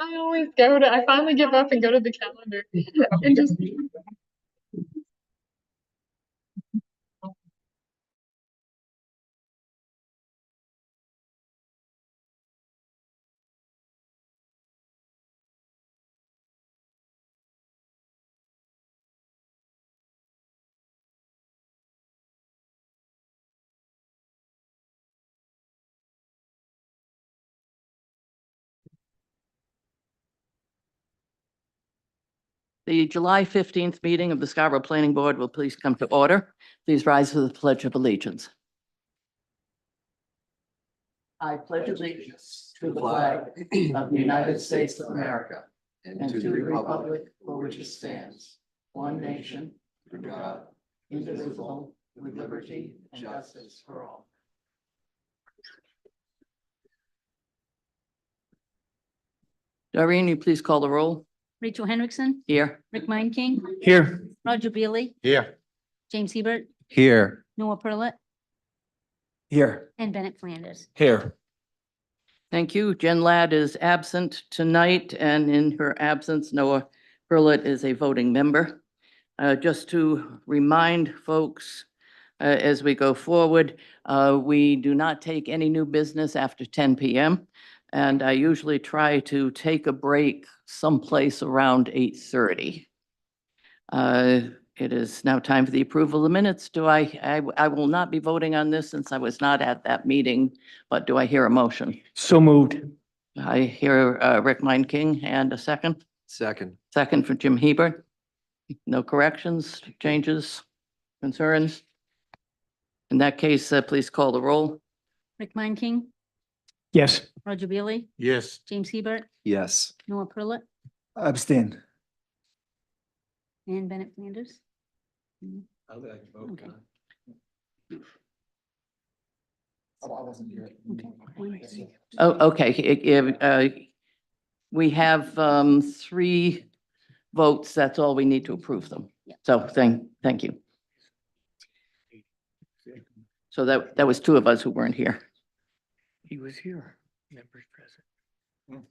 I finally give up and go to the calendar and just. The July 15th meeting of the Scarborough Planning Board will please come to order. Please rise for the Pledge of Allegiance. I pledge allegiance to the flag of the United States of America and to the republic for which it stands, one nation, under God, indivisible, with liberty and justice for all. Doreen, you please call the roll. Rachel Hendrickson, Here. Rick King, Here. Roger Beely, Here. James Hebert, Here. Noah Perlet, Here. and Bennett Flanders. Here. Thank you. Jen Ladd is absent tonight, and in her absence, Noah Perlet is a voting member. Just to remind folks, as we go forward, we do not take any new business after 10 p.m. And I usually try to take a break someplace around 8:30. It is now time for the approval of the minutes. I will not be voting on this since I was not at that meeting, but do I hear a motion? So moved. I hear Rick King and a second. Second. Second for Jim Hebert. No corrections, changes, concerns? In that case, please call the roll. Rick King, Yes. Roger Beely, Yes. James Hebert, Yes. Noah Perlet, Abstain. and Bennett Flanders. Okay. Oh, okay. We have 3 votes. That's all we need to approve them. Yeah. So thank you. So that was 2 of us who weren't here. He was here. Members present.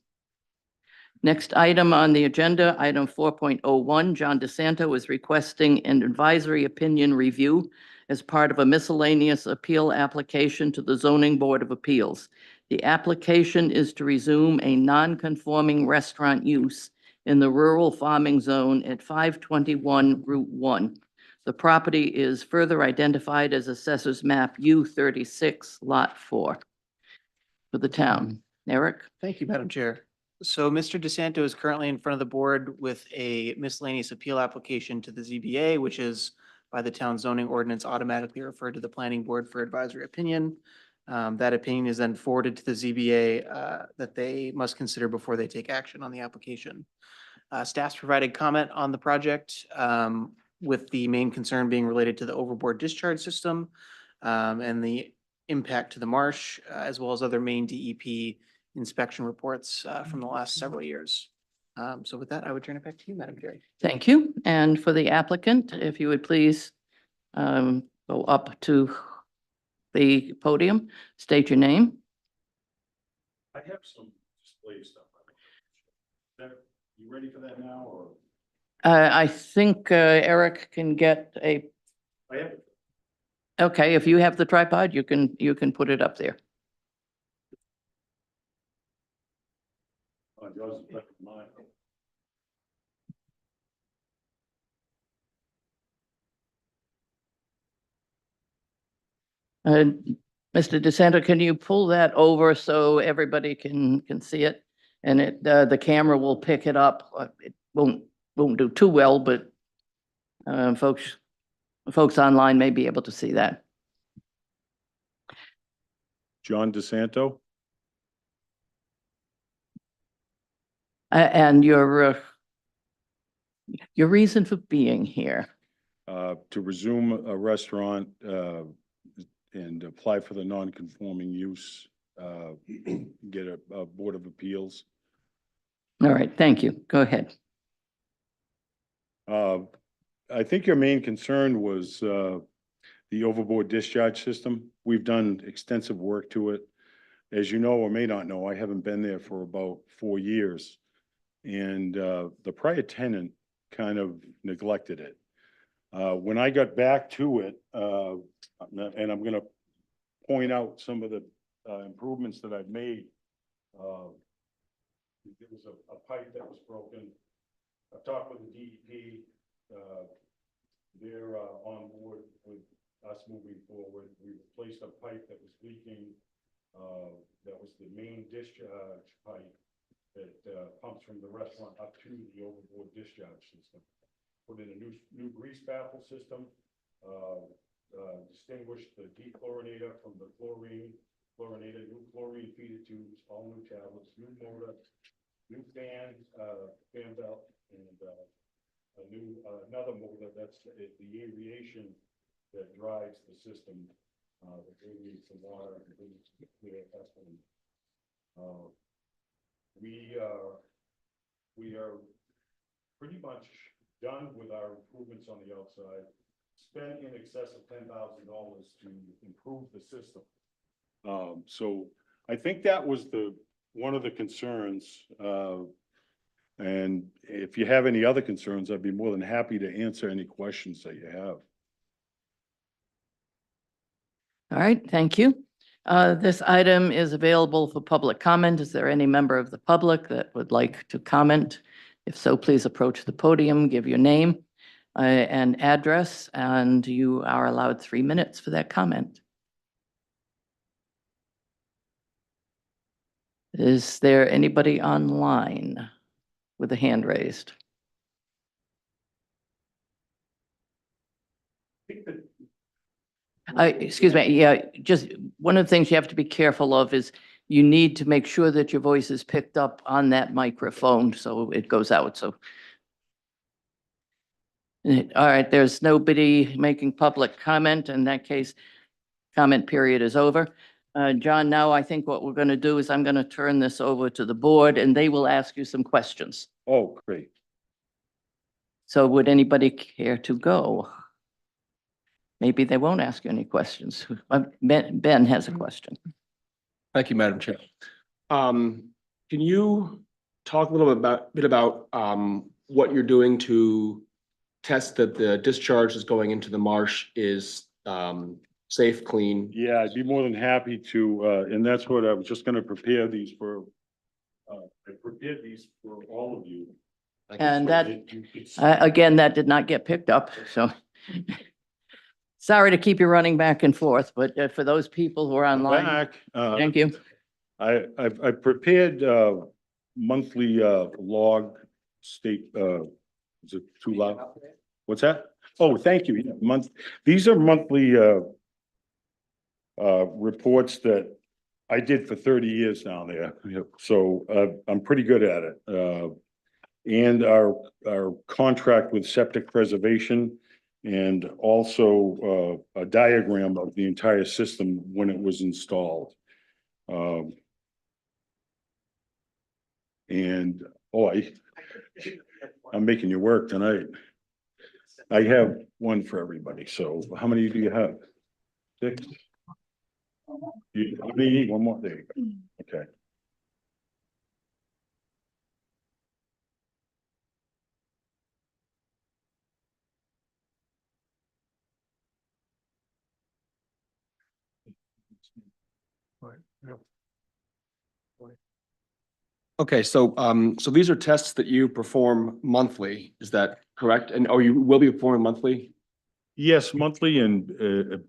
Next item on the agenda, item 4.01, John DeSanto is requesting an advisory opinion review as part of a miscellaneous appeal application to the Zoning Board of Appeals. The application is to resume a non-conforming restaurant use in the rural farming zone at 521 Route 1. The property is further identified as Assessors Map U36, Lot 4 for the town. Eric? Thank you, Madam Chair. So Mr. DeSanto is currently in front of the board with a miscellaneous appeal application to the ZBA, which is by the town zoning ordinance automatically referred to the planning board for advisory opinion. That opinion is then forwarded to the ZBA that they must consider before they take action on the application. Staff's provided comment on the project with the main concern being related to the overboard discharge system and the impact to the marsh, as well as other main DEP inspection reports from the last several years. So with that, I would turn it back to you, Madam Chair. Thank you. And for the applicant, if you would please go up to the podium, state your name. I have some display stuff. You ready for that now, or? I think Eric can get a, I have it. okay, if you have the tripod, you can put it up there. Yours is better than mine. Mr. DeSanto, can you pull that over so everybody can see it? And the camera will pick it up. It won't do too well, but folks online may be able to see that. John DeSanto. And your reason for being here? To resume a restaurant and apply for the non-conforming use, get a Board of Appeals. All right, thank you. Go ahead. I think your main concern was the overboard discharge system. We've done extensive work to it. As you know or may not know, I haven't been there for about 4 years. And the prior tenant kind of neglected it. When I got back to it, and I'm gonna point out some of the improvements that I've made. There was a pipe that was broken. I've talked with the DEP. They're on board with us moving forward. We replaced a pipe that was leaking. That was the main discharge pipe that pumps from the restaurant up to the overboard discharge system. Put in a new grease baffle system. Distinguished the dechlorinator from the chlorinator, new chlorine feeder tubes, all new tablets, new motor, new fan belt, and another motor that's the aeration that drives the system. That radiates the water and brings clear effluent. We are pretty much done with our improvements on the outside. Spent in excess of $10,000 to improve the system. So I think that was one of the concerns. And if you have any other concerns, I'd be more than happy to answer any questions that you have. All right, thank you. This item is available for public comment. Is there any member of the public that would like to comment? If so, please approach the podium, give your name and address, and you are allowed 3 minutes for that comment. Is there anybody online with a hand raised? Excuse me, yeah, just one of the things you have to be careful of is you need to make sure that your voice is picked up on that microphone so it goes out, so. All right, there's nobody making public comment. In that case, comment period is over. John, now I think what we're going to do is I'm going to turn this over to the board and they will ask you some questions. Oh, great. So would anybody care to go? Maybe they won't ask you any questions. Ben has a question. Thank you, Madam Chair. Can you talk a little bit about what you're doing to test that the discharge is going into the marsh is safe, clean? Yeah, I'd be more than happy to, and that's what I was just gonna prepare these for. I prepared these for all of you. And that, You could see. again, that did not get picked up, so. Sorry to keep you running back and forth, but for those people who are online, Back, thank you. I prepared monthly log state, is it too loud? What's that? Oh, thank you. Yeah, these are monthly reports that I did for 30 years now there. So I'm pretty good at it. And our contract with septic preservation, and also a diagram of the entire system when it was installed. And, oh, I'm making you work tonight. I have one for everybody, so how many do you have? 6? You need one more? There you go. Okay. Okay, so so these are tests that you perform monthly, is that correct? And oh, you will be performing monthly? Yes, monthly, and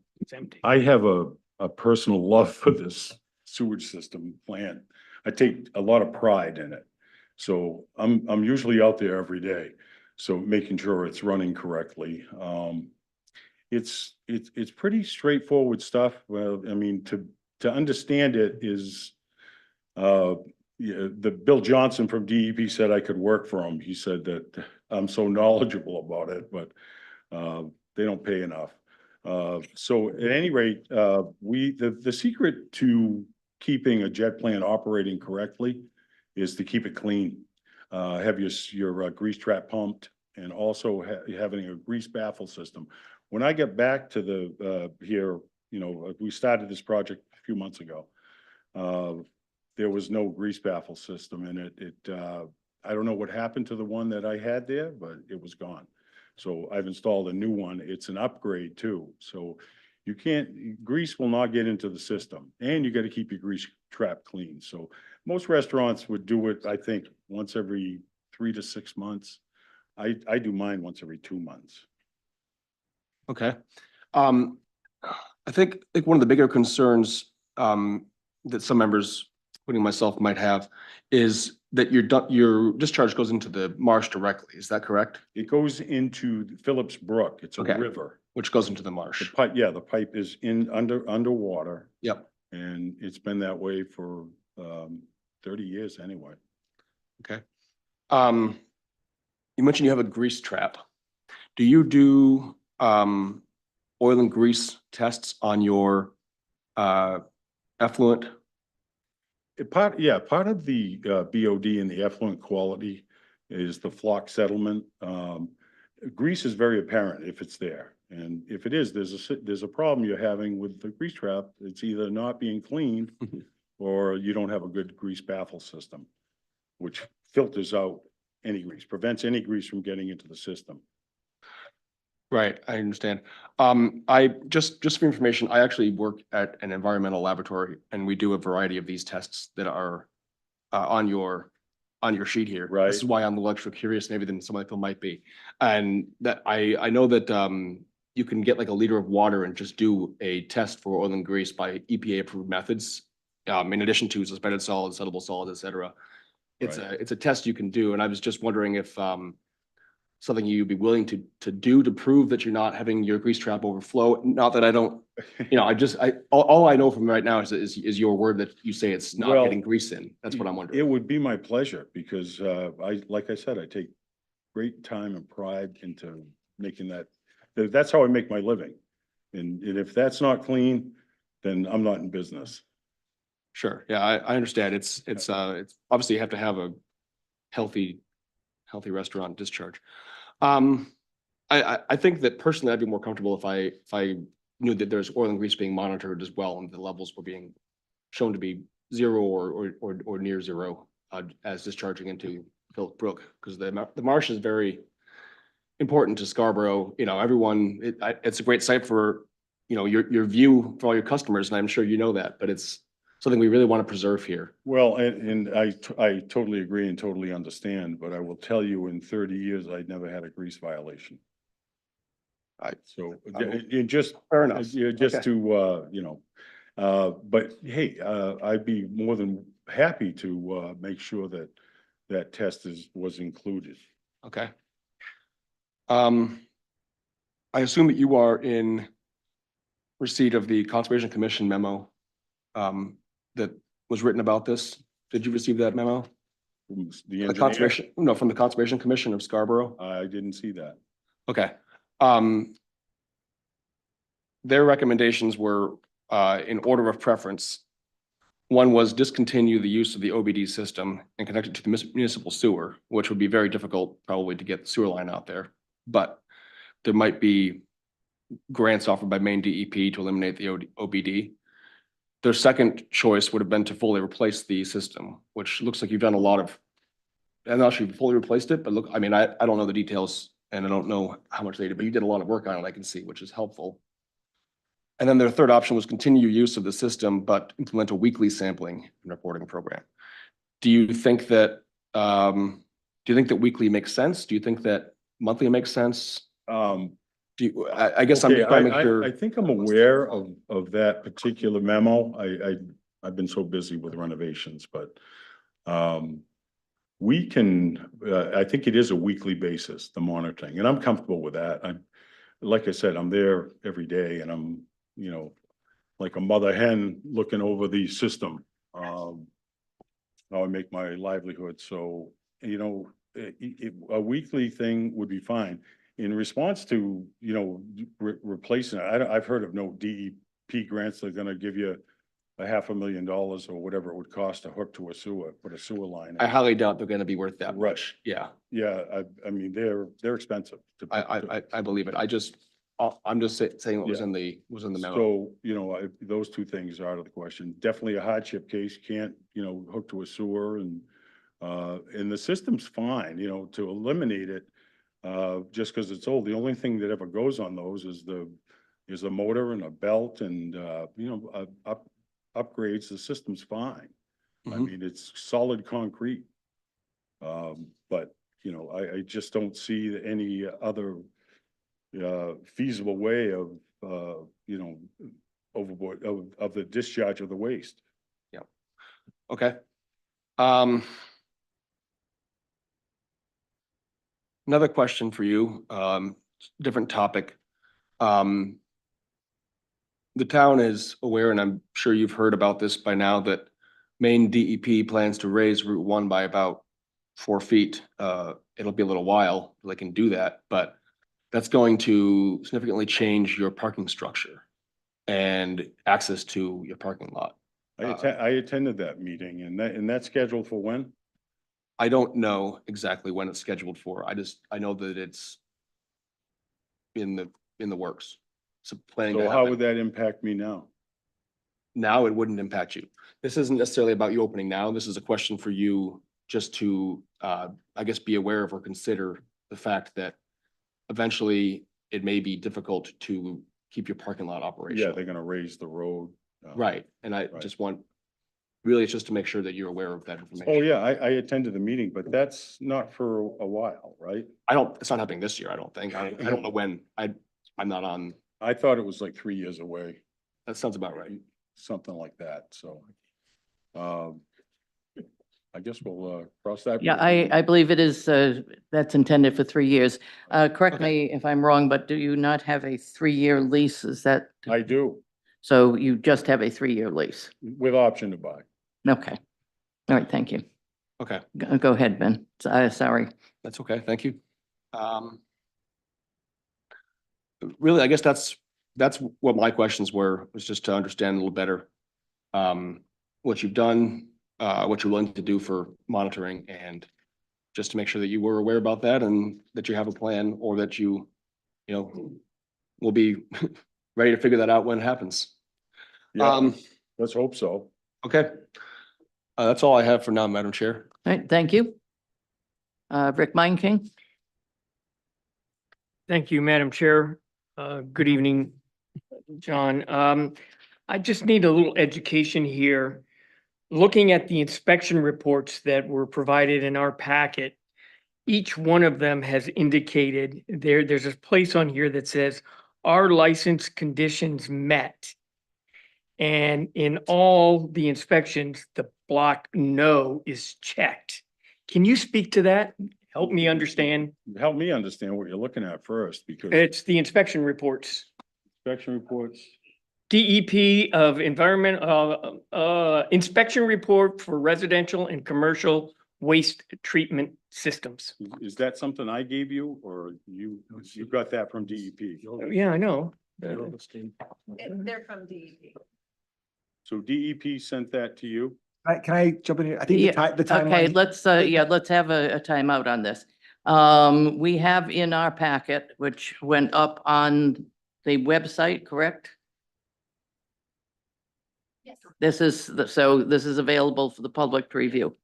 I have a personal love for this sewage system plant. I take a lot of pride in it. So I'm usually out there every day, so making sure it's running correctly. It's pretty straightforward stuff. Well, I mean, to understand it is, yeah, the Bill Johnson from DEP said I could work for him. He said that I'm so knowledgeable about it, but they don't pay enough. So at any rate, the secret to keeping a jet plant operating correctly is to keep it clean. Have your grease trap pumped, and also having a grease baffle system. When I get back to the here, you know, we started this project a few months ago. There was no grease baffle system in it. I don't know what happened to the one that I had there, but it was gone. So I've installed a new one. It's an upgrade too. So you can't, grease will not get into the system, and you got to keep your grease trap clean. So most restaurants would do it, I think, once every 3 to 6 months. I do mine once every 2 months. Okay. I think one of the bigger concerns that some members, including myself, might have is that your discharge goes into the marsh directly. Is that correct? It goes into Phillips Brook. It's a Okay. river. Which goes into the The marsh? pipe, yeah, the pipe is underwater, Yep. and it's been that way for 30 years anyway. Okay. You mentioned you have a grease trap. Do you do oil and grease tests on your effluent? Part of the BOD and the effluent quality is the flock settlement. Grease is very apparent if it's there. And if it is, there's a problem you're having with the grease trap. It's either not being cleaned or you don't have a good grease baffle system, which filters out any grease, prevents any grease from getting into the system. Right, I understand. I just for information, I actually work at an environmental laboratory, and we do a variety of these tests that are on your sheet here. Right. This is why I'm a little extra curious maybe than some other people might be. And that I know that you can get like a liter of water and just do a test for oil and grease by EPA approved methods. In addition to suspended solids, settable solids, et cetera. It's Right. it's a test you can do, and I was just wondering if something you'd be willing to do to prove that you're not having your grease trap overflow. Not that I don't, all I know from right now is your word that you say it's not Well, getting grease in. That's what I'm It wondering. would be my pleasure because like I said, I take great time and pride into making that's how I make my living. And if that's not clean, then I'm not in business. Sure, yeah, I understand. It's obviously you have to have a healthy restaurant discharge. I think that personally I'd be more comfortable if I knew that there's oil and grease being monitored as well and the levels were being shown to be zero or near zero as discharging into Phillips Brook, because the marsh is very important to Scarborough. Everyone, it's a great site for, your view for all your customers, and I'm sure you know that, but it's something we really want to preserve here. Well, and I totally agree and totally understand, but I will tell you in 30 years, I'd never had a grease violation. So it just, Fair enough. just Okay. to, but hey, I'd be more than happy to make sure that that test was included. Okay. I assume that you are in receipt of the Conservation Commission memo that was written about this. Did you receive that memo? From the The engineer, Conservation, no, from the Conservation Commission of Scarborough? I didn't see that. Okay. Their recommendations were in order of preference. One was discontinue the use of the OBD system and connect it to the municipal sewer, which would be very difficult probably to get the sewer line out there. But there might be grants offered by Maine DEP to eliminate the OBD. Their second choice would have been to fully replace the system, which looks like you've done a lot of, I'm not sure you fully replaced it, but look, I mean, I don't know the details and I don't know how much they did, but you did a lot of work on it, I can see, which is helpful. And then their third option was continue use of the system, but implement a weekly sampling and reporting program. Do you think that weekly makes sense? Do you think that monthly makes sense? I guess I'm Okay, just trying to make sure. I think I'm aware of that particular memo. I've been so busy with renovations, but we can, I think it is a weekly basis, the monitoring, and I'm comfortable with that. Like I said, I'm there every day and I'm, like a mother hen looking over the system. How I make my livelihood. So, a weekly thing would be fine. In response to, replacing it, I've heard of no DEP grants that are gonna give you $500,000 or whatever it would cost to hook to a sewer, put a sewer line in. I highly doubt they're gonna be worth that Right. much. Yeah, Yeah, I mean, they're expensive. I believe it. I'm just saying what was Yeah. in the memo. So, those two things are out of the question. Definitely a hardship case, can't, hook to a sewer and, And the system's fine, you know, to eliminate it, just because it's old. The only thing that ever goes on those is the motor and a belt and, you know, upgrades. The system's fine. I Mhm. mean, it's solid concrete. But, you know, I just don't see any other feasible way of, you know, overboard of the discharge of the waste. Okay. Um. Another question for you, different topic. Um. The town is aware, and I'm sure you've heard about this by now, that Maine DEP plans to raise Route 1 by about 4 feet. It'll be a little while till they can do that, but that's going to significantly change your parking structure and access to your parking lot. I attended that meeting and that's scheduled for when? I don't know exactly when it's scheduled for. I know that it's in the works. So planning to So how would happen. that impact me now? Now it wouldn't impact you. This isn't necessarily about you opening now. This is a question for you just to, I guess, be aware of or consider the fact that eventually it may be difficult to keep your parking lot Yeah, operational. they're gonna raise the road. Right, and I Right. just want, really, it's just to make sure that you're aware of that information. Oh, yeah, I attended the meeting, but that's not for a while, right? It's not happening this year, I don't think. I don't know when. I'm not on, I thought it was like 3 years away, that sounds about right. something like that, so. I guess we'll, cross that. Yeah, bridge. I believe it is, that's intended for 3 years. Correct Okay. me if I'm wrong, but do you not have a 3-year lease? Is that, I do, so you just have a 3-year lease? with option to buy. Okay. All right, thank you. Okay, Go ahead, Ben. Sorry. that's okay, thank you. Um, Really, I guess that's what my questions were, was just to understand a little better what you've done, what you're willing to do for monitoring, and just to make sure that you were aware about that and that you have a plan, or that you know, will be ready to figure that out when it happens. Yeah, let's hope so. Okay. That's all I have for now, Madam Chair. All right, thank you. Rick King. Thank you, Madam Chair. Good evening, John. I just need a little education here. Looking at the inspection reports that were provided in our packet, each one of them has indicated there's a place on here that says, "Our license conditions met." And in all the inspections, the block "No" is checked. Can you speak to that? Help me understand. Help me understand what you're looking at first, because It's the inspection reports. inspection reports, DEP of environment, inspection report for residential and commercial waste treatment systems. is that something I gave you, or you got that from DEP? Yeah, I know. They're from DEP. So DEP sent that to you? Can I jump in here? I think the Yeah, the timeline. Okay, let's have a timeout on this. We have in our packet, which went up on the website, correct? Yes. This is, this is available for the public to review.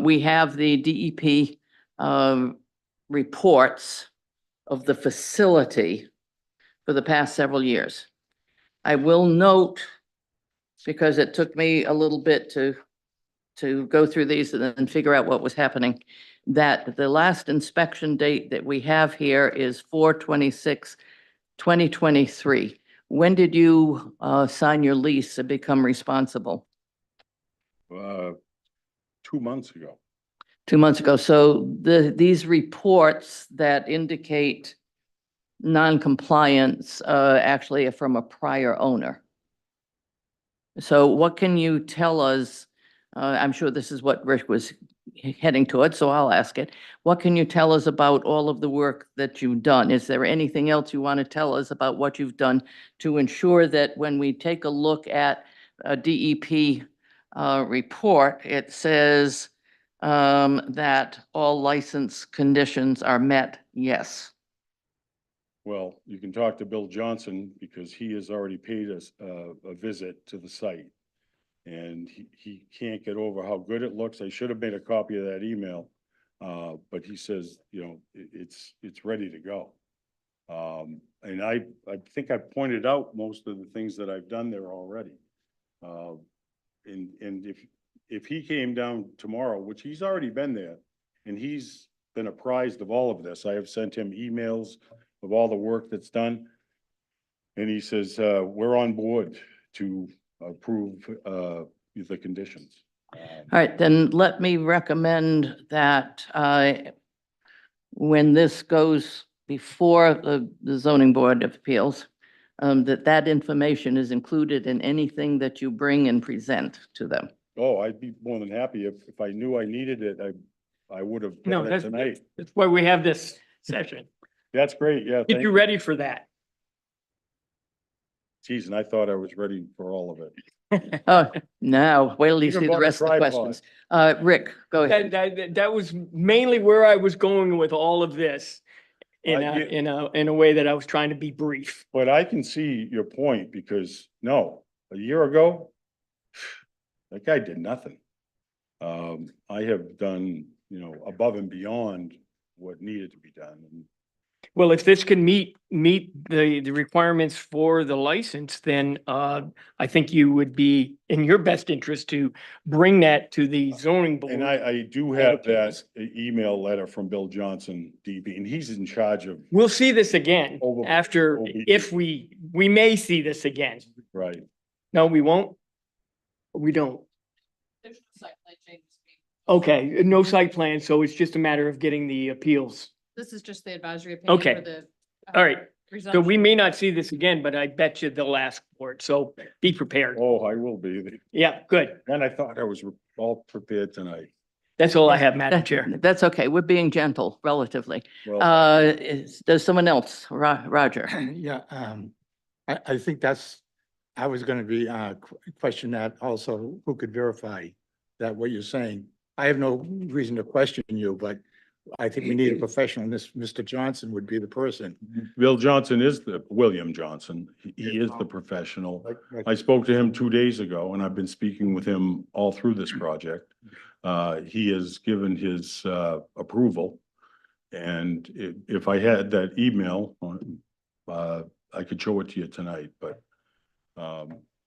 We have the DEP reports of the facility for the past several years. I will note, because it took me a little bit to go through these and then figure out what was happening, that the last inspection date that we have here is 4/26/2023. When did you sign your lease and become responsible? 2 months ago. 2 months ago. So these reports that indicate non-compliance actually are from a prior owner. So what can you tell us? I'm sure this is what Rick was heading towards, so I'll ask it. What can you tell us about all of the work that you've done? Is there anything else you want to tell us about what you've done to ensure that when we take a look at a DEP report, it says that all license conditions are met? Yes. Well, you can talk to Bill Johnson, because he has already paid us a visit to the site. And he can't get over how good it looks. I should have made a copy of that email. But he says, you know, it's ready to go. And I think I pointed out most of the things that I've done there already. And if he came down tomorrow, which he's already been there, and he's been apprised of all of this, I have sent him emails of all the work that's done. And he says, we're on board to approve, the conditions. All right, then let me recommend that when this goes before the zoning board of appeals, that information is included in anything that you bring and present to them. Oh, I'd be more than happy if I knew I needed it, I would have No, done it that's, tonight. that's why we have this session. That's great, yeah. Get thank you ready for that. Geez, and I thought I was ready for all of it. Oh, now, wait till you Even see the bought a rest of the tripod. questions. Rick, go ahead. That was mainly where I was going with all of this in I in a way that I was trying to be brief. But I can see your point because, no, a year ago, that guy did nothing. I have done, you know, above and beyond what needed to be done. And Well, if this can meet the requirements for the license, then I think you would be in your best interest to bring that to the zoning board. And I do have that email letter from Bill Johnson, DB, and he's in charge of, We'll see this again Over- after, over- if we may see this again. right. No, we won't. We don't. Okay, no site plan, so it's just a matter of getting the appeals. This is just the advisory opinion Okay. for the. All right, so resumption. we may not see this again, but I bet you they'll ask for it, so be prepared. Oh, I will be. Yeah, good. And I thought I was all prepared tonight. That's all I have, Madam Chair. That's okay. We're being gentle relatively. Well, Does someone else, Roger? Yeah, I think I was gonna be, question that also, who could verify that what you're saying? I have no reason to question you, but I think we need a professional, and this, Mr. Johnson would be the person. Bill Johnson is William Johnson. He is the professional. I spoke to him 2 days ago and I've been speaking with him all through this project. He has given his, approval. And if I had that email, I could show it to you tonight, but,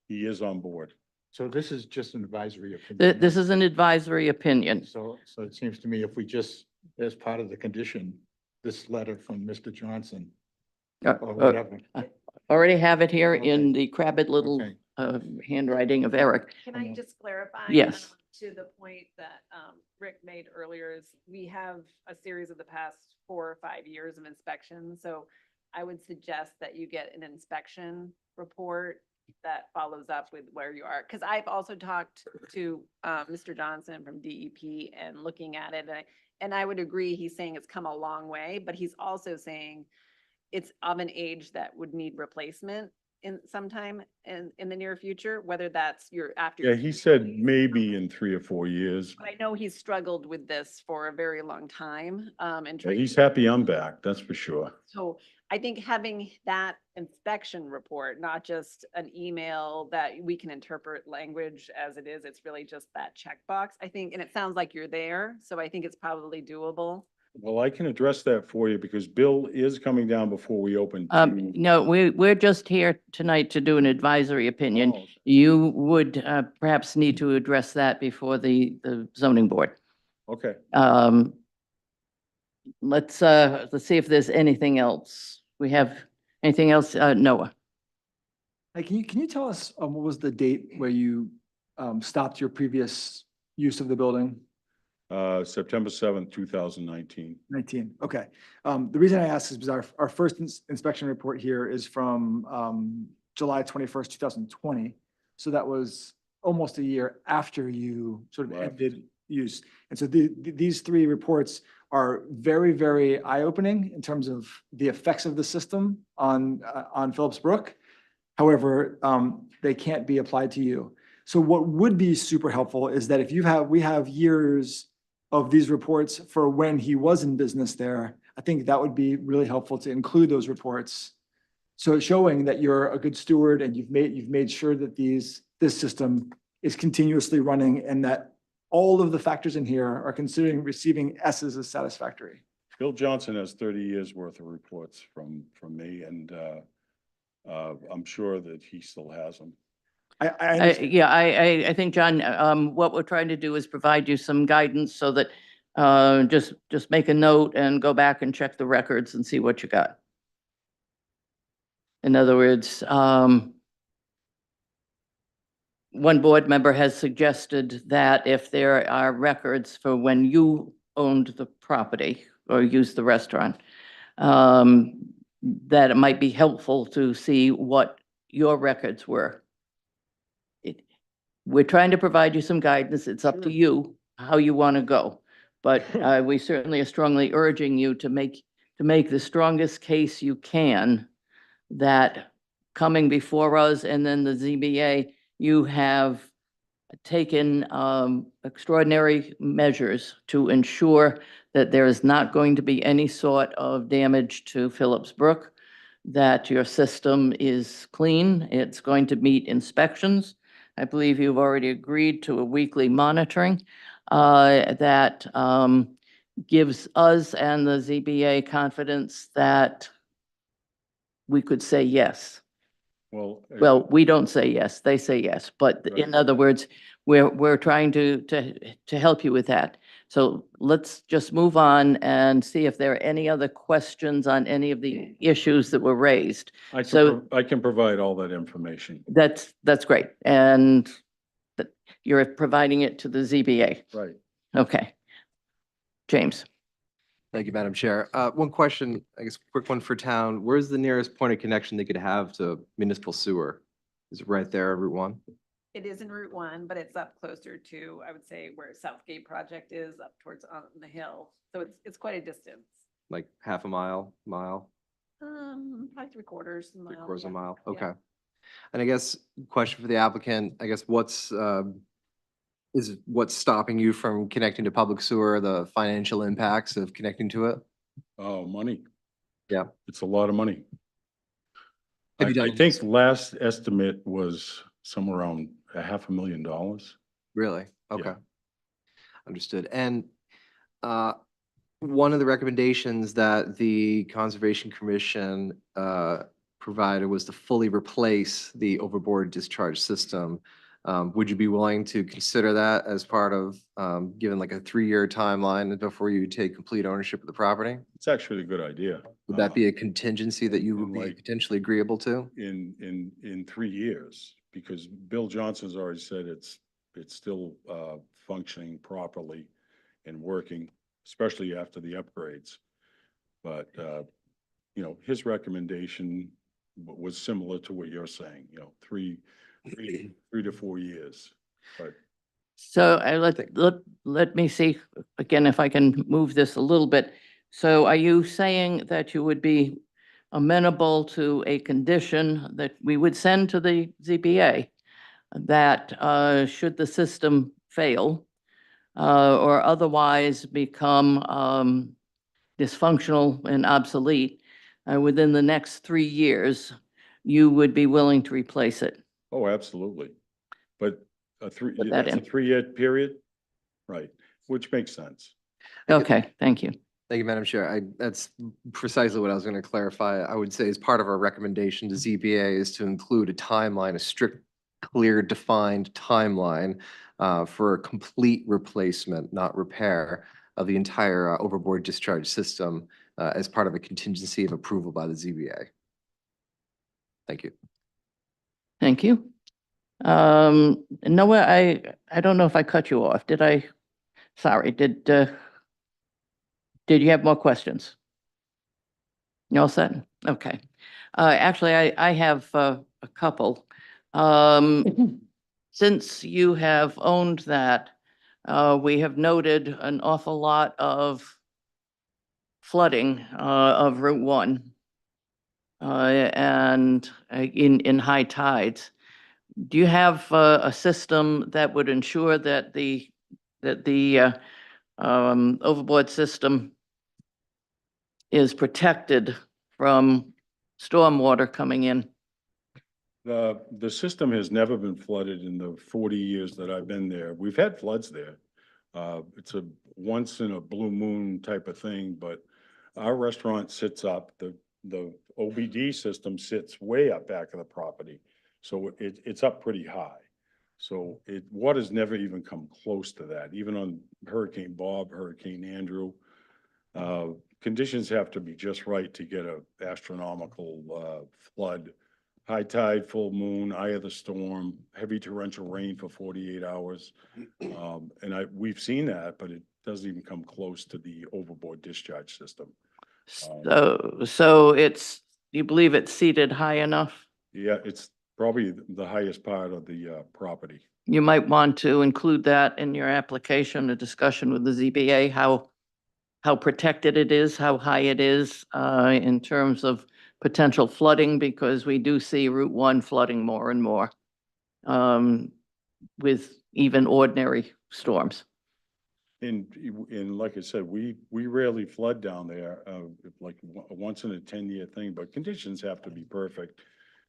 he is on board. So this is just an advisory opinion. This is an advisory opinion. So it seems to me if we just, as part of the condition, this letter from Mr. Johnson or whatever. Already have it here Okay. in the crabbed little Okay. handwriting of Eric. Can I just clarify? Yes. To the point that Rick made earlier is we have a series of the past 4 or 5 years of inspections. So I would suggest that you get an inspection report that follows up with where you are. Because I've also talked to Mr. Johnson from DEP and looking at it. And I would agree, he's saying it's come a long way, but he's also saying it's of an age that would need replacement in sometime in the near future, whether that's after. Yeah, he said maybe in 3 or 4 years. I know he's struggled with this for a very long time, and Yeah, trying. he's happy I'm back, that's for sure. So I think having that inspection report, not just an email that we can interpret language as it is, it's really just that checkbox, I think, and it sounds like you're there, so I think it's probably doable. Well, I can address that for you because Bill is coming down before we open. to- No, we're just here tonight to do an advisory opinion. Oh, You would perhaps need to address that before the zoning board. okay. Let's see if there's anything else. We have anything else? Noah? Hey, can you tell us what was the date where you stopped your previous use of the building? September 7th, 2019. 19, okay. The reason I ask is because our first inspection report here is from July 21st, 2020. So that was almost a year after you sort of Right. ended use. And so these 3 reports are very, very eye-opening in terms of the effects of the system on Phillips Brook. However, they can't be applied to you. So what would be super helpful is that if we have years of these reports for when he was in business there, I think that would be really helpful to include those reports. So showing that you're a good steward and you've made sure that this system is continuously running and that all of the factors in here are considering receiving S's as satisfactory. Bill Johnson has 30 years worth of reports from me, and I'm sure that he still has them. I understand. Yeah, I think, John, what we're trying to do is provide you some guidance so that just make a note and go back and check the records and see what you got. In other words, one board member has suggested that if there are records for when you owned the property or used the restaurant, that it might be helpful to see what your records were. We're trying to provide you some guidance. It's up to you how you want to go. But we certainly are strongly urging you to make the strongest case you can that coming before us and then the ZBA, you have taken extraordinary measures to ensure that there is not going to be any sort of damage to Phillips Brook, that your system is clean, it's going to meet inspections. I believe you've already agreed to a weekly monitoring that gives us and the ZBA confidence that we could say yes. Well, we don't say yes, they say yes, but in Right. other words, we're trying to help you with that. So let's just move on and see if there are any other questions on any of the issues that were raised. I can provide all that information. That's great. And you're providing it to the ZBA. Right. Okay. James. Thank you, Madam Chair. One question, I guess, quick one for town. Where's the nearest point of connection they could have to municipal sewer? Is it right there, Route 1? It is in Route 1, but it's up closer to, I would say, where Southgate project is, up towards on the hill. So it's quite a distance. Like half a mile, mile, Probably 3/4 mile. 3/4 yeah. mile? Yeah. Okay. And I guess, question for the applicant, I guess, what's stopping you from connecting to public sewer, the financial impacts of connecting to it? Oh, money. Yeah. It's a lot of money. Have you I done think this? last estimate was somewhere around $500,000. Really? Okay. Understood. And one of the recommendations that the Conservation Commission provided was to fully replace the overboard discharge system. Would you be willing to consider that as part of, given like a 3-year timeline before you take complete ownership of the property? It's actually a good idea. Would that be a contingency that you would and be like- potentially agreeable to? In 3 years? Because Bill Johnson's already said it's still functioning properly and working, especially after the upgrades. But, his recommendation was similar to what you're saying, 3 to 4 years. But So let me see again if I can move this a little bit. So are you saying that you would be amenable to a condition that we would send to the ZBA that should the system fail or otherwise become dysfunctional and obsolete within the next 3 years, you would be willing to replace it? oh, absolutely. But Put that that's a in. 3-year period, right? Which makes sense. Okay, thank you. Thank you, Madam Chair. That's precisely what I was going to clarify. I would say as part of our recommendation to ZBA is to include a timeline, a strict, clear, defined timeline for a complete replacement, not repair, of the entire overboard discharge system as part of a contingency of approval by the ZBA. Thank you. Thank you. Noah, I don't know if I cut you off. Did I? Sorry, did you have more questions? You all set? Okay. Actually, I have a couple. Since you have owned that, we have noted an awful lot of flooding of Route 1 and in high tides. Do you have a system that would ensure that the overboard system is protected from stormwater coming in? The system has never been flooded in the 40 years that I've been there. We've had floods there. It's a once in a blue moon type of thing, but our restaurant sits up, the OBD system sits way up back of the property. So it's up pretty high. So water's never even come close to that, even on Hurricane Bob, Hurricane Andrew. Conditions have to be just right to get a astronomical, flood. High tide, full moon, eye of the storm, heavy torrential rain for 48 hours. And we've seen that, but it doesn't even come close to the overboard discharge system. So you believe it's seated high enough? Yeah, it's probably the highest part of the property. You might want to include that in your application, a discussion with the ZBA, how protected it is, how high it is, in terms of potential flooding, because we do see Route 1 flooding more and more, with even ordinary storms. And like I said, we rarely flood down there, like once in a 10-year thing, but conditions have to be perfect.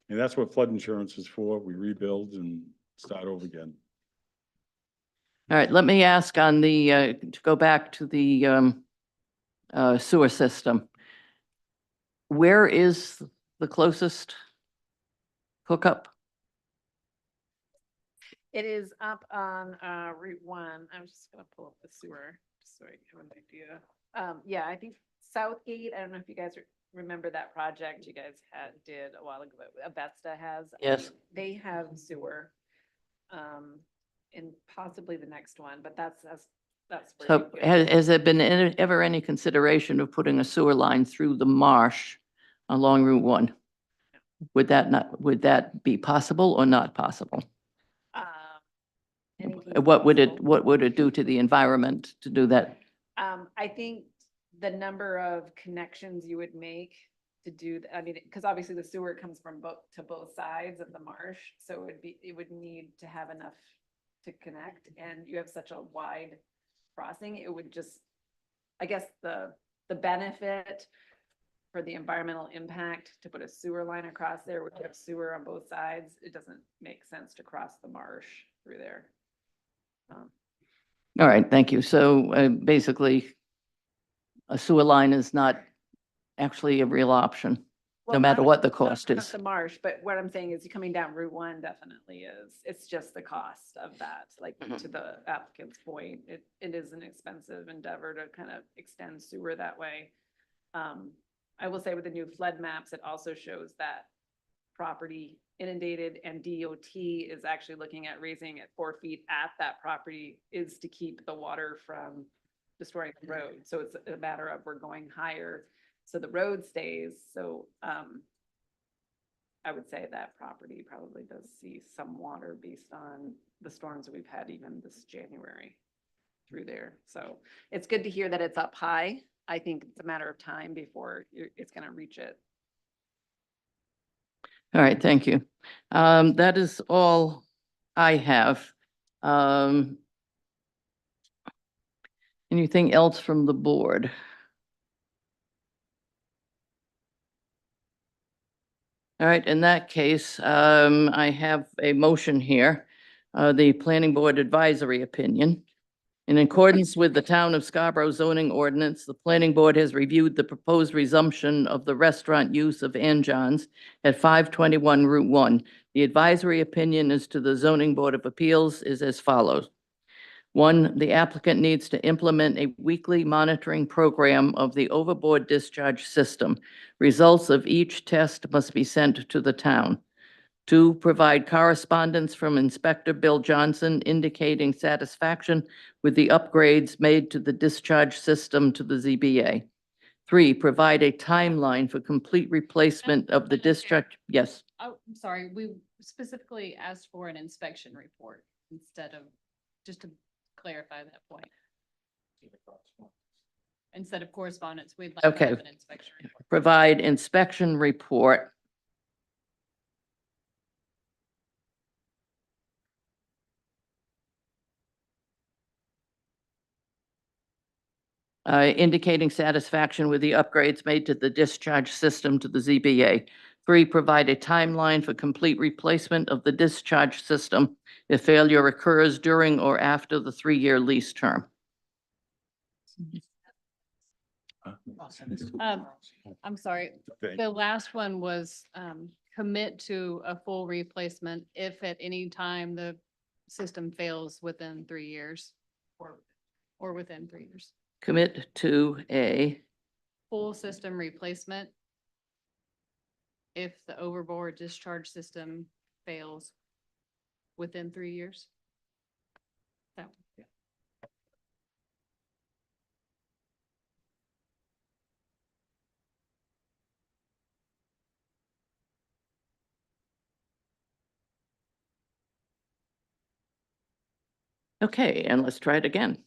And that's what flood insurance is for. We rebuild and start over again. All right, let me ask on to go back to the sewer system. Where is the closest hookup? It is up on Route 1. I'm just gonna pull up the sewer, just so I have an idea. Yeah, I think Southgate, I don't know if you guys remember that project you guys did a while ago, Avesta has. Yes. They have sewer. And possibly the next one, but that's. where So you go. has there been ever any consideration of putting a sewer line through the marsh along Route 1? Would that be possible or not possible? Anything's What would possible. it do to the environment to do that? I think the number of connections you would make to do, I mean, because obviously the sewer comes from both sides of the marsh, so it would need to have enough to connect, and you have such a wide crossing, it would just, I guess the benefit for the environmental impact to put a sewer line across there, which have sewer on both sides, it doesn't make sense to cross the marsh through there. All right, thank you. So basically, a sewer line is not actually a real option, no Well, matter not- what the not- cost not is. The marsh, but what I'm saying is coming down Route 1 definitely is, it's just the cost of that, like Mhm. to the applicant's point, it is an expensive endeavor to kind of extend sewer that way. I will say with the new flood maps, it also shows that property inundated, and DOT is actually looking at raising it 4 feet at that property is to keep the water from destroying the road. So it's a matter of we're going higher, so the road stays. So I would say that property probably does see some water based on the storms that we've had even this January through there. So it's good to hear that it's up high. I think it's a matter of time before it's going to reach it. All right, thank you. That is all I have. Anything else from the board? All right, in that case, I have a motion here, the planning board advisory opinion. In accordance with the town of Scarborough zoning ordinance, the planning board has reviewed the proposed resumption of the restaurant use of John's at 521 Route 1. The advisory opinion as to the zoning board of appeals is as follows. 1, the applicant needs to implement a weekly monitoring program of the overboard discharge system. Results of each test must be sent to the town. 2, provide correspondence from Inspector Bill Johnson indicating satisfaction with the upgrades made to the discharge system to the ZBA. 3, provide a timeline for complete replacement of the Madam Chair. discharge. Yes, Oh, I'm sorry, we specifically asked for an inspection report instead of, just to clarify that point. Instead of correspondence, we'd like to Okay. have an inspection report. provide inspection report. Indicating satisfaction with the upgrades made to the discharge system to the ZBA. 3, provide a timeline for complete replacement of the discharge system if failure occurs during or after the 3-year lease term. I'm sorry, Thank the last one was, commit to a full replacement if at any time the system fails within 3 years. Or within 3 years. Commit to a, Full system replacement if the overboard discharge system fails within 3 years. That one. okay, and let's try it again.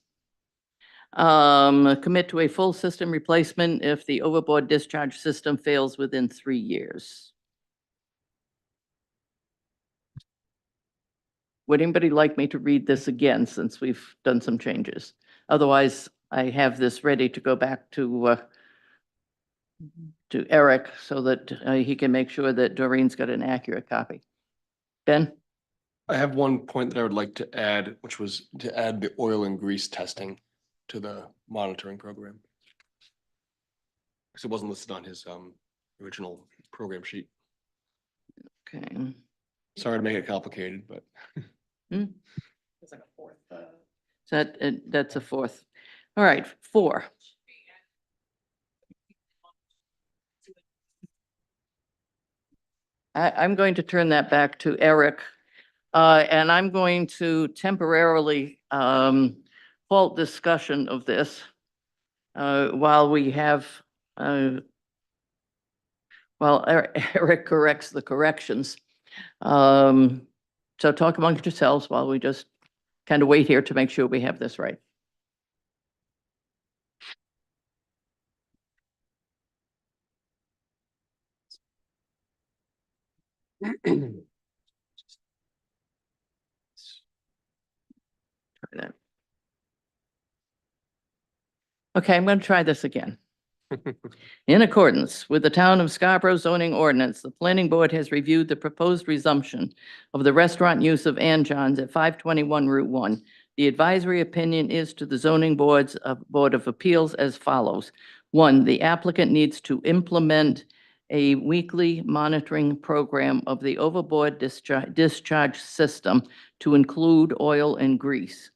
Commit to a full system replacement if the overboard discharge system fails within 3 years. Would anybody like me to read this again since we've done some changes? Otherwise, I have this ready to go back to Eric so that he can make sure that Doreen's got an accurate copy. Ben? I have one point that I would like to add, which was to add the oil and grease testing to the monitoring program. Because it wasn't listed on his original program sheet. Okay. Sorry to make it complicated, but. It's like a fourth. So that's a 4th. All right, 4. I'm going to turn that back to Eric. And I'm going to temporarily halt discussion of this while we have, while Eric corrects the corrections. So talk amongst yourselves while we just kind of wait here to make sure we have this right. Try that. Okay, I'm going to try this again. In accordance with the Town of Scarborough zoning ordinance, the planning board has reviewed the proposed resumption of the restaurant use of Ann John's at 521 Route 1. The advisory opinion is to the zoning Board of Appeals as follows. 1, the applicant needs to implement a weekly monitoring program of the overboard discharge system to include oil and grease.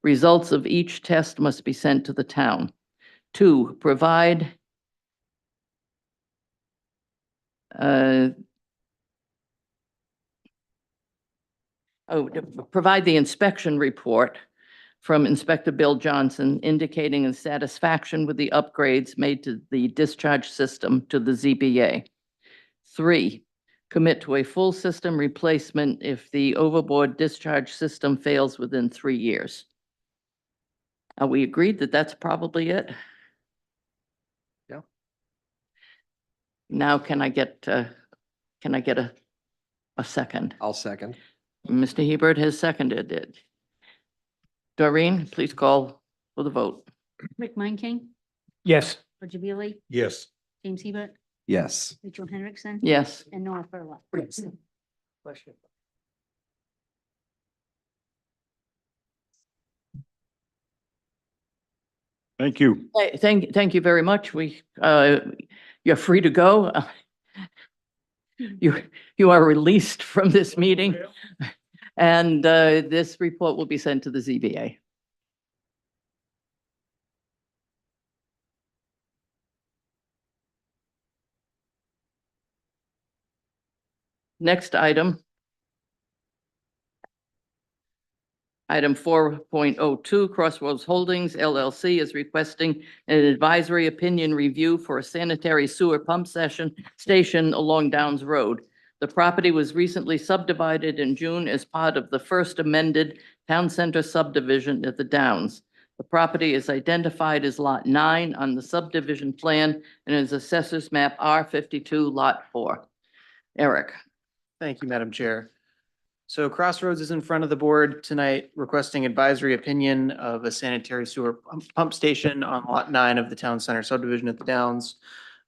Results of each test must be sent to the town. 2, provide provide the inspection report from Inspector Bill Johnson indicating a satisfaction with the upgrades made to the discharge system to the ZBA. 3, commit to a full system replacement if the overboard discharge system fails within 3 years. Are we agreed that that's probably it? Yeah. Now, can I get a second? I'll second. Mr. Hebert has seconded it. Doreen, please call for the vote. Rick King, Yes. Roger Bailey, Yes. James Hebert, Yes. Rachel Hendrickson. Yes. And Noah Furlong. Thank you. Thank you very much. You're free to go. You are released from this meeting. And this report will be sent to the ZBA. Next item. Item 4.02, Crossroads Holdings LLC is requesting an advisory opinion review for a sanitary sewer pump station along Downs Road. The property was recently subdivided in June as part of the first amended Town Center subdivision at the Downs. The property is identified as Lot 9 on the subdivision plan and is Assessors Map R52, Lot 4. Eric. Thank you, Madam Chair. So Crossroads is in front of the board tonight requesting advisory opinion of a sanitary sewer pump station on Lot 9 of the Town Center subdivision at the Downs.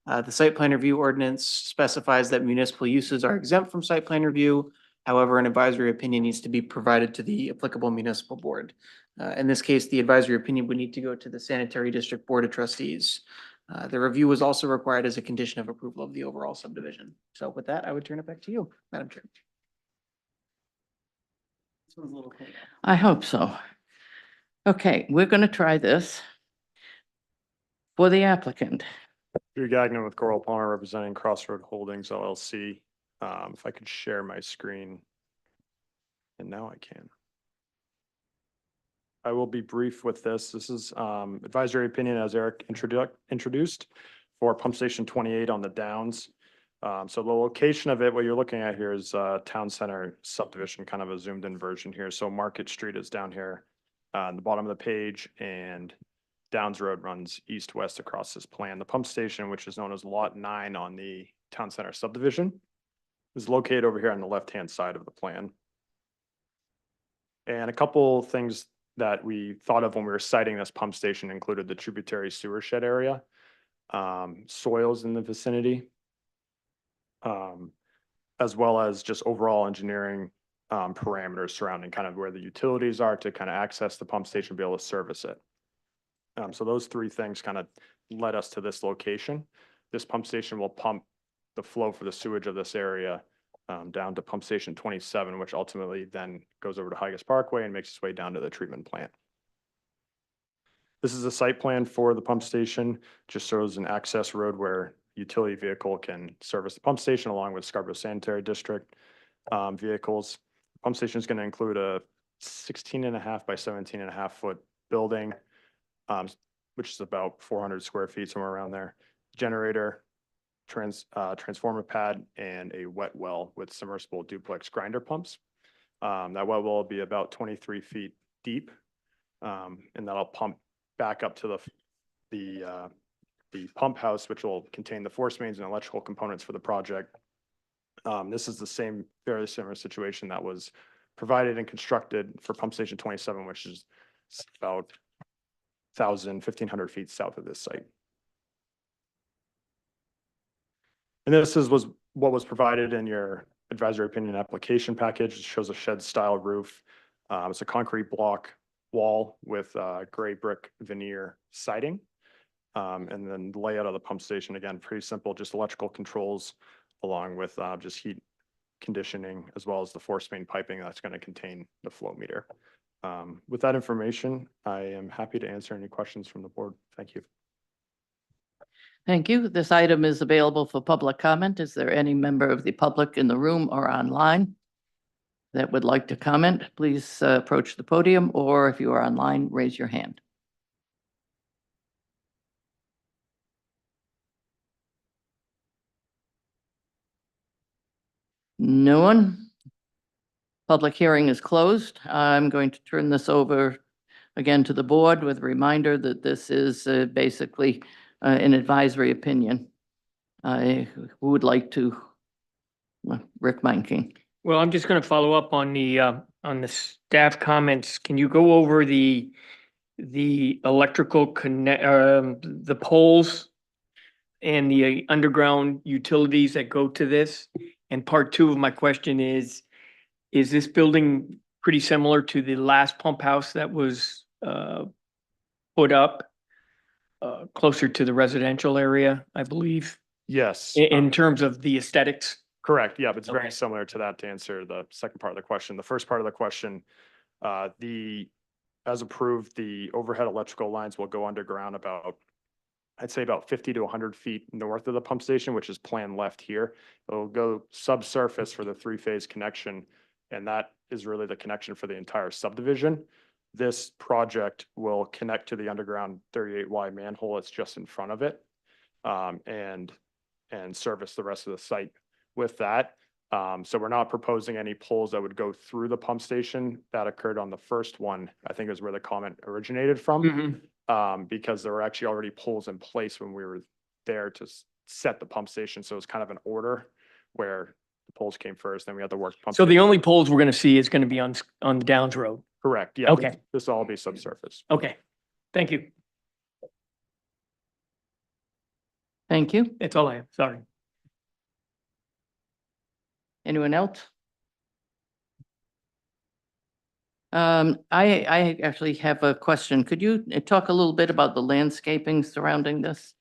The site plan review ordinance specifies that municipal uses are exempt from site plan review. However, an advisory opinion needs to be provided to the applicable municipal board. In this case, the advisory opinion would need to go to the Sanitary District Board of Trustees. The review was also required as a condition of approval of the overall subdivision. So with that, I would turn it back to you, Madam Chair. This one's a little cleaner. I hope so. Okay, we're going to try this for the applicant. Drew Gagnon with Coral Palmer representing Crossroad Holdings LLC. If I could share my screen. And now I can. I will be brief with this. This is advisory opinion as Eric introduced for pump station 28 on the Downs. So the location of it, what you're looking at here is Town Center subdivision, kind of a zoomed in version here. So Market Street is down here on the bottom of the page, and Downs Road runs east-west across this plan. The pump station, which is known as Lot 9 on the Town Center subdivision, is located over here on the left-hand side of the plan. And a couple things that we thought of when we were citing this pump station included the tributary sewer shed area, soils in the vicinity, as well as just overall engineering parameters surrounding kind of where the utilities are to kind of access the pump station, be able to service it. So those three things kind of led us to this location. This pump station will pump the flow for the sewage of this area down to pump station 27, which ultimately then goes over to Higas Parkway and makes its way down to the treatment plant. This is a site plan for the pump station, just shows an access road where utility vehicle can service the pump station along with Scarborough Sanitary District vehicles. Pump station is going to include a 16.5 by 17.5 foot building, which is about 400 square feet, somewhere around there. Generator, transformer pad, and a wet well with submersible duplex grinder pumps. That wet well will be about 23 feet deep, and that'll pump back up to the pump house, which will contain the force mains and electrical components for the project. This is the same, very similar situation that was provided and constructed for pump station 27, which is about 1,500 feet south of this site. And this was what was provided in your advisory opinion application package. It shows a shed style roof. It's a concrete block wall with gray brick veneer siding. And then the layout of the pump station, again, pretty simple, just electrical controls along with just heat conditioning, as well as the force main piping that's going to contain the flow meter. With that information, I am happy to answer any questions from the board. Thank you. Thank you. This item is available for public comment. Is there any member of the public in the room or online that would like to comment? Please approach the podium, or if you are online, raise your hand. No one? Public hearing is closed. I'm going to turn this over again to the board with a reminder that this is basically an advisory opinion. Who would like to? Rick Meinking. Well, I'm just going to follow up on the staff comments. Can you go over the electrical connect, the poles and the underground utilities that go to this? And part two of my question is this building pretty similar to the last pump house that was put up closer to the residential area, I believe, Yes. in terms of the aesthetics? Correct. Yeah, but it's very Okay. similar to that to answer the second part of the question. The first part of the question, as approved, the overhead electrical lines will go underground about, I'd say about 50 to 100 feet north of the pump station, which is planned left here. It'll go subsurface for the three-phase connection, and that is really the connection for the entire subdivision. This project will connect to the underground 38Y manhole that's just in front of it, and service the rest of the site with that. So we're not proposing any poles that would go through the pump station. That occurred on the first one, I think is where the comment originated from. Because there were actually already poles in place when we were there to set the pump station. So it was kind of an order where the poles came first, then we had to work. So the only poles we're going to see is going to be on the Downs Road. Correct. Yeah. Okay. This will all be subsurface. Okay, thank you. Thank you. That's all I have. Sorry. Anyone else? I actually have a question. Could you talk a little bit about the landscaping surrounding this?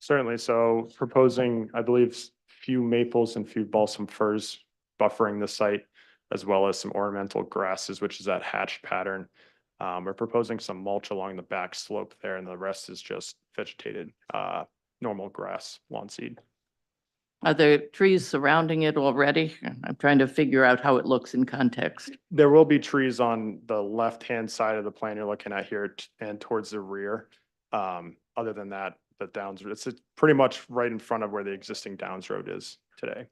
Certainly. So proposing, I believe, few maples and few balsam firs buffering the site, as well as some ornamental grasses, which is that hatched pattern. We're proposing some mulch along the back slope there, and the rest is just vegetated, normal grass, lawn seed. Are there trees surrounding it already? I'm trying to figure out how it looks in context. There will be trees on the left-hand side of the plan you're looking at here and towards the rear. Other than that, the Downs, it's pretty much right in front of where the existing Downs Road is today.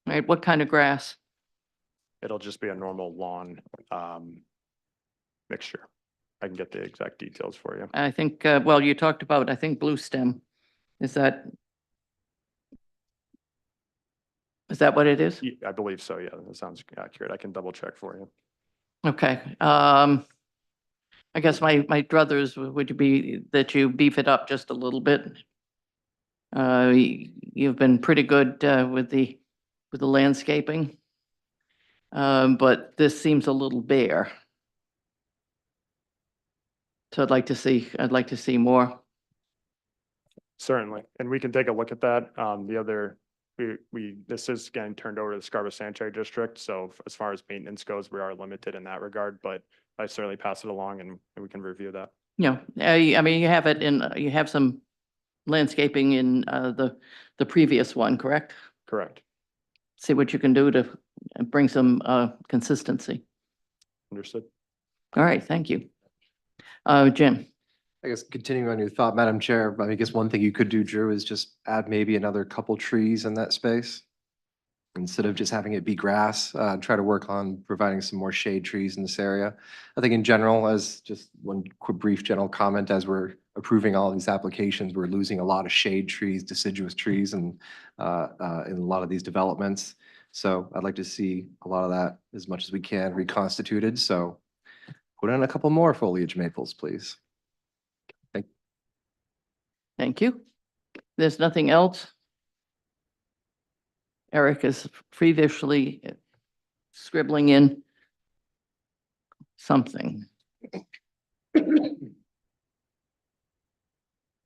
Right, what kind of grass? It'll just be a normal lawn, mixture. I can get the exact details for you. I think, well, you talked about, I think, blue stem. Is that what it is? I believe so, yeah, that sounds accurate. I can double check for you. Okay, I guess my druthers would be that you beef it up just a little bit. You've been pretty good with the landscaping. But this seems a little bare. So I'd like to see more. Certainly, and we can take a look at that. This is getting turned over to the Scarborough Sanitary District, so as far as maintenance goes, we are limited in that regard, but I certainly pass it along and we can review that. Yeah, I mean, you have some landscaping in the previous one, correct? Correct. See what you can do to bring some consistency. Understood. All right, thank you. Jim, I guess continuing on your thought, Madam Chair, I guess one thing you could do, Drew, is just add maybe another couple trees in that space. Instead of just having it be grass, try to work on providing some more shade trees in this area. I think in general, as just one quick brief general comment, as we're approving all these applications, we're losing a lot of shade trees, deciduous trees, and in a lot of these developments. So I'd like to see a lot of that as much as we can reconstituted. So put in a couple more foliage maples, please. thank you. There's nothing else. Eric is feverishly scribbling in something.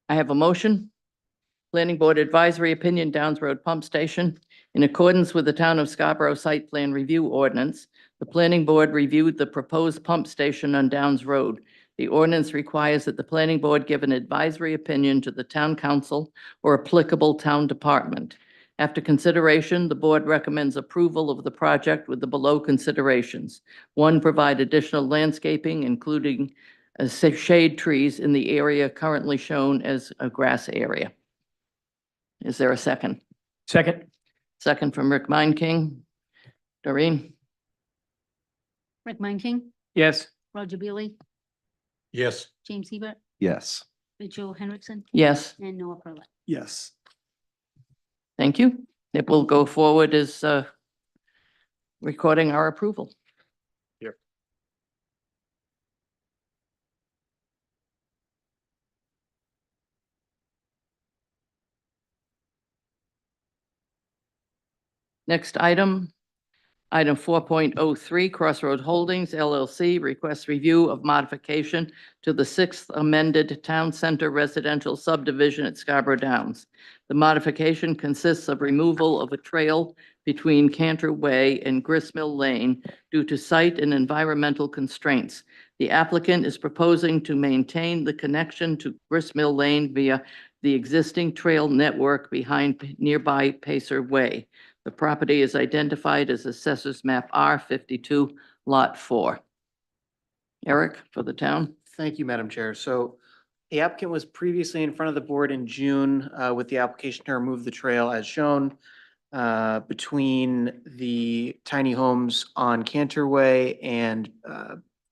I have a motion. Planning Board Advisory Opinion, Downs Road Pump Station. In accordance with the Town of Scarborough Site Plan Review Ordinance, the Planning Board reviewed the proposed pump station on Downs Road. The ordinance requires that the Planning Board give an advisory opinion to the Town Council or applicable town department. After consideration, the board recommends approval of the project with the below considerations. 1, provide additional landscaping, including shade trees in the area currently shown as a grass area. Is there a second? Second. Second from Rick Meinking. Doreen? Rick King, Yes. Roger Beely, Yes. James Hebert, Yes. Rachel Henriksen, Yes, and Noah Perla. Yes. thank you. It will go forward as recording our approval. Here. Next item 4.03, Crossroad Holdings LLC requests review of modification to the 6th amended Town Center Residential Subdivision at Scarborough Downs. The modification consists of removal of a trail between Cantor Way and Gristmill Lane due to site and environmental constraints. The applicant is proposing to maintain the connection to Gristmill Lane via the existing trail network behind nearby Pacer Way. The property is identified as Assessors Map R52, Lot 4. Eric, for the town? Thank you, Madam Chair. So the applicant was previously in front of the board in June with the application to remove the trail as shown between the tiny homes on Cantor Way and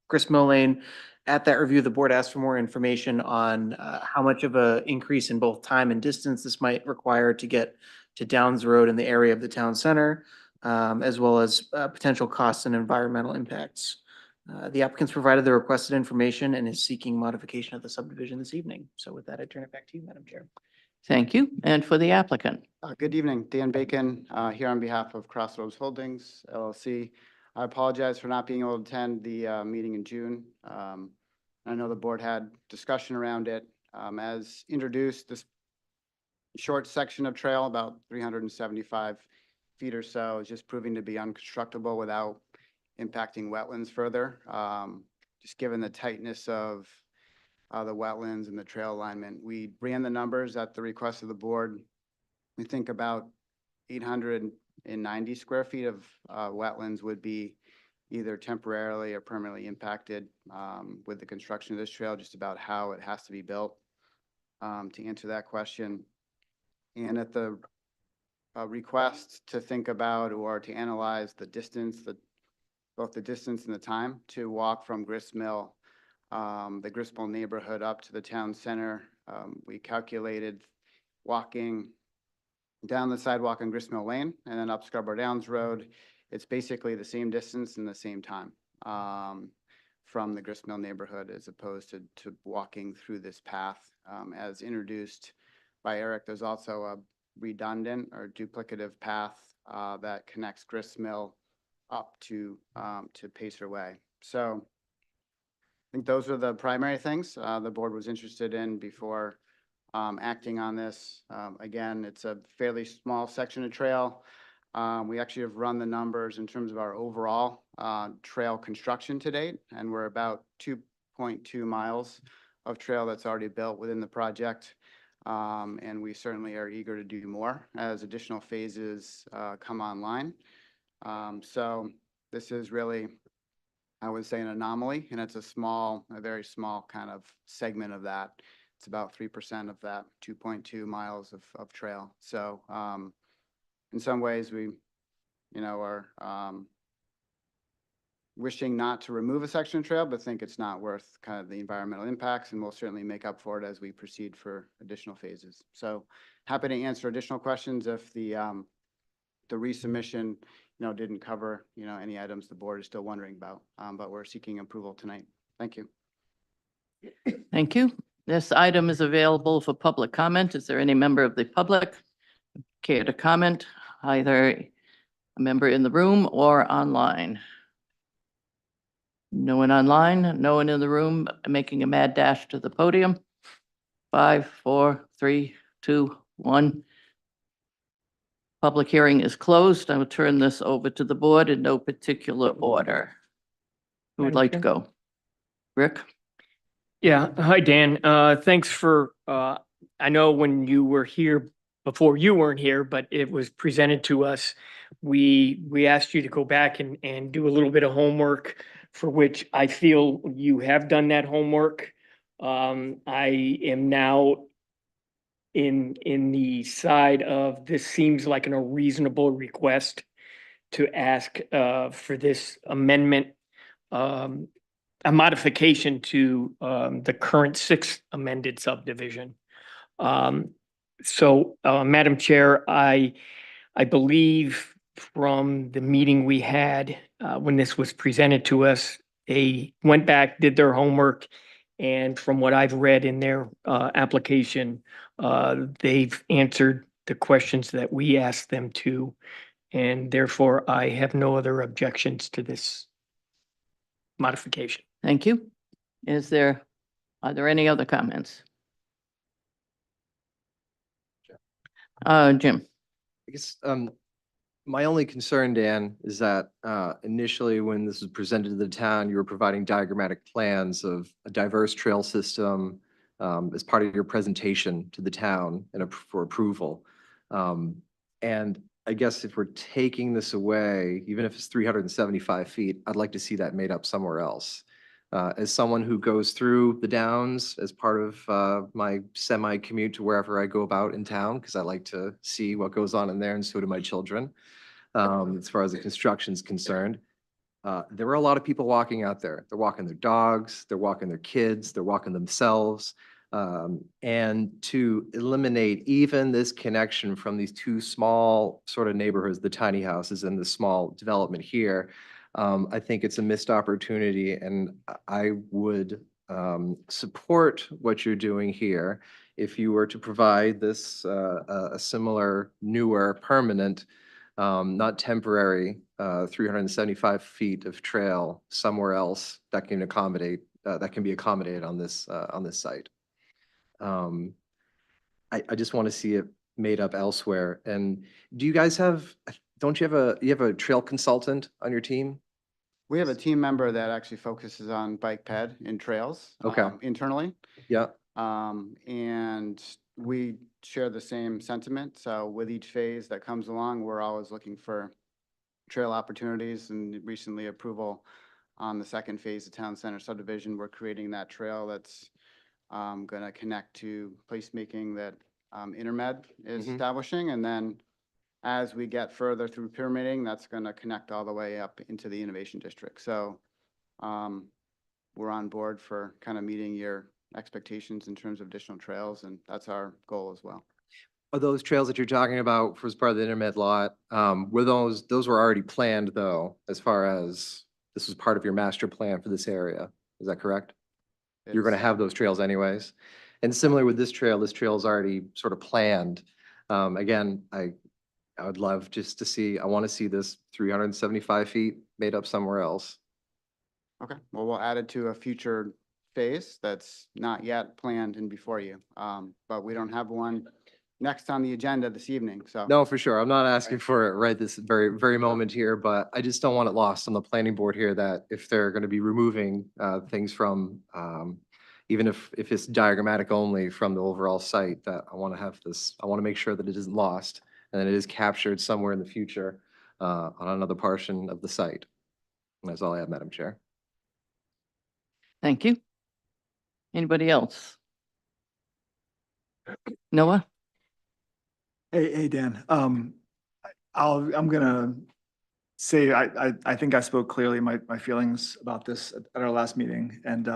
Gristmill Lane. At that review, the board asked for more information on how much of an increase in both time and distance this might require to get to Downs Road in the area of the town center, as well as potential costs and environmental impacts. The applicant's provided the requested information and is seeking modification of the subdivision this evening. So with that, I turn it back to you, Madam Chair. Thank you. And for the applicant. Good evening, Dan Bacon, here on behalf of Crossroads Holdings LLC. I apologize for not being able to attend the meeting in June. I know the board had discussion around it. As introduced, this short section of trail, about 375 feet or so, is just proving to be unconstructable without impacting wetlands further. Just given the tightness of the wetlands and the trail alignment, we ran the numbers at the request of the board. We think about 890 square feet of wetlands would be either temporarily or permanently impacted with the construction of this trail, just about how it has to be built to answer that question. And at the request to think about or to analyze the distance, both the distance and the time to walk from Grist Mill, the Grist Mill neighborhood up to the town center, we calculated walking down the sidewalk on Grist Mill Lane and then up Scarborough Downs Road. It's basically the same distance and the same time from the Grist Mill neighborhood as opposed to walking through this path. As introduced by Eric, there's also a redundant or duplicative path that connects Grist Mill up to Pacer Way. So I think those are the primary things the board was interested in before acting on this. Again, it's a fairly small section of trail. We actually have run the numbers in terms of our overall trail construction to date, and we're about 2.2 miles of trail that's already built within the project. And we certainly are eager to do more as additional phases come online. So this is really, I would say, an anomaly, and it's a very small kind of segment of that. It's about 3% of that 2.2 miles of trail. So in some ways, we, are wishing not to remove a section of trail, but think it's not worth kind of the environmental impacts, and we'll certainly make up for it as we proceed for additional phases. So happy to answer additional questions if the resubmission, didn't cover, any items the board is still wondering about, but we're seeking approval tonight. Thank you. Thank you. This item is available for public comment. Is there any member of the public care to comment, either a member in the room or online? No one online, no one in the room, making a mad dash to the podium. 5, 4, 3, 2, 1. Public hearing is closed. I will turn this over to the board in no particular order. Who would Madam like to Chair? go? Rick? Yeah, hi, Dan. Thanks for, I know when you were here, before you weren't here, but it was presented to us. We asked you to go back and do a little bit of homework, for which I feel you have done that homework. I am now in the side of, this seems like a reasonable request to ask for this amendment, a modification to the current 6th amended subdivision. So, Madam Chair, I believe from the meeting we had when this was presented to us, they went back, did their homework, and from what I've read in their application, they've answered the questions that we asked them to, and therefore I have no other objections to this modification. Thank you. Are there any other comments? Jim? I guess, my only concern, Dan, is that initially when this was presented to the town, you were providing diagrammatic plans of a diverse trail system as part of your presentation to the town and for approval. And I guess if we're taking this away, even if it's 375 feet, I'd like to see that made up somewhere else. As someone who goes through the downs as part of my semi-commute to wherever I go about in town, because I like to see what goes on in there, and so do my children, as far as the construction's concerned. There are a lot of people walking out there. They're walking their dogs, they're walking their kids, they're walking themselves. And to eliminate even this connection from these two small sort of neighborhoods, the tiny houses and the small development here, I think it's a missed opportunity, and I would support what you're doing here if you were to provide this, a similar newer permanent, not temporary, 375 feet of trail somewhere else that can accommodate, that can be accommodated on this site. I just want to see it made up elsewhere. And do you guys have, don't you have a trail consultant on your team? We have a team member that actually focuses on bike ped and trails. Okay. Internally. Yeah. And we share the same sentiment. So with each phase that comes along, we're always looking for trail opportunities, and recently approval on the second phase of town center subdivision. We're creating that trail that's going to connect to placemaking that Intermed is Mhm. establishing. And then as we get further through permitting, that's going to connect all the way up into the innovation district. So we're on board for kind of meeting your expectations in terms of additional trails, and that's our goal as well. Are those trails that you're talking about for as part of the Intermed lot, were those were already planned though, as far as this was part of your master plan for this area? Is that correct? You're going to It's- have those trails anyways. And similar with this trail is already sort of planned. Again, I would love just to see, I want to see this 375 feet made up somewhere else. Okay, well, we'll add it to a future phase that's not yet planned and before you. But we don't have one next on the agenda this evening, so. No, for sure. I'm not asking for it right this very moment here, but I just don't want it lost on the planning board here that if they're going to be removing things from, even if it's diagrammatic only from the overall site, that I want to have this, I want to make sure that it isn't lost and that it is captured somewhere in the future on another portion of the site. And that's all I have, Madam Chair. Thank you. Anybody else? Noah? Hey, Dan, I'm gonna say, I think I spoke clearly my feelings about this at our last meeting, and,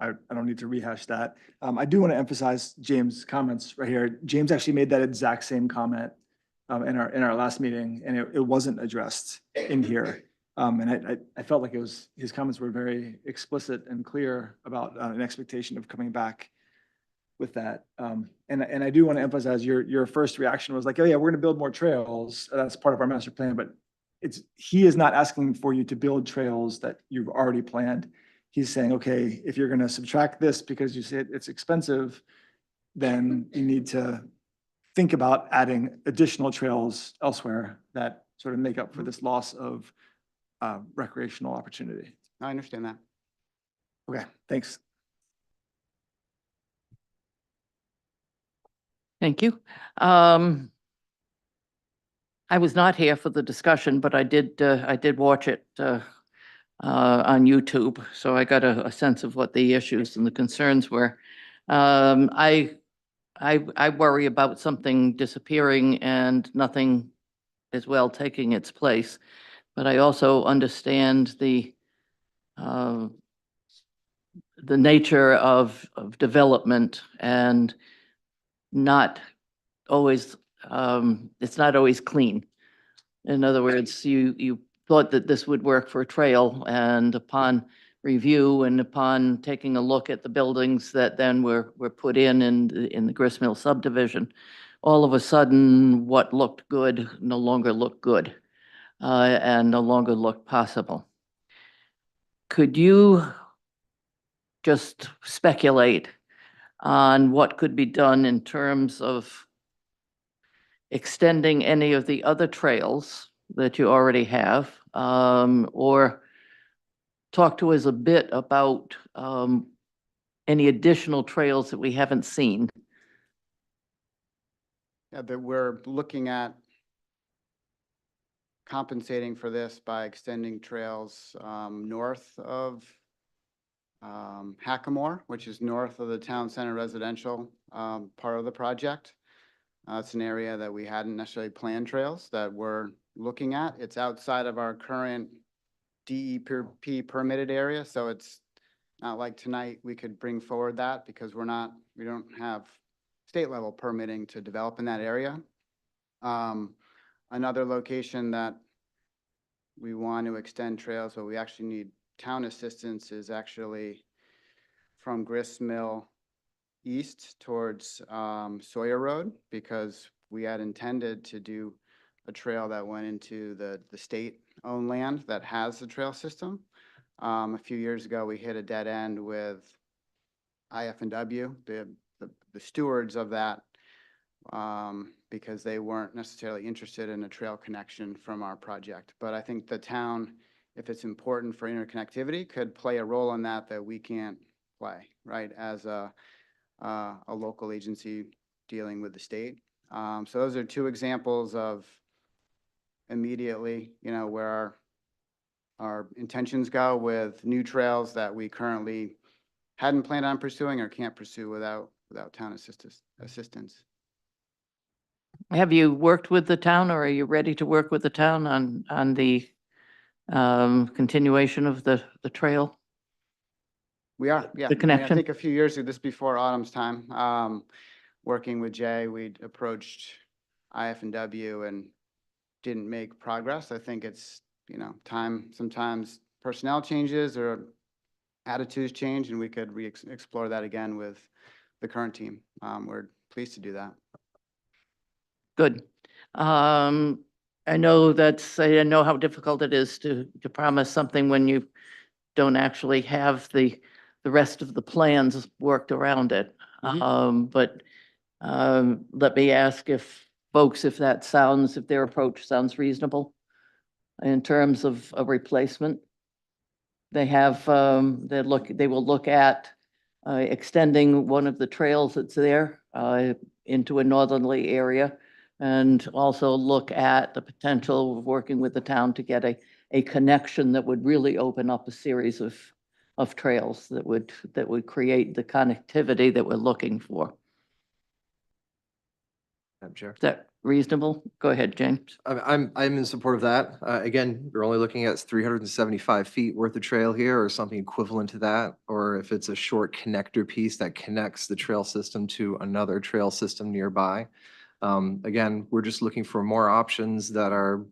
I don't need to rehash that. I do want to emphasize James' comments right here. James actually made that exact same comment, in our last meeting, and it wasn't addressed in here. And I felt like his comments were very explicit and clear about, an expectation of coming back with that. And I do want to emphasize your first reaction was like, oh yeah, we're gonna build more trails. That's part of our master plan, but he is not asking for you to build trails that you've already planned. He's saying, okay, if you're gonna subtract this because you say it's expensive, then you need to think about adding additional trails elsewhere that sort of make up for this loss of recreational opportunity. I understand that. Okay, thanks. Thank you. I was not here for the discussion, but I did watch it on YouTube, so I got a sense of what the issues and the concerns were. I worry about something disappearing and nothing as well taking its place, but I also understand the nature of development and not always, it's not always clean. In other words, you thought that this would work for a trail, and upon review and upon taking a look at the buildings that then were put in the Grist Mill subdivision, all of a sudden, what looked good no longer looked good, and no longer looked possible. Could you just speculate on what could be done in terms of extending any of the other trails that you already have, or talk to us a bit about any additional trails that we haven't seen? Yeah, that we're looking at compensating for this by extending trails north of Hackamore, which is north of the town center residential part of the project. It's an area that we hadn't necessarily planned trails that we're looking at. It's outside of our current DEP permitted area, so it's not like tonight we could bring forward that because we don't have state level permitting to develop in that area. Another location that we want to extend trails, but we actually need town assistance, is actually from Grist Mill east towards Sawyer Road because we had intended to do a trail that went into the state-owned land that has the trail system. A few years ago, we hit a dead end with IF&W, the stewards of that, because they weren't necessarily interested in a trail connection from our project. But I think the town, if it's important for interconnectivity, could play a role in that we can't play, right, as a local agency dealing with the state. So those are two examples of immediately, where our intentions go with new trails that we currently hadn't planned on pursuing or can't pursue without town assistance. Have you worked with the town, or are you ready to work with the town on the continuation of the trail? We are, yeah. The I mean, connection. I think a few years ago, this before autumn's time, working with Jay, we approached IF&W and didn't make progress. I think it's, time, sometimes personnel changes or attitudes change, and we could explore that again with the current team. We're pleased to do that. Good. I know how difficult it is to promise something when you don't actually have the rest of the plans worked around it. But let me ask if their approach sounds reasonable in terms of a replacement. They will look at extending one of the trails that's there into a northerly area, and also look at the potential of working with the town to get a connection that would really open up a series of trails that would create the connectivity that we're looking for. Madam Chair. Is that reasonable? Go ahead, James. I'm in support of that. Again, you're only looking at 375 feet worth of trail here or something equivalent to that. Or if it's a short connector piece that connects the trail system to another trail system nearby. Again, we're just looking for more options that are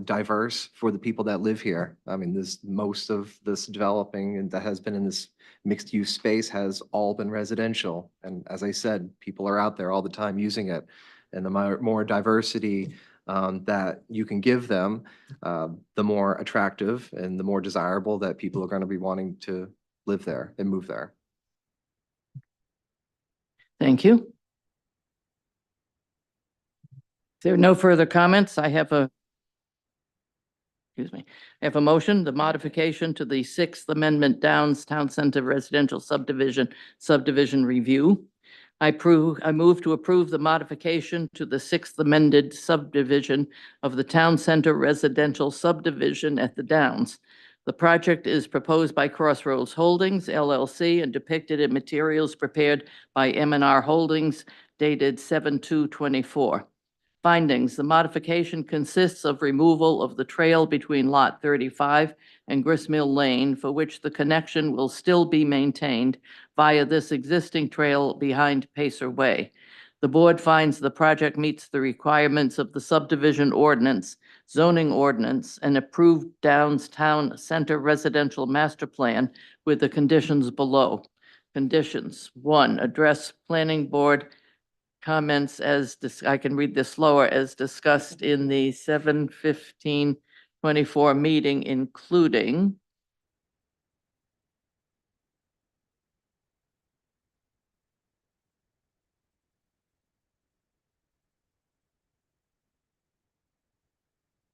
diverse for the people that live here. I mean, most of this developing and that has been in this mixed use space has all been residential. And as I said, people are out there all the time using it. And the more diversity that you can give them, the more attractive and the more desirable that people are going to be wanting to live there and move there. Thank you. If there are no further comments, I have a motion, the modification to the Sixth Amendment Downs Town Center Residential Subdivision Review. I move to approve the modification to the Sixth Amended Subdivision of the Town Center Residential Subdivision at the Downs. The project is proposed by Crossroads Holdings, LLC, and depicted in materials prepared by M&R Holdings dated 7/2/24. Findings: the modification consists of removal of the trail between Lot 35 and Gristmill Lane, for which the connection will still be maintained via this existing trail behind Pacer Way. The board finds the project meets the requirements of the subdivision ordinance, zoning ordinance, and approved Downs Town Center Residential Master Plan with the conditions below. Conditions: 1, address planning board comments I can read this slower, as discussed in the 7/15/24 meeting, including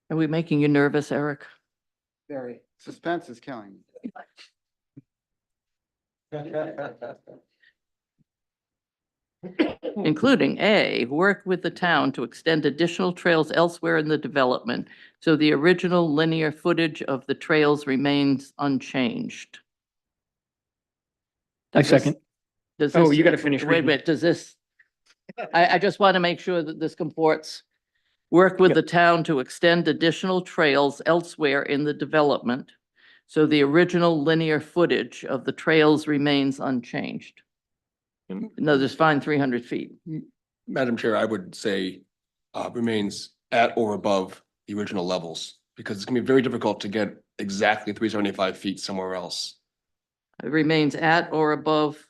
Are we making you nervous, Eric? Very. Suspense is killing me. Including A, work with the town to extend additional trails elsewhere in the development, so the original linear footage of the trails remains unchanged. I Does this- second. Does Oh, this- you gotta finish Wait a reading. minute, does this, I just want to make sure that this comports. Work with Yep. the town to extend additional trails elsewhere in the development, so the original linear footage of the trails remains unchanged. No, just find 300 feet. Madam Chair, I would say remains at or above the original levels, because it's gonna be very difficult to get exactly 375 feet somewhere else. It remains at or above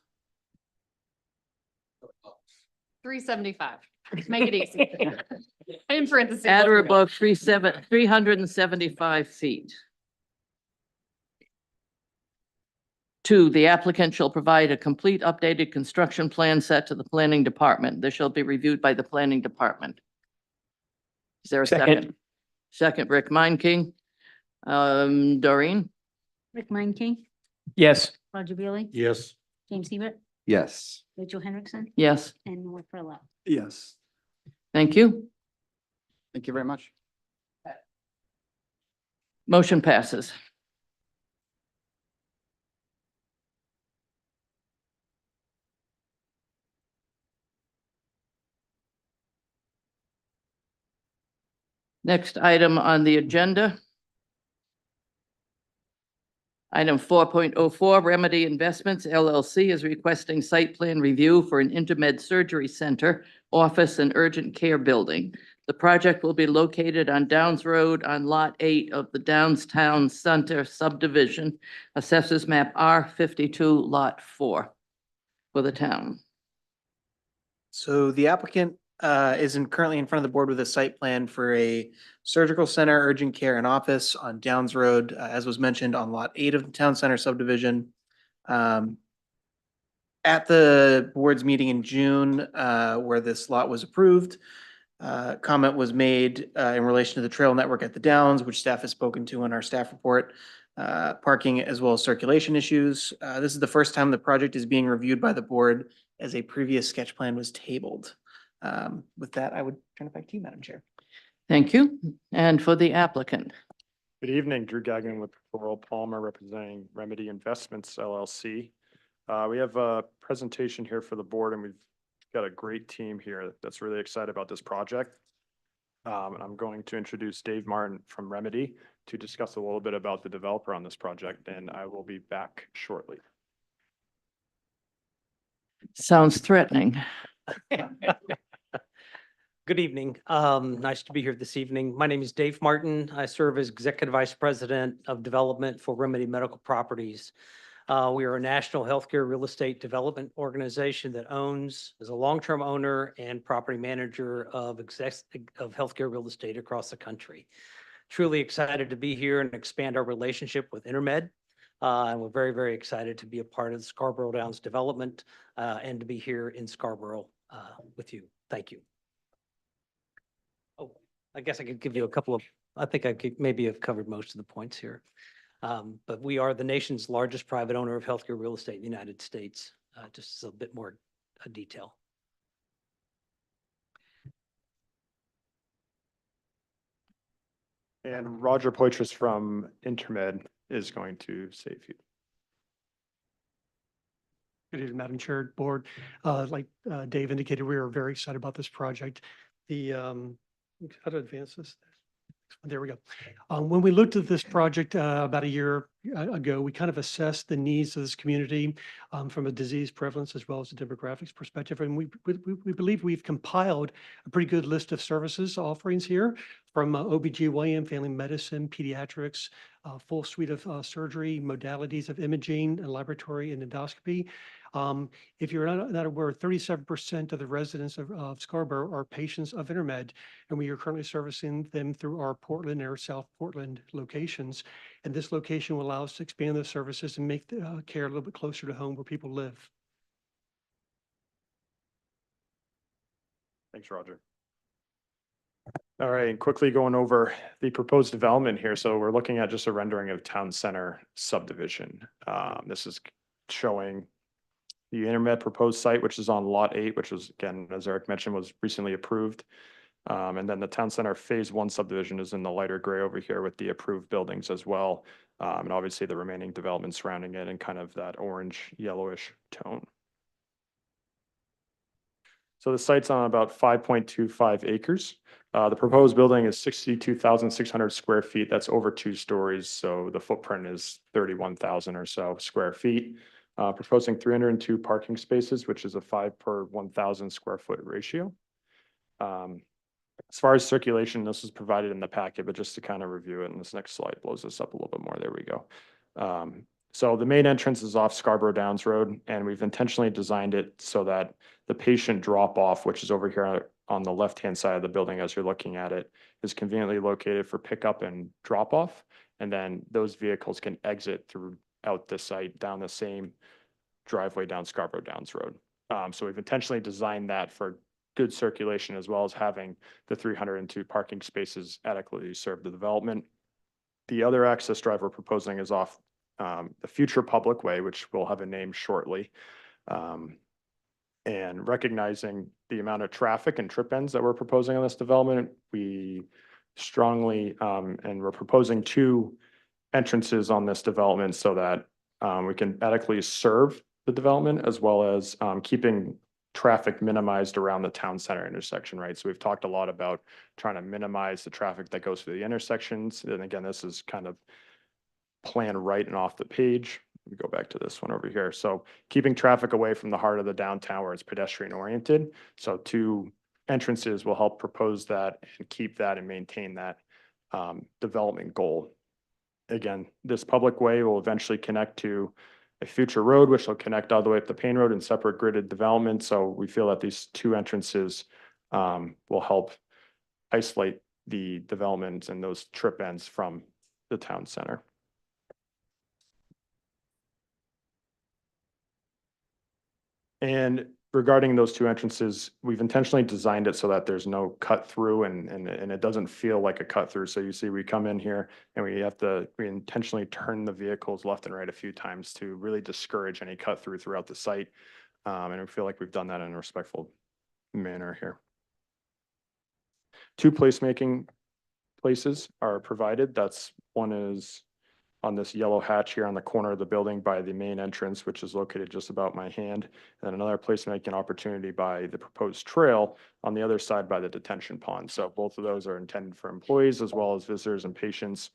375. Make it easy. In parentheses. At or let me know. above 375 feet. 2, the applicant shall provide a complete updated construction plan set to the planning department. This shall be reviewed by the planning department. Is there a Second. second? Second, Rick Meinking. Doreen? Rick Manking, Yes. Roger Bailey, Yes. James Hebert, Yes. Rachel Henriksen, Yes, and Noah Furlow. Yes. thank you. Thank you very much. Motion passes. Next item on the agenda. Item 4.04, Remedy Investments LLC is requesting site plan review for an Intermed Surgery Center, office and urgent care building. The project will be located on Downs Road on Lot 8 of the Downstown Center subdivision, assessors map R52, Lot 4 for the town. So the applicant currently in front of the board with a site plan for a surgical center, urgent care and office on Downs Road, as was mentioned on Lot 8 of the Town Center subdivision. At the board's meeting in June, where this lot was approved, comment was made in relation to the trail network at the Downs, which staff has spoken to in our staff report, parking as well as circulation issues. This is the first time the project is being reviewed by the board as a previous sketch plan was tabled. With that, I would turn it back to you, Madam Chair. Thank you. And for the applicant. Good evening, Drew Gagnon with Laurel Palmer representing Remedy Investments LLC. We have a presentation here for the board and we've got a great team here that's really excited about this project. And I'm going to introduce Dave Martin from Remedy to discuss a little bit about the developer on this project, and I will be back shortly. Sounds threatening. Good evening. Nice to be here this evening. My name is Dave Martin. I serve as Executive Vice President of Development for Remedy Medical Properties. We are a national healthcare real estate development organization that is a long-term owner and property manager of healthcare real estate across the country. Truly excited to be here and expand our relationship with Intermed. And we're very, very excited to be a part of the Scarborough Downs development and to be here in Scarborough with you. Thank you. Oh, I guess I could give you I think I could maybe have covered most of the points here. But we are the nation's largest private owner of healthcare real estate in the United States. Just a bit more detail. And Roger Poitras from Intermed is going to say a few. Good evening, Madam Chair, Board. Like Dave indicated, we are very excited about this project. How to advance this? There we go. When we looked at this project about a year ago, we kind of assessed the needs of this community from a disease prevalence as well as a demographics perspective. And we believe we've compiled a pretty good list of services offerings here from OBGYN, family medicine, pediatrics, full suite of surgery, modalities of imaging and laboratory and endoscopy. If you're not aware, 37% of the residents of Scarborough are patients of Intermed, and we are currently servicing them through our Portland or South Portland locations. And this location will allow us to expand those services and make the care a little bit closer to home where people live. Thanks, Roger. All right, and quickly going over the proposed development here. So we're looking at just a rendering of Town Center subdivision. This is showing the Intermed proposed site, which is on Lot 8, which was, again, as Eric mentioned, was recently approved. And then the Town Center Phase 1 subdivision is in the lighter gray over here with the approved buildings as well. And obviously the remaining development surrounding it in kind of that orange yellowish tone. So the site's on about 5.25 acres. The proposed building is 62,600 square feet. That's over 2 stories. So the footprint is 31,000 or so square feet. Proposing 302 parking spaces, which is a 5 per 1,000 square foot ratio. As far as circulation, this is provided in the packet, but just to kind of review it, and this next slide blows this up a little bit more. There we go. So the main entrance is off Scarborough Downs Road, and we've intentionally designed it so that the patient drop off, which is over here on the left-hand side of the building as you're looking at it, is conveniently located for pickup and drop off. And then those vehicles can exit throughout the site down the same driveway down Scarborough Downs Road. So we've intentionally designed that for good circulation as well as having the 302 parking spaces adequately serve the development. The other access drive we're proposing is off the future public way, which will have a name shortly. And recognizing the amount of traffic and trip ends that we're proposing on this development, we strongly, and we're proposing 2 entrances on this development so that we can adequately serve the development as well as keeping traffic minimized around the town center intersection, right? So we've talked a lot about trying to minimize the traffic that goes through the intersections. And again, this is kind of planned right and off the page. Let me go back to this one over here. So keeping traffic away from the heart of the downtown where it's pedestrian oriented. So 2 entrances will help propose that and keep that and maintain that development goal. Again, this public way will eventually connect to a future road, which will connect all the way up the Payne Road in separate gridded development. So we feel that these 2 entrances will help isolate the development and those trip ends from the town center. And regarding those 2 entrances, we've intentionally designed it so that there's no cut through and it doesn't feel like a cut through. So you see, we come in here and we intentionally turn the vehicles left and right a few times to really discourage any cut through throughout the site. And we feel like we've done that in a respectful manner here. 2 placemaking places are provided. One is on this yellow hatch here on the corner of the building by the main entrance, which is located just about my hand. And another placemaking opportunity by the proposed trail on the other side by the detention pond. So both of those are intended for employees as well as visitors and patients.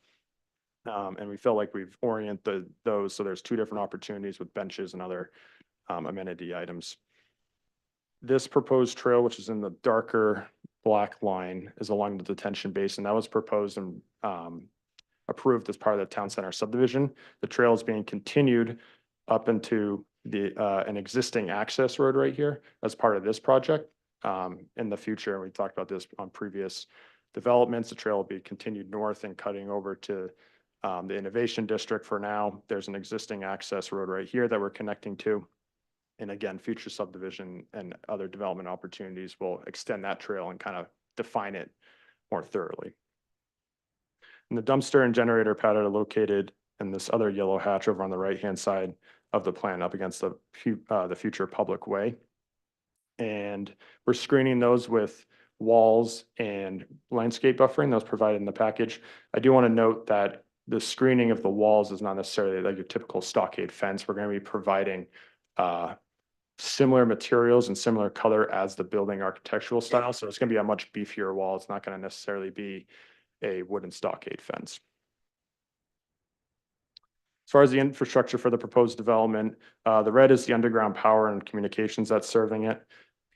And we feel like we've oriented those. So there's 2 different opportunities with benches and other amenity items. This proposed trail, which is in the darker black line, is along the detention basin. That was proposed and approved as part of the town center subdivision. The trail is being continued up into an existing access road right here as part of this project. In the future, and we talked about this on previous developments, the trail will be continued north and cutting over to the Innovation District. For now, there's an existing access road right here that we're connecting to. And again, future subdivision and other development opportunities will extend that trail and kind of define it more thoroughly. And the dumpster and generator pad are located in this other yellow hatch over on the right-hand side of the plan up against the future public way. And we're screening those with walls and landscape buffering that was provided in the package. I do want to note that the screening of the walls is not necessarily like your typical stockade fence. We're going to be providing similar materials and similar color as the building architectural style. So it's going to be a much beefier wall. It's not going to necessarily be a wooden stockade fence. As far as the infrastructure for the proposed development, the red is the underground power and communications that's serving it.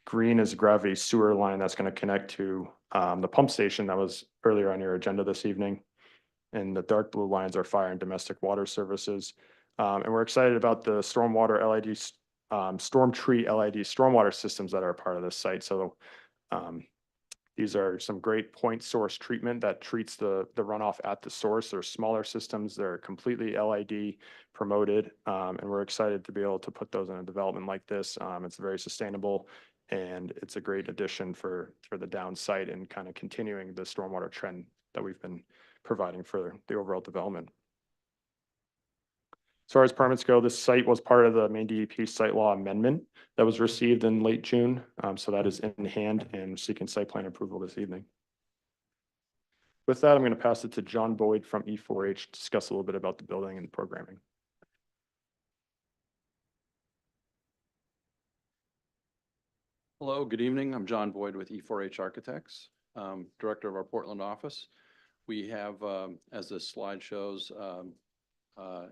Green is a gravity sewer line that's going to connect to the pump station that was earlier on your agenda this evening. And the dark blue lines are fire and domestic water services. And we're excited about the stormwater LED, storm tree LED stormwater systems that are a part of this site. So these are some great point source treatment that treats the runoff at the source. They're smaller systems. They're completely LED promoted. And we're excited to be able to put those in a development like this. It's very sustainable and it's a great addition for the down site and kind of continuing the stormwater trend that we've been providing for the overall development. As far as permits go, this site was part of the main DEP site law amendment that was received in late June. So that is in hand and seeking site plan approval this evening. With that, I'm going to pass it to John Boyd from E4H to discuss a little bit about the building and programming. Hello, good evening. I'm John Boyd with E4H Architects, Director of our Portland office. We have, as this slide shows,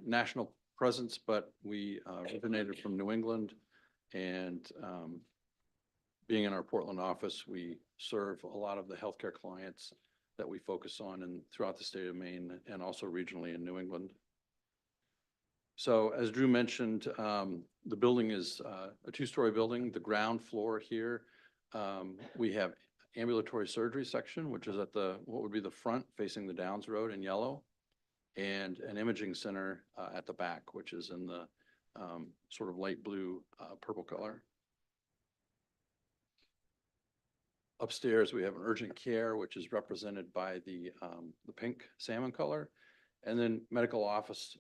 national presence, but we originated from New England, and being in our Portland office, we serve a lot of the healthcare clients that we focus on throughout the state of Maine and also regionally in New England. So as Drew mentioned, the building is a two-story building. The ground floor here, we have ambulatory surgery section, which is at what would be the front facing the Downs Road in yellow, and an imaging center at the back, which is in the sort of light blue, purple color. Upstairs, we have an urgent care, which is represented by the pink salmon color, and then medical office,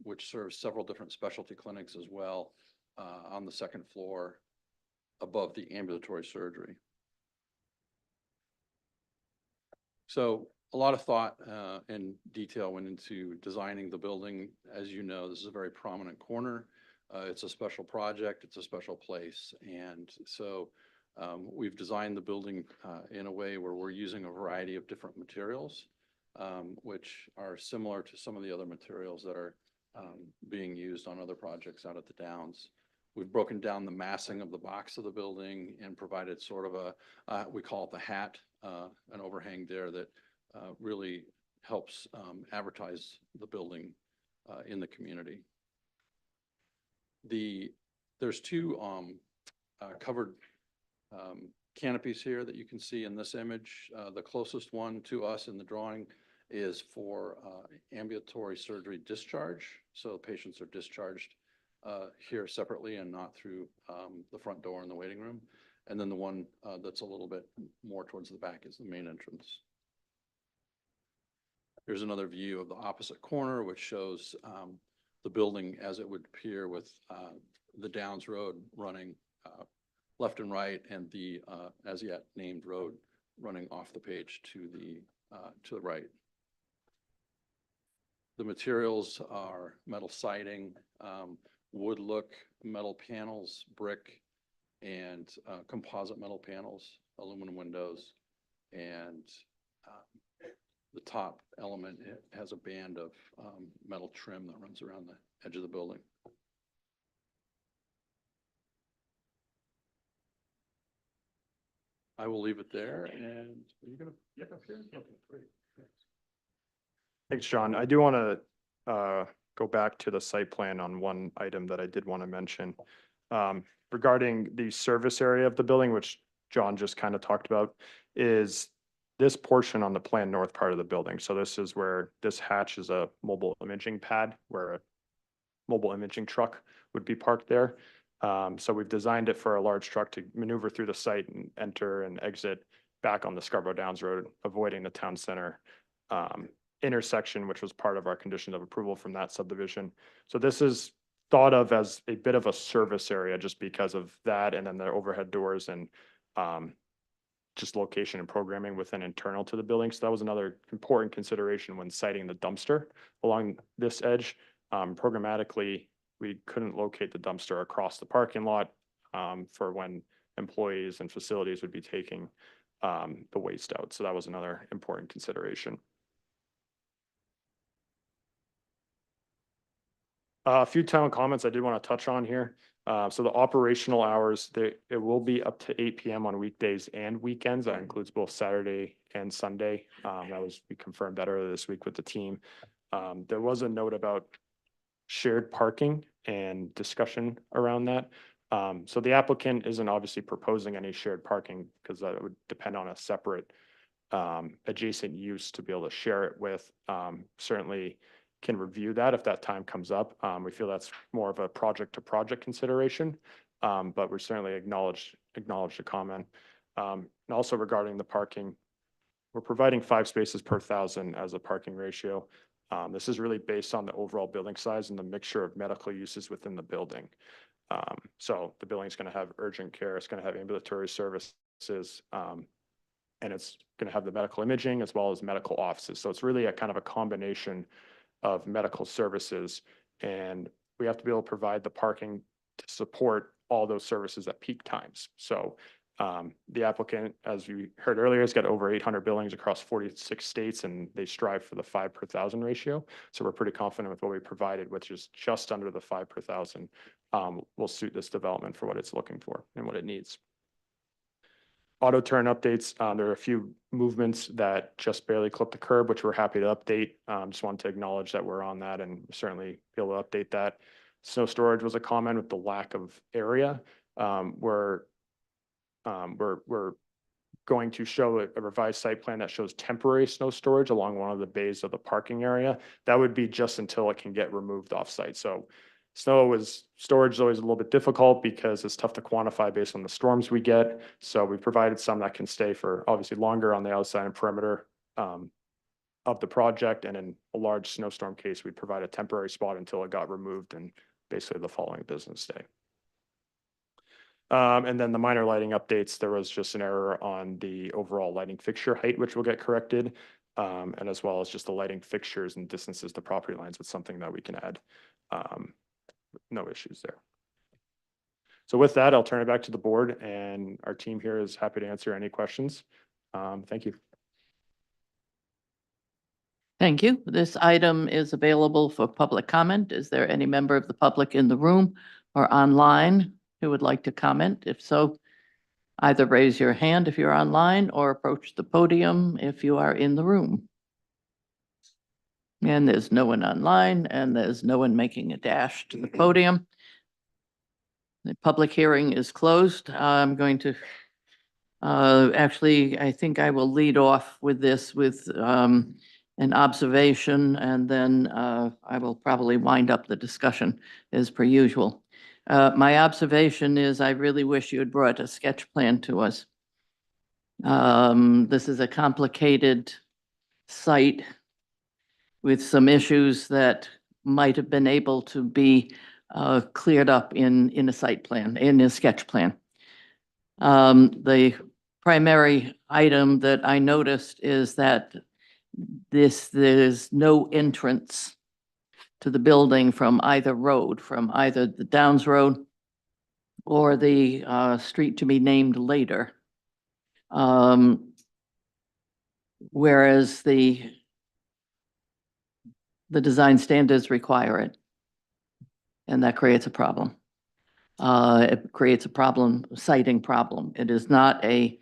which serves several different specialty clinics as well, on the second floor above the ambulatory surgery. So a lot of thought and detail went into designing the building. As you know, this is a very prominent corner. It's a special project, it's a special place. And so we've designed the building in a way where we're using a variety of different materials, which are similar to some of the other materials that are being used on other projects out at the Downs. We've broken down the massing of the box of the building and provided sort of a, we call it the hat, an overhang there that really helps advertise the building in the community. There's two covered canopies here that you can see in this image. The closest one to us in the drawing is for ambulatory surgery discharge. So patients are discharged here separately and not through the front door in the waiting room. And then the one that's a little bit more towards the back is the main entrance. Here's another view of the opposite corner, which shows the building as it would appear with the Downs Road running left and right, and the as yet named road running off the page to the right. The materials are metal siding, wood look, metal panels, brick, and composite metal panels, aluminum windows, and the top element, it has a band of metal trim that runs around the edge of the building. I will leave it there, and are you gonna get up here? Okay, great. Thanks. Thanks, John. I do want to go back to the site plan on one item that I did want to mention. Regarding the service area of the building, which John just kind of talked about, is this portion on the plan north part of the building. So this is where this hatch is a mobile imaging pad where a mobile imaging truck would be parked there. So we've designed it for a large truck to maneuver through the site and enter and exit back on the Scarborough Downs Road, avoiding the town center intersection, which was part of our condition of approval from that subdivision. So this is thought of as a bit of a service area just because of that, and then the overhead doors and just location and programming within internal to the building. So that was another important consideration when siting the dumpster along this edge. Programmatically, we couldn't locate the dumpster across the parking lot for when employees and facilities would be taking the waste out. So that was another important consideration. A few town comments I did want to touch on here. So the operational hours, it will be up to 8 p.m. on weekdays and weekends. That includes both Saturday and Sunday. We confirmed that earlier this week with the team. There was a note about shared parking and discussion around that. So the applicant isn't obviously proposing any shared parking because that would depend on a separate adjacent use to be able to share it with. Certainly can review that if that time comes up. We feel that's more of a project to project consideration, but we certainly acknowledge the comment. And also regarding the parking, we're providing 5 spaces per 1,000 as a parking ratio. This is really based on the overall building size and the mixture of medical uses within the building. So the building is going to have urgent care, it's going to have ambulatory services, and it's going to have the medical imaging as well as medical offices. So it's really a kind of a combination of medical services, and we have to be able to provide the parking to support all those services at peak times. So the applicant, as we heard earlier, has got over 800 buildings across 46 states, and they strive for the 5 per 1,000 ratio. So we're pretty confident with what we provided, which is just under the 5 per 1,000, will suit this development for what it's looking for and what it needs. auto turn updates, there are a few movements that just barely clipped the curb, which we're happy to update. Just wanted to acknowledge that we're on that and certainly be able to update that. Snow storage was a comment with the lack of area. We're going to show a revised site plan that shows temporary snow storage along one of the bays of the parking area. That would be just until it can get removed off site. So storage is always a little bit difficult because it's tough to quantify based on the storms we get. So we provided some that can stay for obviously longer on the outside and perimeter of the project. And in a large snowstorm case, we provide a temporary spot until it got removed and basically the following business day. And then the minor lighting updates, there was just an error on the overall lighting fixture height, which will get corrected. And as well as just the lighting fixtures and distances to property lines with something that we can add. No issues there. So with that, I'll turn it back to the board and our team here is happy to answer any questions. Thank you. Thank you. This item is available for public comment. Is there any member of the public in the room or online who would like to comment? If so, either raise your hand if you're online or approach the podium if you are in the room. And there's no one online and there's no one making a dash to the podium. The public hearing is closed. I'm going to, actually, I think I will lead off with this with an observation, and then I will probably wind up the discussion as per usual. My observation is I really wish you had brought a sketch plan to us. This is a complicated site with some issues that might have been able to be cleared up in a site plan, in a sketch plan. The primary item that I noticed is that there's no entrance to the building from either road, from either the Downs Road or the street to be named later. Whereas the design standards require it. And that creates a problem. It creates a problem, siting problem. It is not a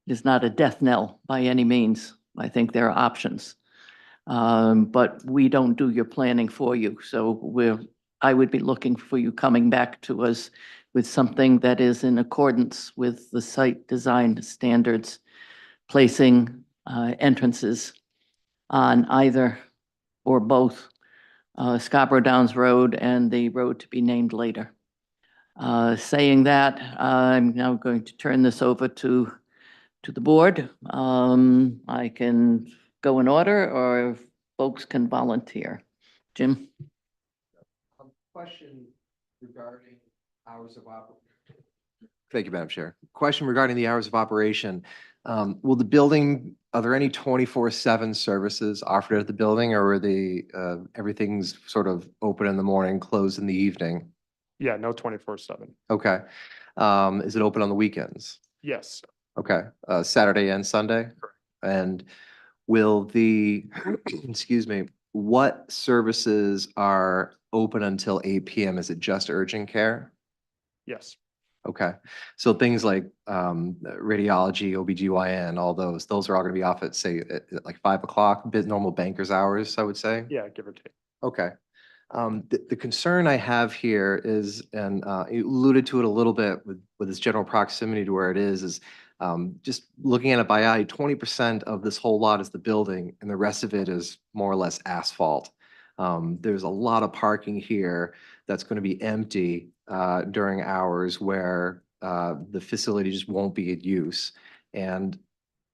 death knell by any means. I think there are options. But we don't do your planning for you. So I would be looking for you coming back to us with something that is in accordance with the site design standards, placing entrances on either or both Scarborough Downs Road and the road to be named later. Saying that, I'm now going to turn this over to the board. I can go in order, or if folks can volunteer. Jim? Question regarding hours of operation. Thank you, Madam Chair. Question regarding the hours of operation. Will the building, are there any 24/7 services offered at the building, or are they, everything's sort of open in the morning, closed in the evening? Yeah, no 24/7. Okay. Is it open on the weekends? Yes. Okay, Saturday and Sunday? Correct. And will the, excuse me, what services are open until 8 PM? Is it just urgent care? Yes. Okay, so things like radiology, OBGYN, all those are all gonna be off at, say, at like 5 o'clock, normal banker's hours, I would say? Yeah, give or take. Okay. The concern I have here is, and you alluded to it a little bit with its general proximity to where it is just looking at it by eye, 20% of this whole lot is the building and the rest of it is more or less asphalt. There's a lot of parking here that's going to be empty during hours where the facility just won't be in use. And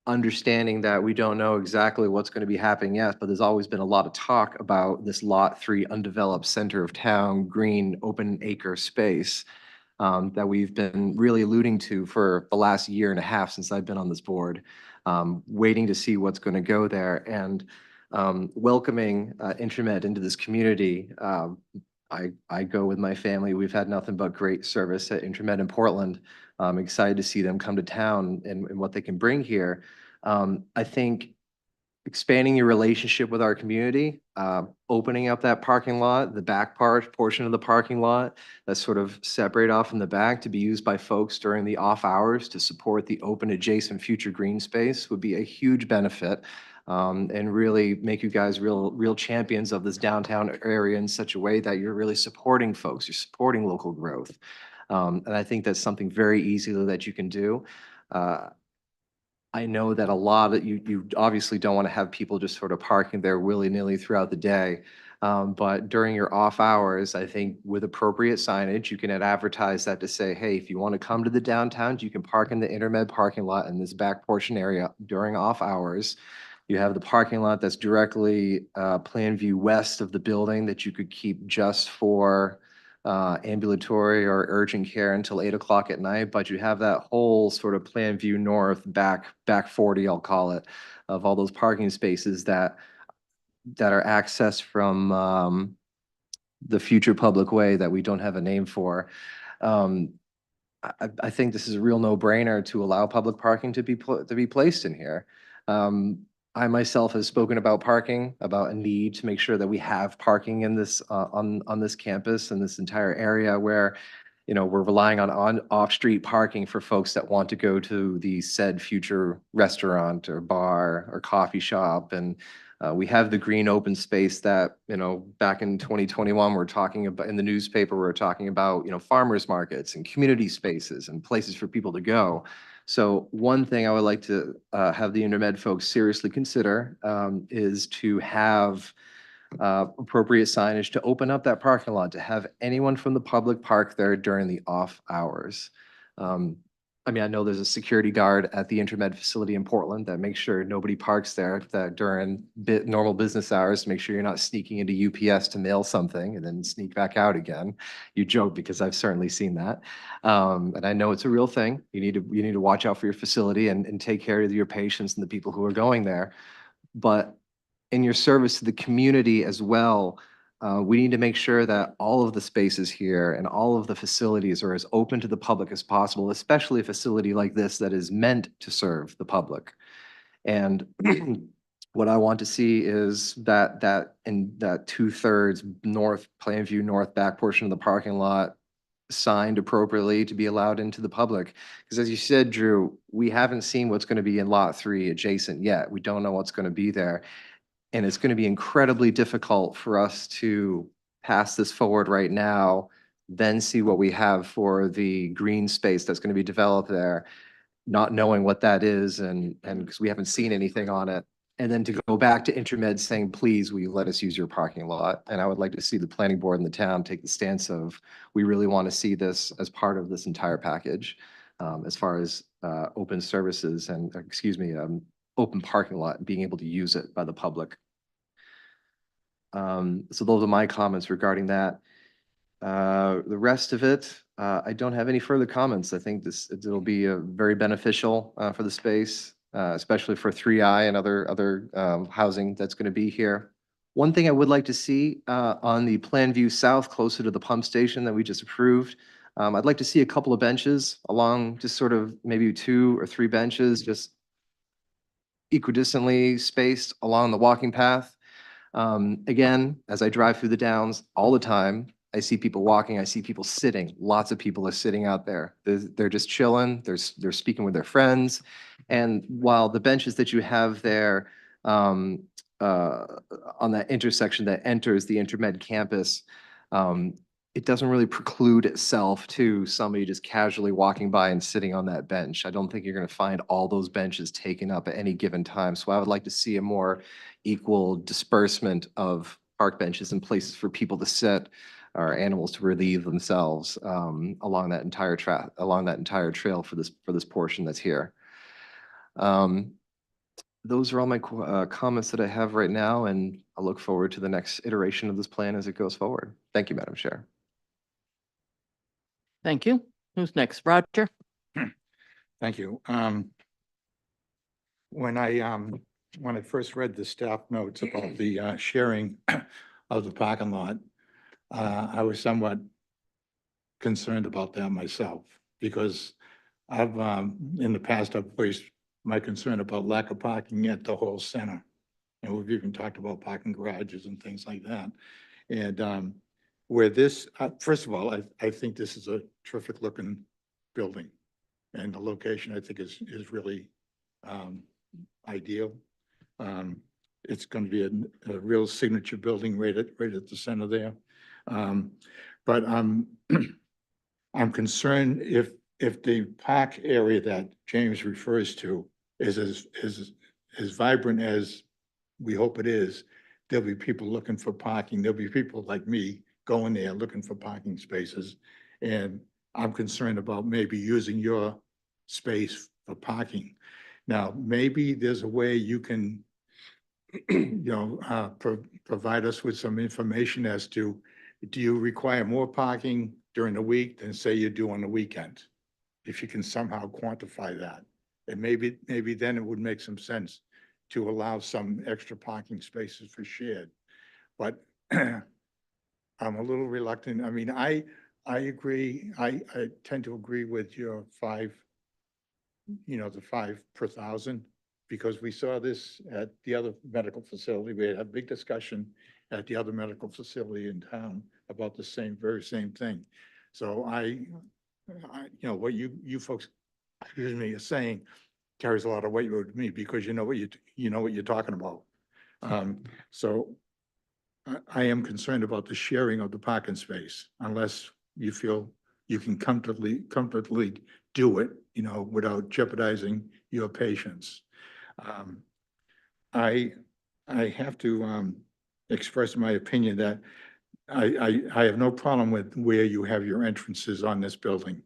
understanding that we don't know exactly what's going to be happening yet, but there's always been a lot of talk about this Lot 3 undeveloped center of town, green, open acre space that we've been really alluding to for the last year and a half since I've been on this board, waiting to see what's going to go there. And welcoming Intramed into this community. I go with my family. We've had nothing but great service at Intramed in Portland. I'm excited to see them come to town and what they can bring here. I think expanding your relationship with our community, opening up that parking lot, the back portion of the parking lot that's sort of separate off in the back to be used by folks during the off hours to support the open adjacent future green space would be a huge benefit. And really make you guys real champions of this downtown area in such a way that you're really supporting folks, you're supporting local growth. And I think that's something very easily that you can do. I know that a lot of you obviously don't want to have people just sort of parking there willy-nilly throughout the day. But during your off hours, I think with appropriate signage, you can advertise that to say, hey, if you want to come to the downtown, you can park in the Intermed parking lot in this back portion area during off hours. You have the parking lot that's directly plan view west of the building that you could keep just for ambulatory or urgent care until 8 o'clock at night, but you have that whole sort of plan view north, back 40, I'll call it, of all those parking spaces that are accessed from the future public way that we don't have a name for. I think this is a real no-brainer to allow public parking to be placed in here. I myself have spoken about parking, about a need to make sure that we have parking in this on this campus and this entire area where, you know, we're relying on off-street parking for folks that want to go to the said future restaurant or bar or coffee shop. And we have the green open space that, you know, back in 2021, we're talking about in the newspaper, we're talking about, you know, farmers markets and community spaces and places for people to go. So one thing I would like to have the Intermed folks seriously consider is to have appropriate signage to open up that parking lot, to have anyone from the public park there during the off hours. I mean, I know there's a security guard at the Intermed facility in Portland that makes sure nobody parks there that during normal business hours, to make sure you're not sneaking into UPS to mail something and then sneak back out again. You joke because I've certainly seen that. And I know it's a real thing. You need to watch out for your facility and take care of your patients and the people who are going there. But in your service to the community as well, we need to make sure that all of the spaces here and all of the facilities are as open to the public as possible, especially a facility like this that is meant to serve the public. And what I want to see is that in that 2/3 north, Plainview North back portion of the parking lot signed appropriately to be allowed into the public. Because as you said, Drew, we haven't seen what's going to be in Lot 3 adjacent yet. We don't know what's going to be there. And it's going to be incredibly difficult for us to pass this forward right now, then see what we have for the green space that's going to be developed there, not knowing what that is and because we haven't seen anything on it. And then to go back to Intermed saying, please, will you let us use your parking lot? And I would like to see the planning board in the town take the stance of, we really want to see this as part of this entire package, as far as open services and, open parking lot, being able to use it by the public. So those are my comments regarding that. The rest of it, I don't have any further comments. I think it'll be very beneficial for the space, especially for 3I and other housing that's going to be here. One thing I would like to see on the Plan View South, closer to the pump station that we just approved, I'd like to see a couple of benches along, just sort of maybe 2 or 3 benches, just equidistantly spaced along the walking path. Again, as I drive through the downs all the time, I see people walking, I see people sitting. Lots of people are sitting out there. They're just chilling, they're speaking with their friends. And while the benches that you have there on that intersection that enters the Intermed campus, it doesn't really preclude itself to somebody just casually walking by and sitting on that bench. I don't think you're going to find all those benches taken up at any given time. So I would like to see a more equal disbursement of park benches and places for people to sit or animals to relieve themselves along that entire trail for this portion that's here. Those are all my comments that I have right now, and I look forward to the next iteration of this plan as it goes forward. Thank you, Madam Chair. Thank you. Who's next? Roger? Thank you. When I first read the staff notes about the sharing of the parking lot, I was somewhat concerned about that myself, because I've in the past, I've voiced my concern about lack of parking at the whole center. And we've even talked about parking garages and things like that. And where this, first of all, I think this is a terrific looking building. And the location, I think, is really ideal. It's going to be a real signature building right at the center there. But I'm concerned if the park area that James refers to is as vibrant as we hope it is, there'll be people looking for parking. There'll be people like me going there looking for parking spaces. And I'm concerned about maybe using your space for parking. Now, maybe there's a way you can, provide us with some information as to, do you require more parking during the week than say you do on the weekend? If you can somehow quantify that, and maybe then it would make some sense to allow some extra parking spaces for shared. But I'm a little reluctant. I mean, I agree. I tend to agree with your the 5 per thousand, because we saw this at the other medical facility. We had a big discussion at the other medical facility in town about the very same thing. So what you folks, excuse me, are saying carries a lot of weight with me, because you know what you're talking about. So I am concerned about the sharing of the parking space, unless you feel you can comfortably do it, without jeopardizing your patients. I have to express my opinion that I have no problem with where you have your entrances on this building.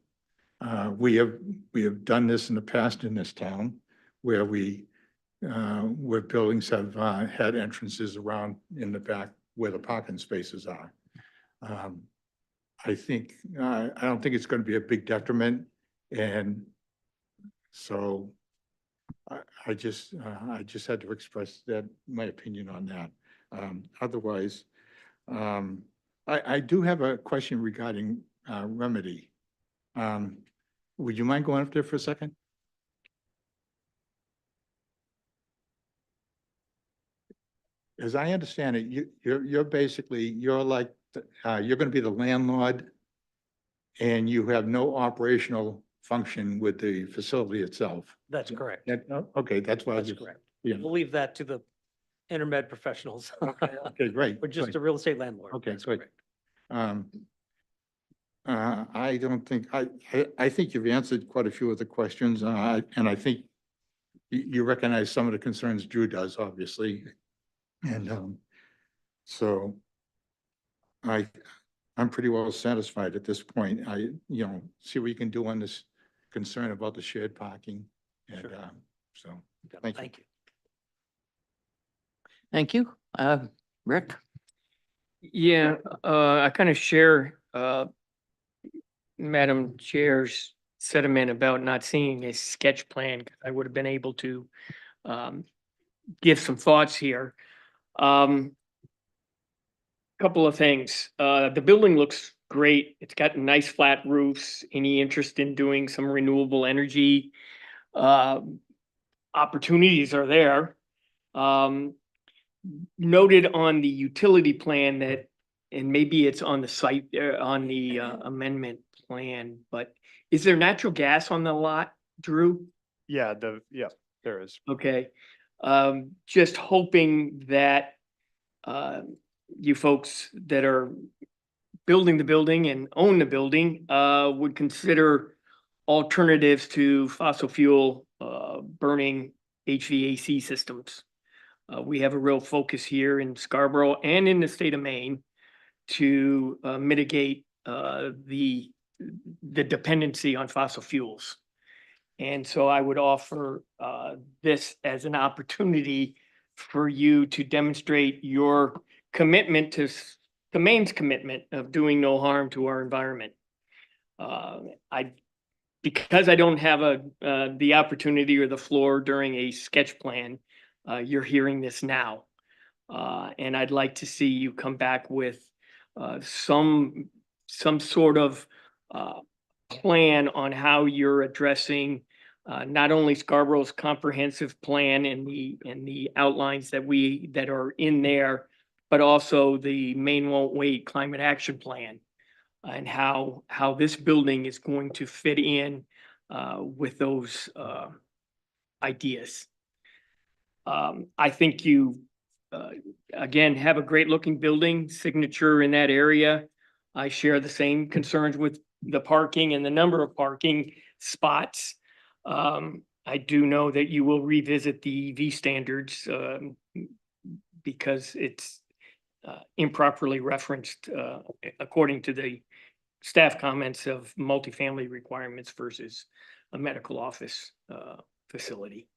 We have done this in the past in this town, where where buildings have had entrances around in the back where the parking spaces are. I don't think it's going to be a big detriment, and so I just had to express my opinion on that. Otherwise, I do have a question regarding remedy. Would you mind going up there for a second? As I understand it, you're basically, you're like, you're going to be the landlord, and you have no operational function with the facility itself. That's correct. Okay, that's what I That's just. correct. Yeah. We'll leave that to the intermed professionals. Okay, great. We're just good. a real estate landlord. Okay, That's good. correct. I don't think, I think you've answered quite a few of the questions, and I think you recognize some of the concerns Drew does, obviously. And so I'm pretty well satisfied at this point. See what you can do on this concern about the shared parking. And Sure. so, thank you. Thank you. Thank you. Rick? Yeah, I kind of share Madam Chair's sentiment about not seeing a sketch plan. 'Cause I would have been able to give some thoughts here. Couple of things. The building looks great. It's got nice flat roofs. Any interest in doing some renewable energy opportunities are there. Noted on the utility plan that, and maybe it's on the site, on the amendment plan, but is there natural gas on the lot, Drew? Yeah, there is. Okay. Just hoping that you folks that are building the building and own the building would consider alternatives to fossil fuel burning HVAC systems. We have a real focus here in Scarborough and in the state of Maine to mitigate the dependency on fossil fuels. And so I would offer this as an opportunity for you to demonstrate your commitment to Maine's commitment of doing no harm to our environment. Because I don't have the opportunity or the floor during a sketch plan, you're hearing this now. And I'd like to see you come back with some sort of plan on how you're addressing not only Scarborough's comprehensive plan and the outlines that are in there, but also the Maine Won't Wait Climate Action Plan and how this building is going to fit in with those ideas. I think you, again, have a great looking building signature in that area. I share the same concerns with the parking and the number of parking spots. I do know that you will revisit the EV standards because it's improperly referenced according to the staff comments of multifamily requirements versus a medical office facility.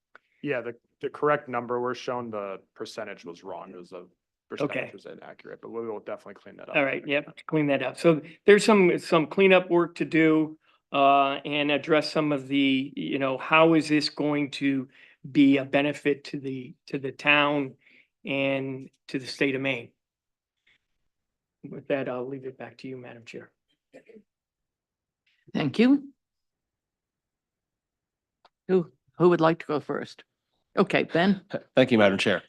Yeah, the correct number we're shown, the percentage was wrong. It was a Okay. percentage was inaccurate, but we will definitely clean that up. All right, yep, clean that up. So there's some cleanup work to do and address some of the, how is this going to be a benefit to the town and to the state of Maine? With that, I'll leave it back to you, Madam Chair. Thank you. Who would like to go first? Okay, Ben? Thank you, Madam Chair.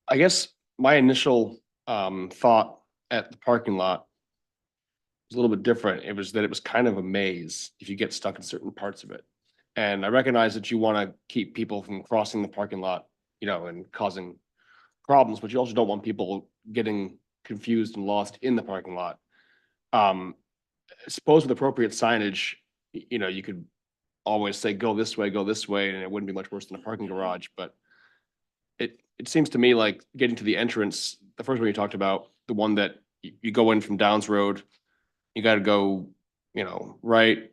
I guess my initial thought at the parking lot was a little bit different. It was that it was kind of a maze if you get stuck in certain parts of it. And I recognize that you want to keep people from crossing the parking lot, and causing problems, but you also don't want people getting confused and lost in the parking lot. Suppose with appropriate signage, you could always say, go this way, and it wouldn't be much worse than a parking garage, but it seems to me like getting to the entrance, the first one you talked about, the one that you go in from Downs Road, you got to go, right,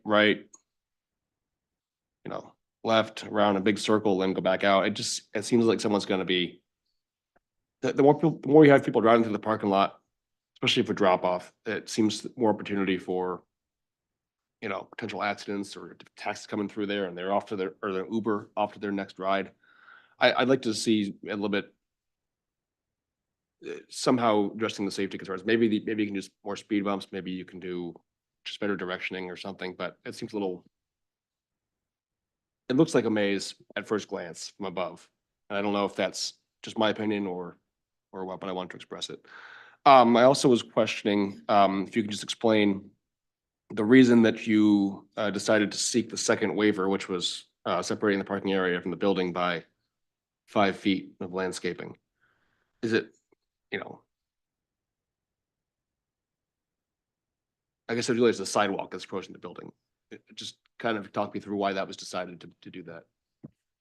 left, around a big circle, then go back out. It seems like someone's going to be, the more you have people driving through the parking lot, especially for drop off, it seems more opportunity for, potential accidents or taxis coming through there and they're off to their Uber off to their next ride. I'd like to see a little bit somehow addressing the safety concerns. Maybe you can do more speed bumps. Maybe you can do just better directioning or something, but it seems it looks like a maze at first glance from above. And I don't know if that's just my opinion or what, but I want to express it. I also was questioning if you could just explain the reason that you decided to seek the second waiver, which was separating the parking area from the building by 5 feet of landscaping. Is it, I guess it really is the sidewalk that's approaching the building. Just kind of talk me through why that was decided to do that.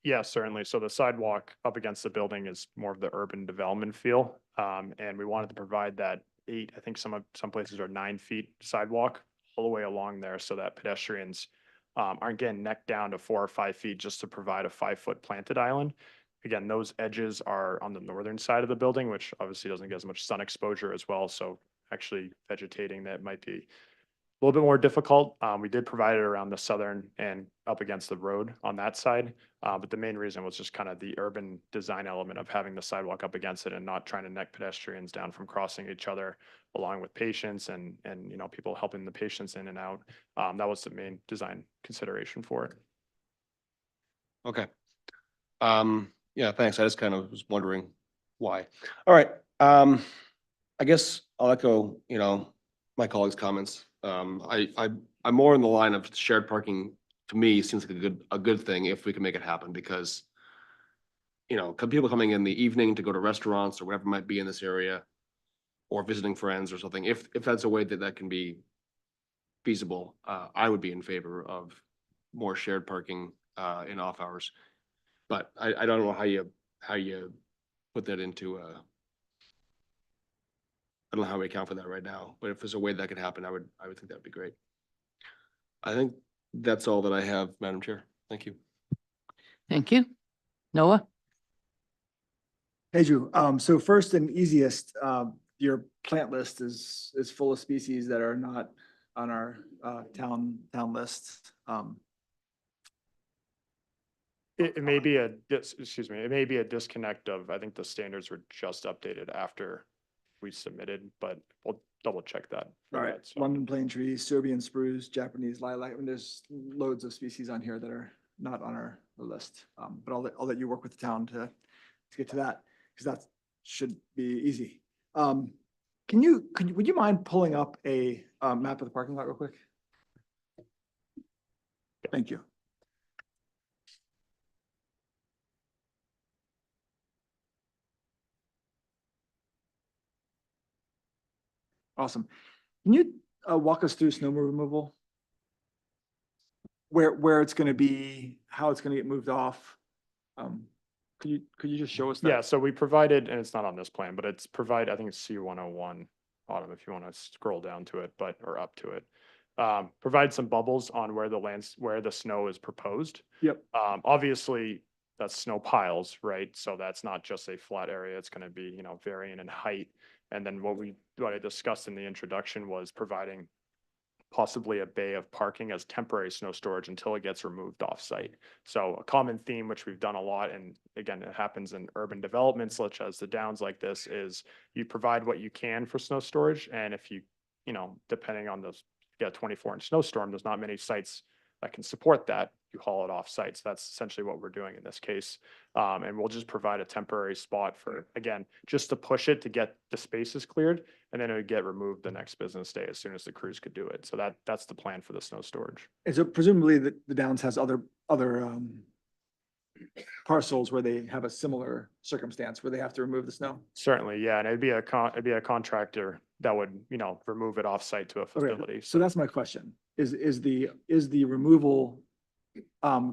Yeah, certainly. So the sidewalk up against the building is more of the urban development feel. And we wanted to provide that I think some places are 9 feet sidewalk all the way along there so that pedestrians aren't getting necked down to 4 or 5 feet just to provide a 5-foot planted island. Again, those edges are on the northern side of the building, which obviously doesn't get as much sun exposure as well. So actually vegetating that might be a little bit more difficult. We did provide it around the southern and up against the road on that side. But the main reason was just kind of the urban design element of having the sidewalk up against it and not trying to neck pedestrians down from crossing each other along with patients and people helping the patients in and out. That was the main design consideration for it. Okay. Yeah, thanks. I just kind of was wondering why. All right. I guess I'll echo, my colleagues' comments. I'm more in the line of shared parking. To me, seems like a good thing if we can make it happen because, people coming in the evening to go to restaurants or whatever might be in this area, or visiting friends or something. If that's a way that can be feasible, I would be in favor of more shared parking in off hours. But I don't know how you put that into I don't know how we account for that right now, but if there's a way that could happen, I would think that'd be great. I think that's all that I have, Madam Chair. Thank you. Thank you. Noah? Hey, Drew. So first and easiest, your plant list is full of species that are not on our town list. It may be it may be a disconnect of, I think the standards were just updated after we submitted, but we'll double check that. for All right, that, so. London plane tree, Serbian spruce, Japanese lilac, I mean, there's loads of species on here that are not on our list. But I'll let you work with the town to get to that, because that should be easy. Would you mind pulling up a map of the parking lot real quick? Thank you. Awesome. Can you walk us through snow removal? Where it's gonna be, how it's gonna get moved off? Could you just show us that? Yeah, so we provided, and it's not on this plan, but it's I think it's C-101, Autumn, if you want to scroll down to it, or up to it. Provide some bubbles on where where the snow is proposed. Yep. Obviously, that's snow piles, right? So that's not just a flat area. It's gonna be, varying in height. And then what I discussed in the introduction was providing possibly a bay of parking as temporary snow storage until it gets removed off-site. So a common theme, which we've done a lot, and again, it happens in urban developments such as the Downs like this, is you provide what you can for snow storage. And if you, depending on those, 24-inch snowstorm, there's not many sites that can support that. You haul it off-site. So that's essentially what we're doing in this case. And we'll just provide a temporary spot for, again, just to push it to get the spaces cleared, and then it would get removed the next business day as soon as the crews could do it. So that's the plan for the snow storage. And so presumably the Downs has other parcels where they have a similar circumstance where they have to remove the snow? Certainly, yeah, and it'd be a contractor that would, remove it off-site to a facility. Okay, so that's my question. Is the removal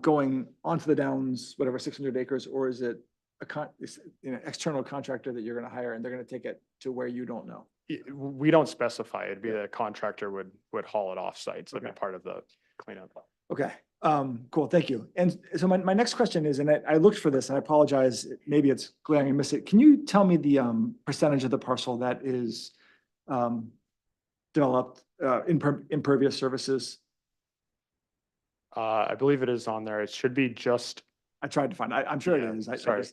going onto the Downs, whatever, 600 acres, or is it external contractor that you're gonna hire and they're gonna take it to where you don't know? We don't specify. It'd be the contractor would haul it off-site. So it'd be part of the cleanup. Okay, cool, thank you. And so my next question is, and I looked for this, and I apologize, maybe it's glaring, I missed it. Can you tell me the percentage of the parcel that is developed impervious surfaces? I believe it is on there. It should be just, I tried to find, I'm sure Yeah, it is. sorry.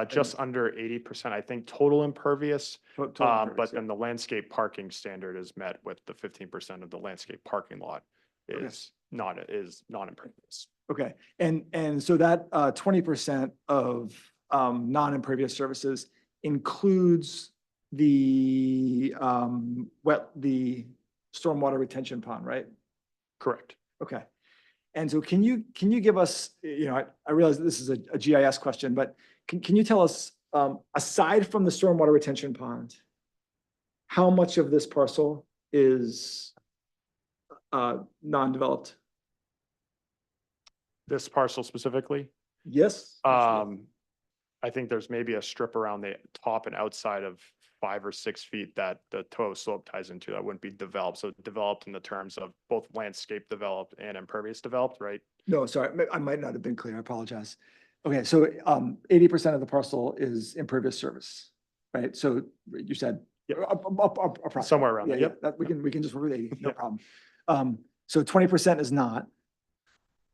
Just under 80%, I think, total impervious. Total impervious, But yeah. then the landscape parking standard is met with the 15% of the landscape parking lot Okay. is non-impervious. Okay, and so that 20% of non-impervious surfaces includes the the stormwater retention pond, right? Correct. Okay. And so can you give us, I realize that this is a GIS question, but can you tell us, aside from the stormwater retention pond, how much of this parcel is non-developed? This parcel specifically, Yes? I think there's maybe a strip around the top and outside of 5 or 6 feet that the toe slope ties into that wouldn't be developed. So developed in the terms of both landscape developed and impervious developed, right? No, sorry, I might not have been clear, I apologize. Okay, so 80% of the parcel is impervious surface, right? So you said. Yep. Approximately. Somewhere around there, Yeah, yep. that we can just work with 80, no Yep. problem. So 20% is not.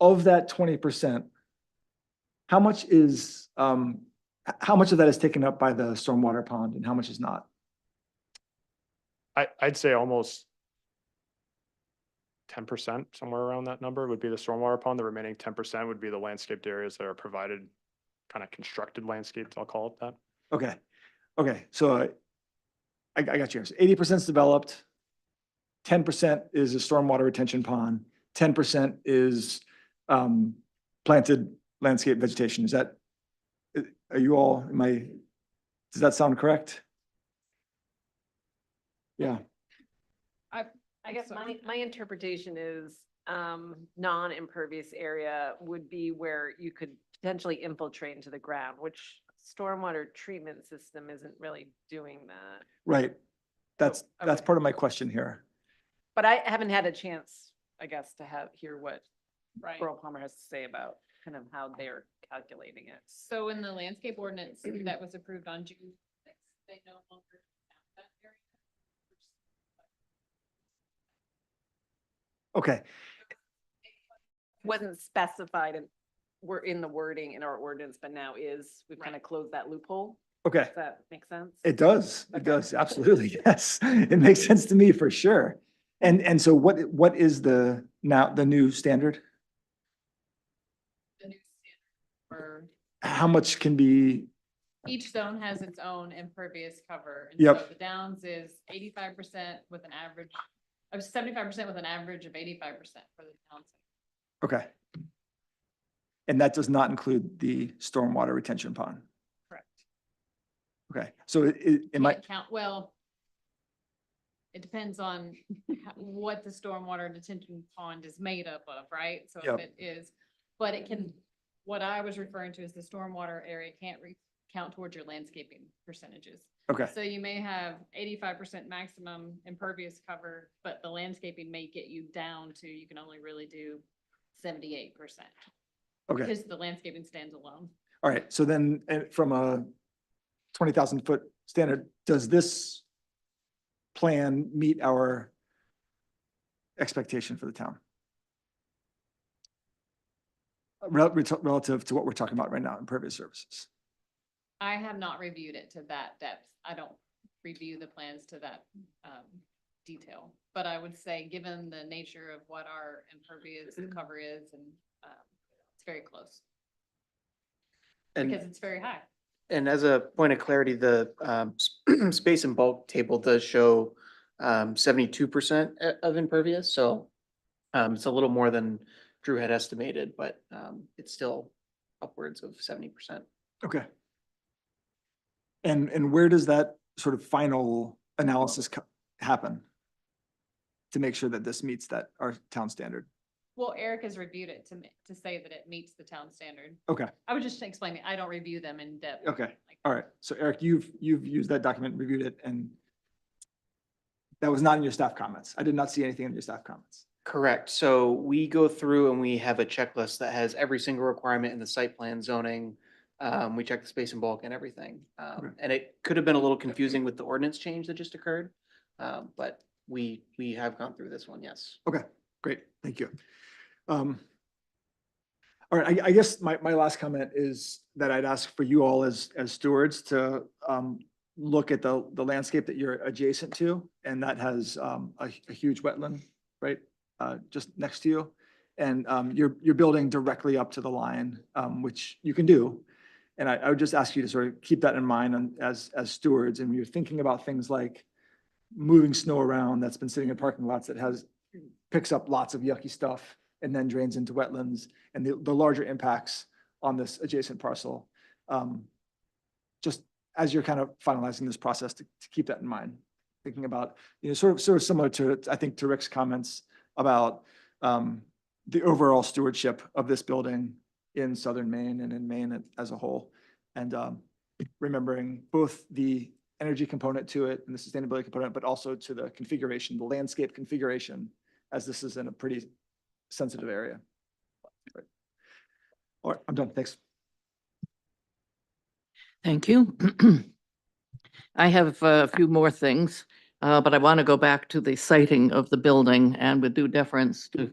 Of that 20%, how much of that is taken up by the stormwater pond and how much is not? I'd say almost 10%, somewhere around that number would be the stormwater pond. The remaining 10% would be the landscaped areas that are provided, kind of constructed landscapes, I'll call it that. Okay, so I got yours. 80% is developed. 10% is a stormwater retention pond. 10% is planted landscape vegetation. Does that sound correct? Yeah. I guess my interpretation is, non-impervious area would be where you could potentially infiltrate into the ground, which stormwater treatment system isn't really doing that. Right. That's okay. part of my question here. But I haven't had a chance, I guess, to hear what Right. Borough Palmer has to say about kind of how they're calculating it. So in the landscape ordinance that was approved on June 6th, they no longer have that area. Okay, Wasn't specified and we're in the wording in our ordinance, but now we've kind of closed that loophole. Okay, Does that make sense? it does. It Okay. does. Absolutely. Yes. It makes sense to me for sure. And so what is the new standard? The new standard for How much can be, each zone has its own impervious cover. And Yep. so the Downs is 85% with an average of 75% with an average of 85% for the Downs. okay. And that does not include the stormwater retention pond? Correct. Okay, so it might, Can't count, well, it depends on what the stormwater detention pond is made up of, right? So Yep. if it is, but it can, what I was referring to is the stormwater area can't count towards your landscaping percentages. okay, So you may have 85% maximum impervious cover, but the landscaping may get you down to, you can only really do 78%. okay. Because the landscaping stands alone. All right, so then from a 20,000 foot standard, does this plan meet our expectation for the town? Relative to what we're talking about right now, impervious services? I have not reviewed it to that depth. I don't review the plans to that detail. But I would say, given the nature of what our impervious cover is, and it's very close because it's very high. And as a point of clarity, the space and bulk table does show 72% of impervious, so it's a little more than Drew had estimated, but it's still upwards of 70%. Okay. And where does that sort of final analysis happen to make sure that this meets that, our town standard? Well, Eric has reviewed it to say that it meets the town standard. Okay, I was just explaining, I don't review them in depth. okay, Like, all right. So Eric, you've used that document, reviewed it, and that was not in your staff comments. I did not see anything in your staff comments. Correct. So we go through and we have a checklist that has every single requirement in the site plan zoning. We check the space and bulk and everything. Okay. And it could have been a little confusing with the ordinance change that just occurred. But we have gone through this one, yes. Okay, great, thank you. All right, I guess my last comment is that I'd ask for you all as stewards to look at the landscape that you're adjacent to, and that has a huge wetland, right, just next to you. And you're building directly up to the line, which you can do. And I would just ask you to sort of keep that in mind as stewards, and you're thinking about things like moving snow around that's been sitting in parking lots that picks up lots of yucky stuff and then drains into wetlands, and the larger impacts on this adjacent parcel. Just as you're kind of finalizing this process, to keep that in mind, thinking about, sort of similar to, I think, to Rick's comments about the overall stewardship of this building in southern Maine and in Maine as a whole. And remembering both the energy component to it and the sustainability component, but also to the configuration, the landscape configuration, as this is in a pretty sensitive area. Right. All right, I'm done. Thanks. Thank you. I have a few more things, but I want to go back to the siting of the building, and with due deference to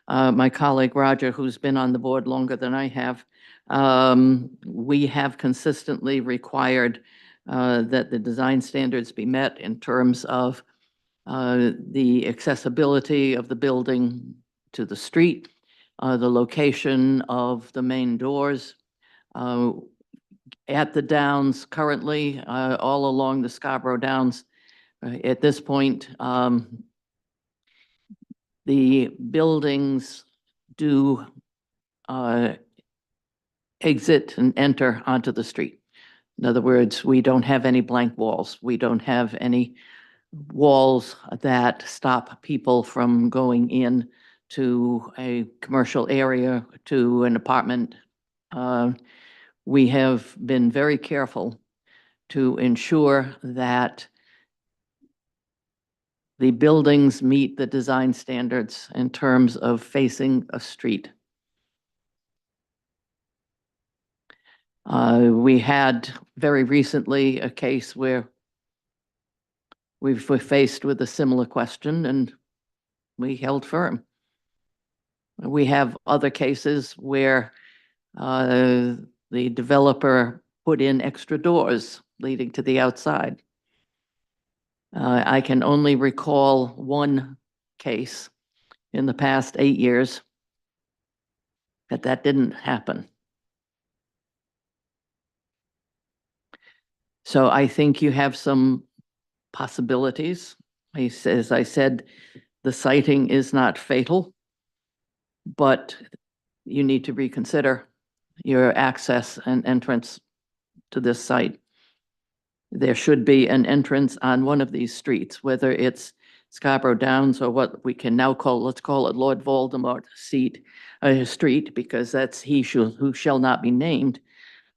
my colleague Roger, who's been on the board longer than I have. We have consistently required that the design standards be met in terms of the accessibility of the building to the street, the location of the main doors. At the Downs currently, all along the Scarborough Downs, at this point, the buildings do exit and enter onto the street. In other words, we don't have any blank walls. We don't have any walls that stop people from going in to a commercial area, to an apartment. We have been very careful to ensure that the buildings meet the design standards in terms of facing a street. We had very recently a case where we were faced with a similar question and we held firm. We have other cases where the developer put in extra doors leading to the outside. I can only recall one case in the past 8 years that didn't happen. So I think you have some possibilities. As I said, the sighting is not fatal, but you need to reconsider your access and entrance to this site. There should be an entrance on one of these streets, whether it's Scarborough Downs or what we can now call, let's call it Lord Voldemort Street, because that's who shall not be named.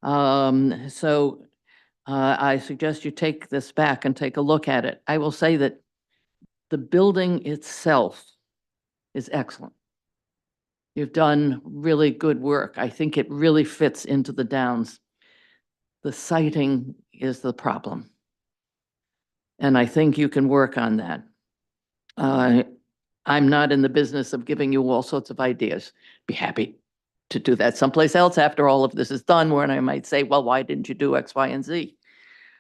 I suggest you take this back and take a look at it. I will say that the building itself is excellent. You've done really good work. I think it really fits into the Downs. The sighting is the problem. And I think you can work on that. I'm not in the business of giving you all sorts of ideas. Be happy to do that someplace else after all of this is done, where I might say, well, why didn't you do X, Y, and Z?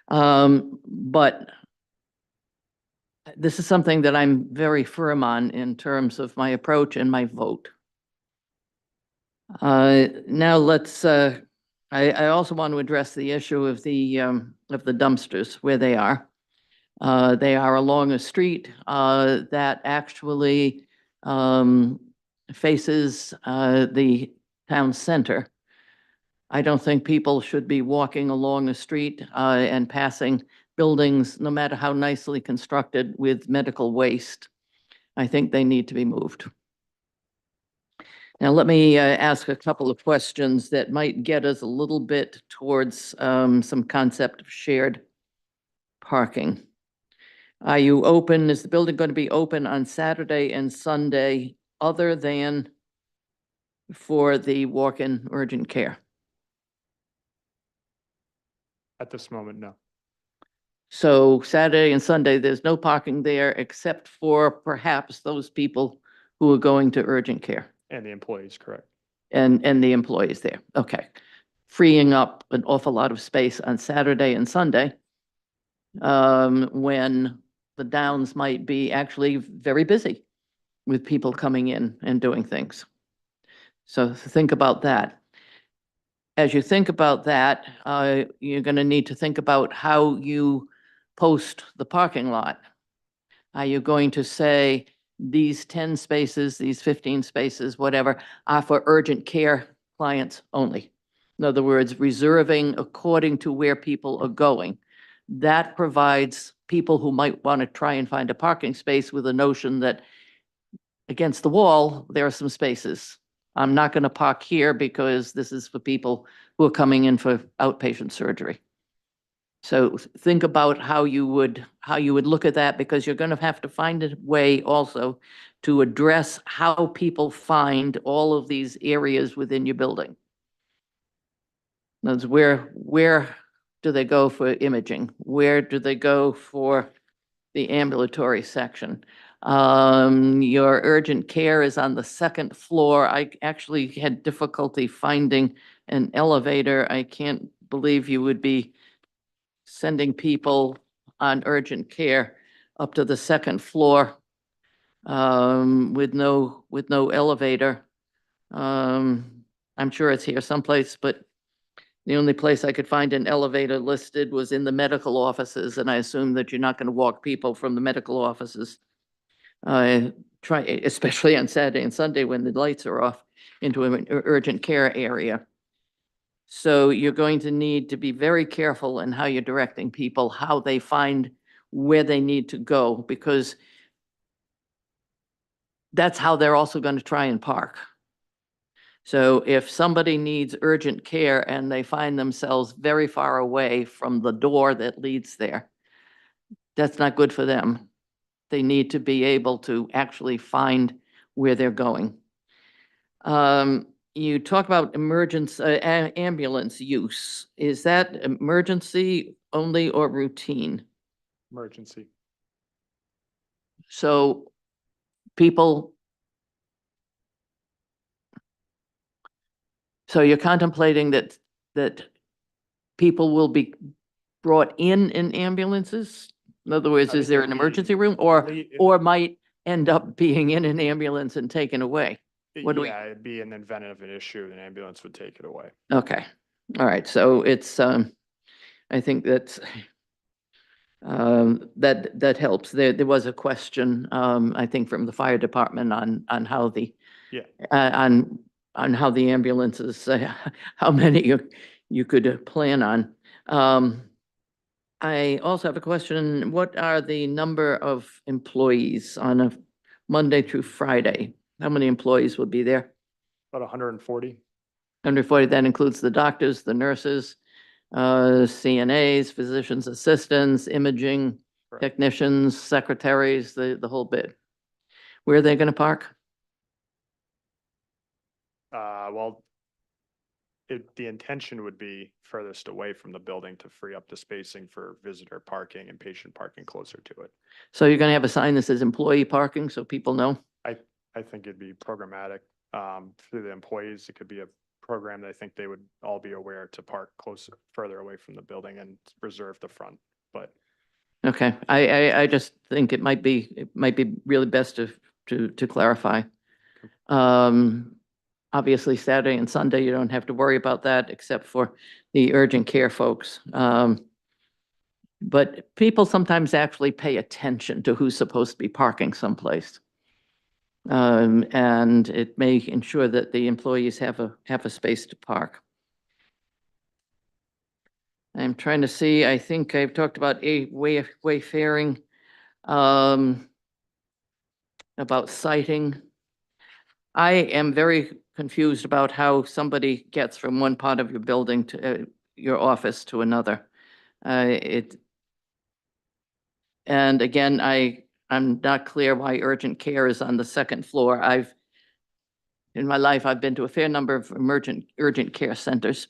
But this is something that I'm very firm on in terms of my approach and my vote. Now let's, I also want to address the issue of the dumpsters, where they are. They are along a street that actually faces the town center. I don't think people should be walking along a street and passing buildings, no matter how nicely constructed, with medical waste. I think they need to be moved. Now, let me ask a couple of questions that might get us a little bit towards some concept of shared parking. Are you open, is the building going to be open on Saturday and Sunday other than for the walk-in urgent care? At this moment, no. So Saturday and Sunday, there's no parking there except for perhaps those people who are going to urgent care And the employees, correct. and the employees there. Okay. Freeing up an awful lot of space on Saturday and Sunday when the Downs might be actually very busy with people coming in and doing things. So think about that. As you think about that, you're going to need to think about how you post the parking lot. Are you going to say these 10 spaces, these 15 spaces, whatever, are for urgent care clients only? In other words, reserving according to where people are going. That provides people who might want to try and find a parking space with a notion that against the wall, there are some spaces. I'm not going to park here because this is for people who are coming in for outpatient surgery. So think about how you would look at that, because you're going to have to find a way also to address how people find all of these areas within your building. That's where do they go for imaging? Where do they go for the ambulatory section? Your urgent care is on the second floor. I actually had difficulty finding an elevator. I can't believe you would be sending people on urgent care up to the second floor with no elevator. I'm sure it's here someplace, but the only place I could find an elevator listed was in the medical offices, and I assume that you're not going to walk people from the medical offices, especially on Saturday and Sunday when the lights are off, into an urgent care area. So you're going to need to be very careful in how you're directing people, how they find where they need to go, because that's how they're also going to try and park. So if somebody needs urgent care and they find themselves very far away from the door that leads there, that's not good for them. They need to be able to actually find where they're going. You talk about ambulance use. Is that emergency only or routine? Emergency. So people, so you're contemplating that people will be brought in ambulances? In other words, I is think there it'd an be emergency room or, only in- or might end up being in an ambulance and taken away? What do we? Yeah, it'd be in the event of an issue, an ambulance would take it away. Okay, all right, so it's, I think that's, that helps. There was a question, I think from the fire department on how the, Yeah. on how the ambulances, how many you could plan on. I also have a question. What are the number of employees on a Monday through Friday? How many employees would be there? About 140. 140, that includes the doctors, the nurses, CNAs, physicians assistants, imaging Correct. technicians, secretaries, the whole bit. Where are they going to park? Well, the intention would be furthest away from the building to free up the spacing for visitor parking and patient parking closer to it. So you're going to have a sign that says employee parking so people know? I think it'd be programmatic, through the employees. It could be a program that I think they would all be aware to park closer, further away from the building and reserve the front, but Okay, I just think it might be really best to clarify. Obviously Saturday and Sunday, you don't have to worry about that except for the urgent care folks. But people sometimes actually pay attention to who's supposed to be parking someplace. And it may ensure that the employees have a space to park. I'm trying to see, I think I've talked about wayfaring, about citing. I am very confused about how somebody gets from one part of your building to your office to another. And again, I'm not clear why urgent care is on the second floor. In my life, I've been to a fair number of urgent care centers,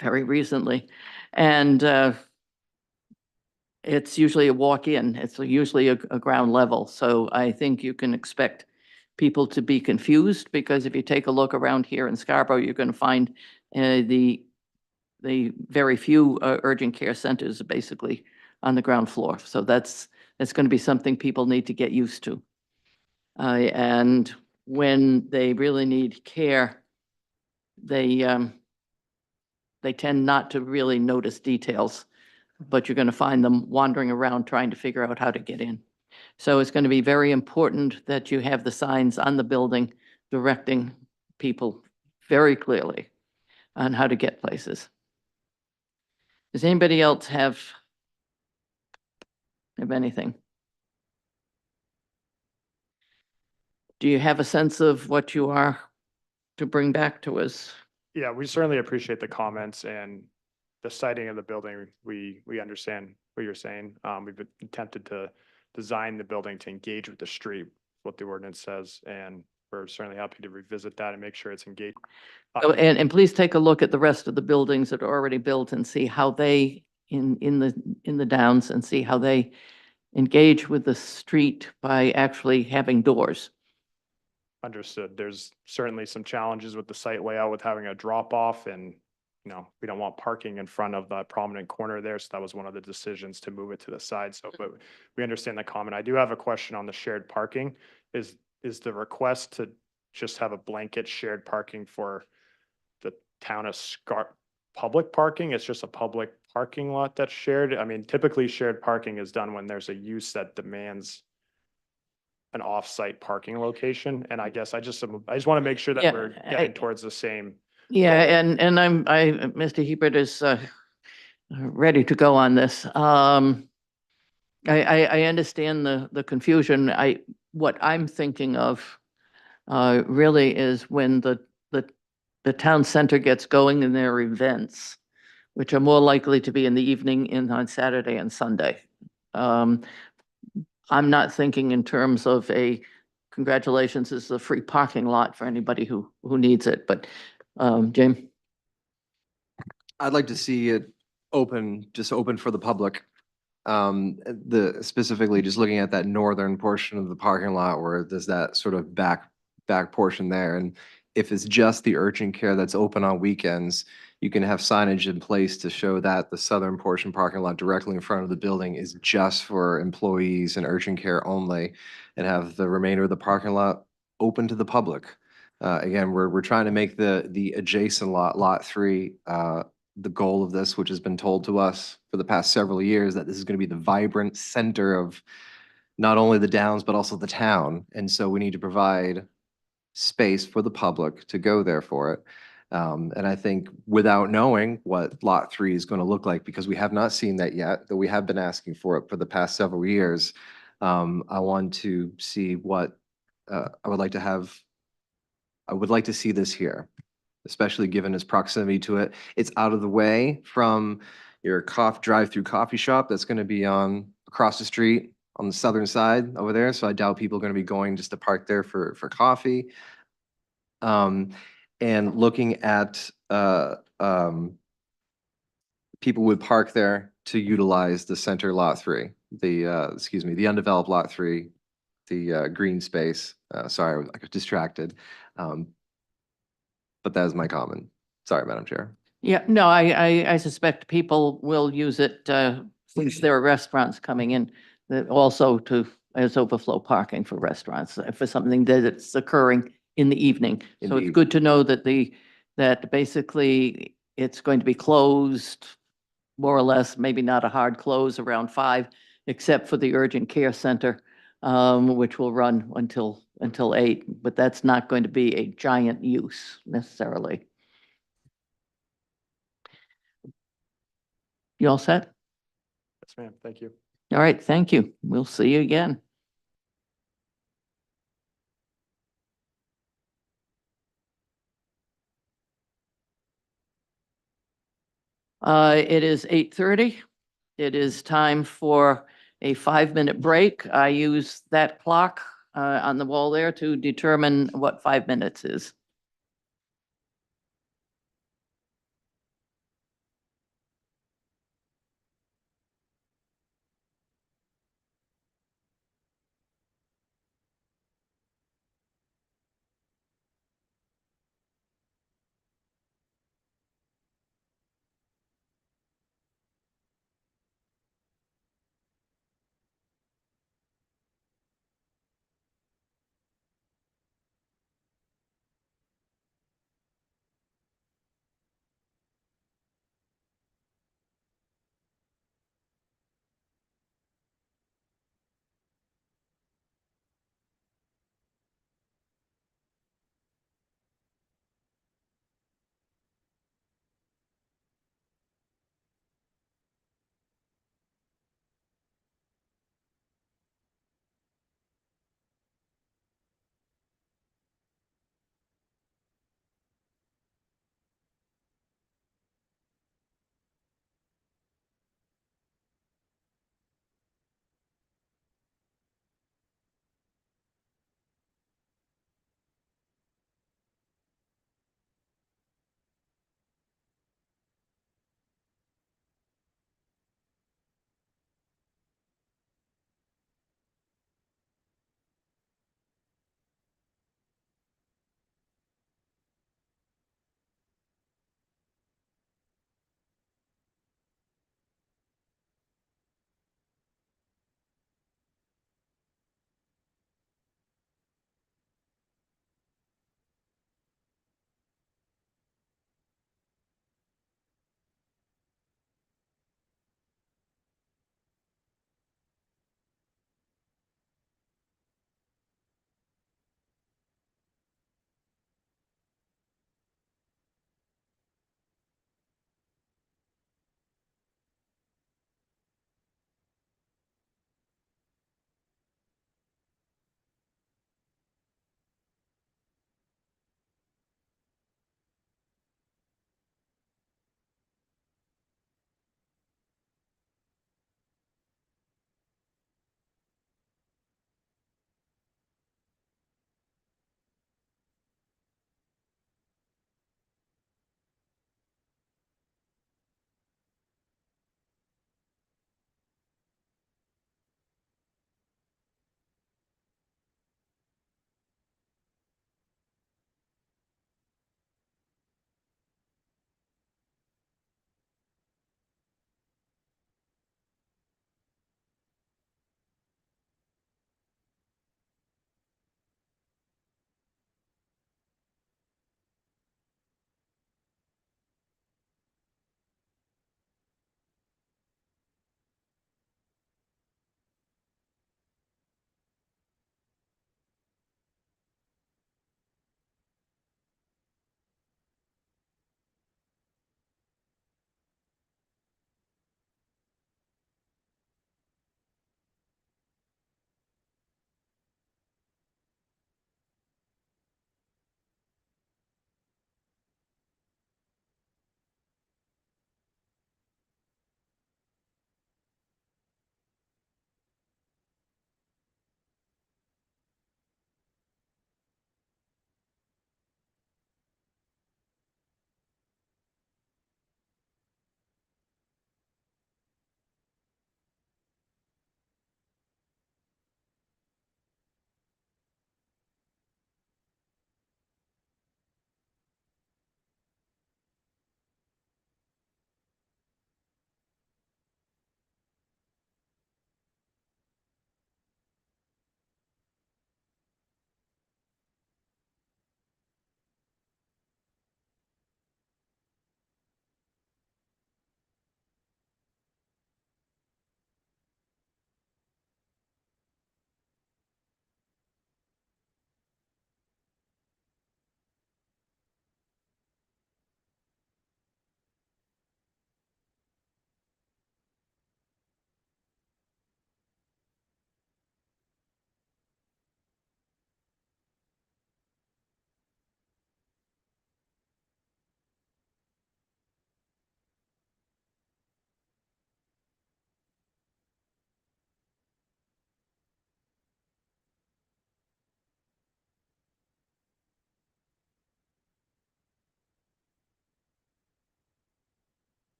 very recently. And it's usually a walk-in. It's usually a ground level. So I think you can expect people to be confused because if you take a look around here in Scarborough, you're going to find the very few urgent care centers are basically on the ground floor. So that's going to be something people need to get used to. And when they really need care, they tend not to really notice details, but you're going to find them wandering around trying to figure out how to get in. So it's going to be very important that you have the signs on the building directing people very clearly on how to get places. Does anybody else have anything? Do you have a sense of what you are to bring back to us? yeah, we certainly appreciate the comments and the siting of the building. We understand what you're saying. We've attempted to design the building to engage with the street, what the ordinance says, and we're certainly happy to revisit that and make sure it's engaged. Oh, and please take a look at the rest of the buildings that are already built and see how they, in the downs, and see how they engage with the street by actually having doors. Understood. There's certainly some challenges with the site layout with having a drop off and, we don't want parking in front of the prominent corner there. So that was one of the decisions to move it to the side. So, but we understand the comment. I do have a question on the shared parking. Is the request to just have a blanket shared parking for the town of public parking? It's just a public parking lot that's shared. I mean, typically shared parking is done when there's a use that demands an off-site parking location. And I guess I just want to make sure that Yeah, we're getting towards the same. Yeah, and Mr. Hebert is ready to go on this. I understand the confusion. What I'm thinking of really is when the town center gets going in their events, which are more likely to be in the evening on Saturday and Sunday. I'm not thinking in terms of congratulations, this is a free parking lot for anybody who needs it, but James? I'd like to see it just open for the public. Specifically just looking at that northern portion of the parking lot where there's that sort of back portion there. And if it's just the urgent care that's open on weekends, you can have signage in place to show that the southern portion parking lot directly in front of the building is just for employees and urgent care only, and have the remainder of the parking lot open to the public. Again, we're trying to make the adjacent lot, Lot 3, the goal of this, which has been told to us for the past several years, that this is going to be the vibrant center of not only the Downs, but also the town. And so we need to provide space for the public to go there for it. And I think without knowing what Lot 3 is going to look like, because we have not seen that yet, though we have been asking for it for the past several years, I want to see what I would like to have. I would like to see this here, especially given its proximity to it. It's out of the way from your drive-through coffee shop that's going to be on across the street on the southern side over there. So I doubt people are going to be going just to park there for coffee. And looking at people would park there to utilize the center Lot 3, the undeveloped Lot 3, the green space. Sorry, I got distracted. But that is my comment. Sorry, Madam Chair. Yeah, no, I suspect people will use it, since there are restaurants coming in, that also as overflow parking for restaurants, for something that it's occurring in the evening. So it's Indeed. good to know that basically it's going to be closed, more or less, maybe not a hard close around 5, except for the urgent care center, which will run until 8, but that's not going to be a giant use necessarily. You all set? Yes, ma'am. Thank you. All right, thank you. We'll see you again. It is 8:30. It is time for a 5-minute break. I use that clock on the wall there to determine what 5 minutes is.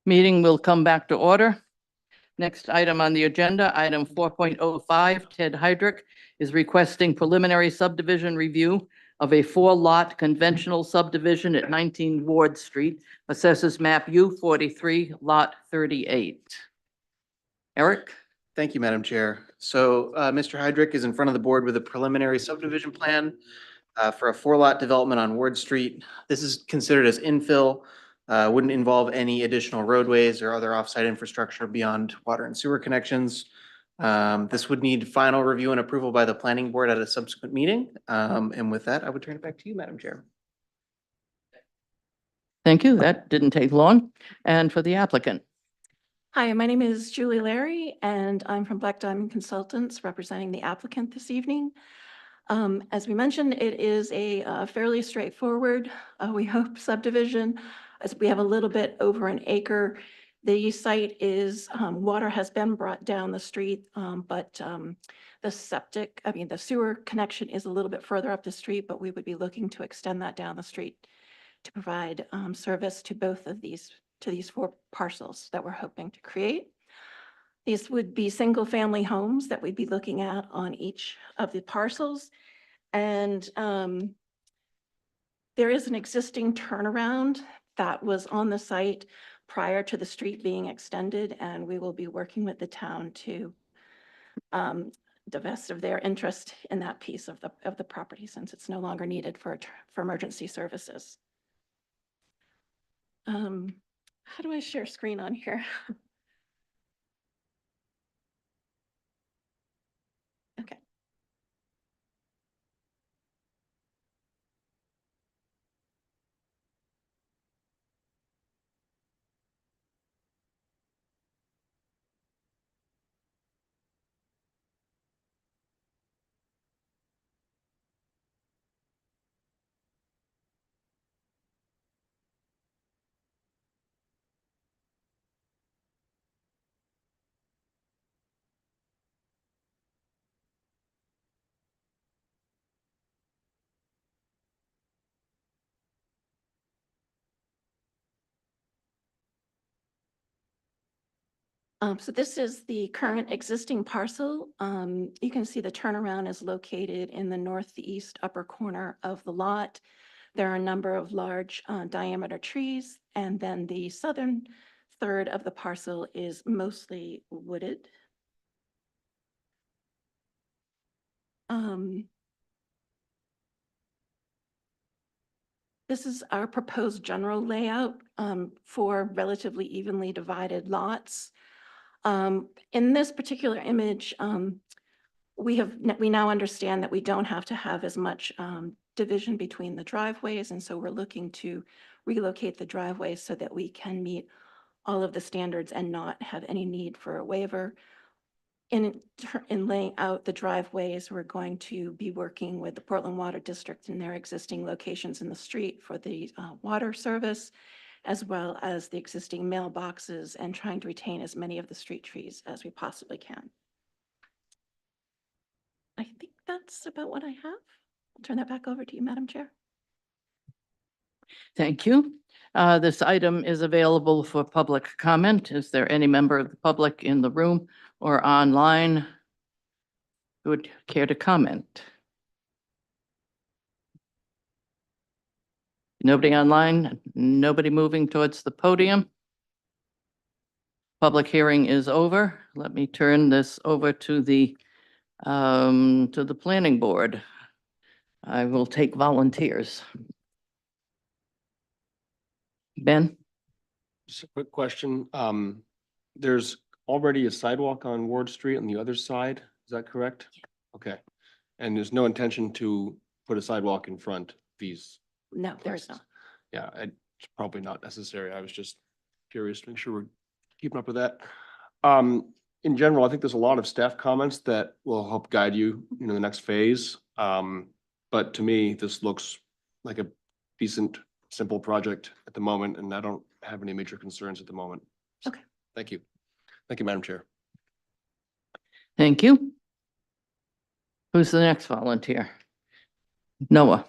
Meeting will come back to order. Next item on the agenda, item 4.05, Ted Heydrich is requesting preliminary subdivision review of a 4-lot conventional subdivision at 19 Ward Street, assesses map U43, lot 38. Eric? Thank you, Madam Chair. So Mr. Heydrich is in front of the board with a preliminary subdivision plan for a 4-lot development on Ward Street. This is considered as infill, wouldn't involve any additional roadways or other offsite infrastructure beyond water and sewer connections. This would need final review and approval by the planning board at a subsequent meeting. And with that, I would turn it back to you, Madam Chair. Thank you. That didn't take long. And for the applicant? Hi, my name is Julie Larry, and I'm from Black Diamond Consultants representing the applicant this evening. As we mentioned, it is a fairly straightforward, we hope, subdivision, as we have a little bit over an acre. The site is, water has been brought down the street, but the sewer connection is a little bit further up the street, but we would be looking to extend that down the street to provide service to both of these, to these 4 parcels that we're hoping to create. These would be single-family homes that we'd be looking at on each of the parcels. And there is an existing turnaround that was on the site prior to the street being extended, and we will be working with the town to divest of their interest in that piece of the property, since it's no longer needed for emergency services. How do I share screen on here? Okay. So this is the current existing parcel. You can see the turnaround is located in the northeast upper corner of the lot. There are a number of large diameter trees, and then the southern third of the parcel is mostly wooded. This is our proposed general layout for relatively evenly divided lots. In this particular image, we now understand that we don't have to have as much division between the driveways, and so we're looking to relocate the driveways so that we can meet all of the standards and not have any need for a waiver. In laying out the driveways, we're going to be working with the Portland Water District in their existing locations in the street for the water service, as well as the existing mailboxes, and trying to retain as many of the street trees as we possibly can. I think that's about what I have. I'll turn that back over to you, Madam Chair. Thank you. This item is available for public comment. Is there any member of the public in the room or online who would care to comment? Nobody online, nobody moving towards the podium. Public hearing is over. Let me turn this over to the planning board. I will take volunteers. Ben? Just a quick question. There's already a sidewalk on Ward Street on the other side. Is that correct? Yeah. Okay. And there's no intention to put a sidewalk in front of these? No, there is places? not. Yeah, it's probably not necessary. I was just curious to make sure we're keeping up with that. In general, I think there's a lot of staff comments that will help guide you, in the next phase. But to me, this looks like a decent, simple project at the moment, and I don't have any major concerns at the moment. Okay. Thank you. Thank you, Madam Chair. Thank you. Who's the next volunteer? Noah.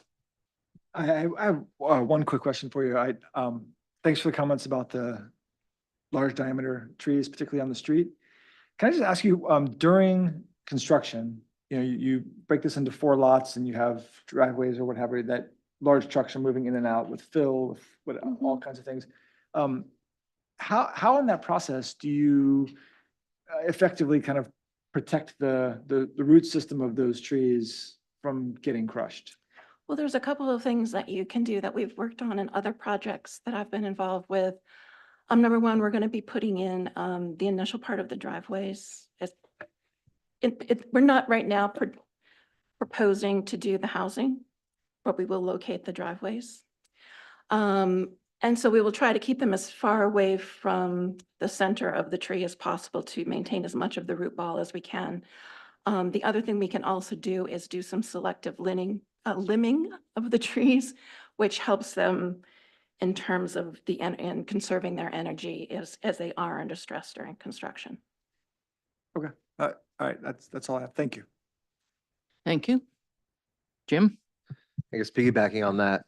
I have one quick question for you. Thanks for the comments about the large diameter trees, particularly on the street. Can I just ask you, during construction, you break this into 4 lots and you have driveways or whatever, that large trucks are moving in and out with fill, with all kinds of things. How in that process do you effectively kind of protect the root system of those trees from getting crushed? Well, there's a couple of things that you can do that we've worked on in other projects that I've been involved with. Number one, we're going to be putting in the initial part of the driveways. We're not right now proposing to do the housing, but we will locate the driveways. And so we will try to keep them as far away from the center of the tree as possible to maintain as much of the root ball as we can. The other thing we can also do is do some selective limbing of the trees, which helps them in terms of and conserving their energy as they are under stress during construction. Okay, all right, that's all I have. Thank you. Thank you. Jim? I guess piggybacking on that,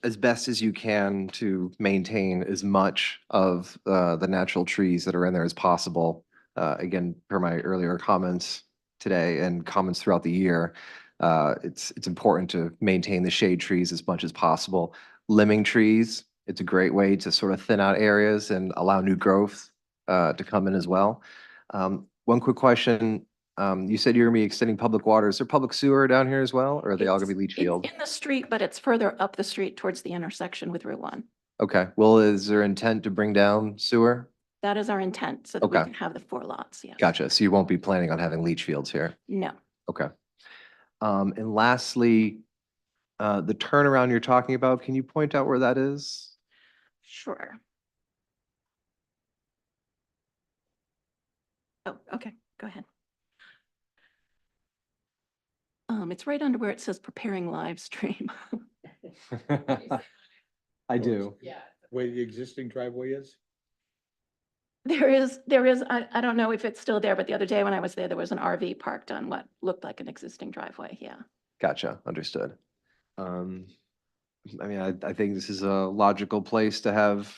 as best as you can to maintain as much of the natural trees that are in there as possible. Again, per my earlier comments today and comments throughout the year, it's important to maintain the shade trees as much as possible. Limbing trees, it's a great way to sort of thin out areas and allow new growth to come in as well. One quick question. You said you're gonna be extending public water. Is there public sewer down here as well, or are they all gonna be leach field? It's in the street, but it's further up the street towards the intersection with Route 1. Okay, well, is there intent to bring down sewer? That is our intent, so that we Okay. can have the 4 lots, yes. Gotcha. So you won't be planning on having leach fields here? No. Okay. And lastly, the turnaround you're talking about, can you point out where that is? Sure. Oh, okay, go ahead. It's right under where it says preparing live stream. I do. Yeah. Where the existing driveway is? There is, I don't know if it's still there, but the other day when I was there was an RV parked on what looked like an existing driveway, yeah. Gotcha, understood. I mean, I think this is a logical place to have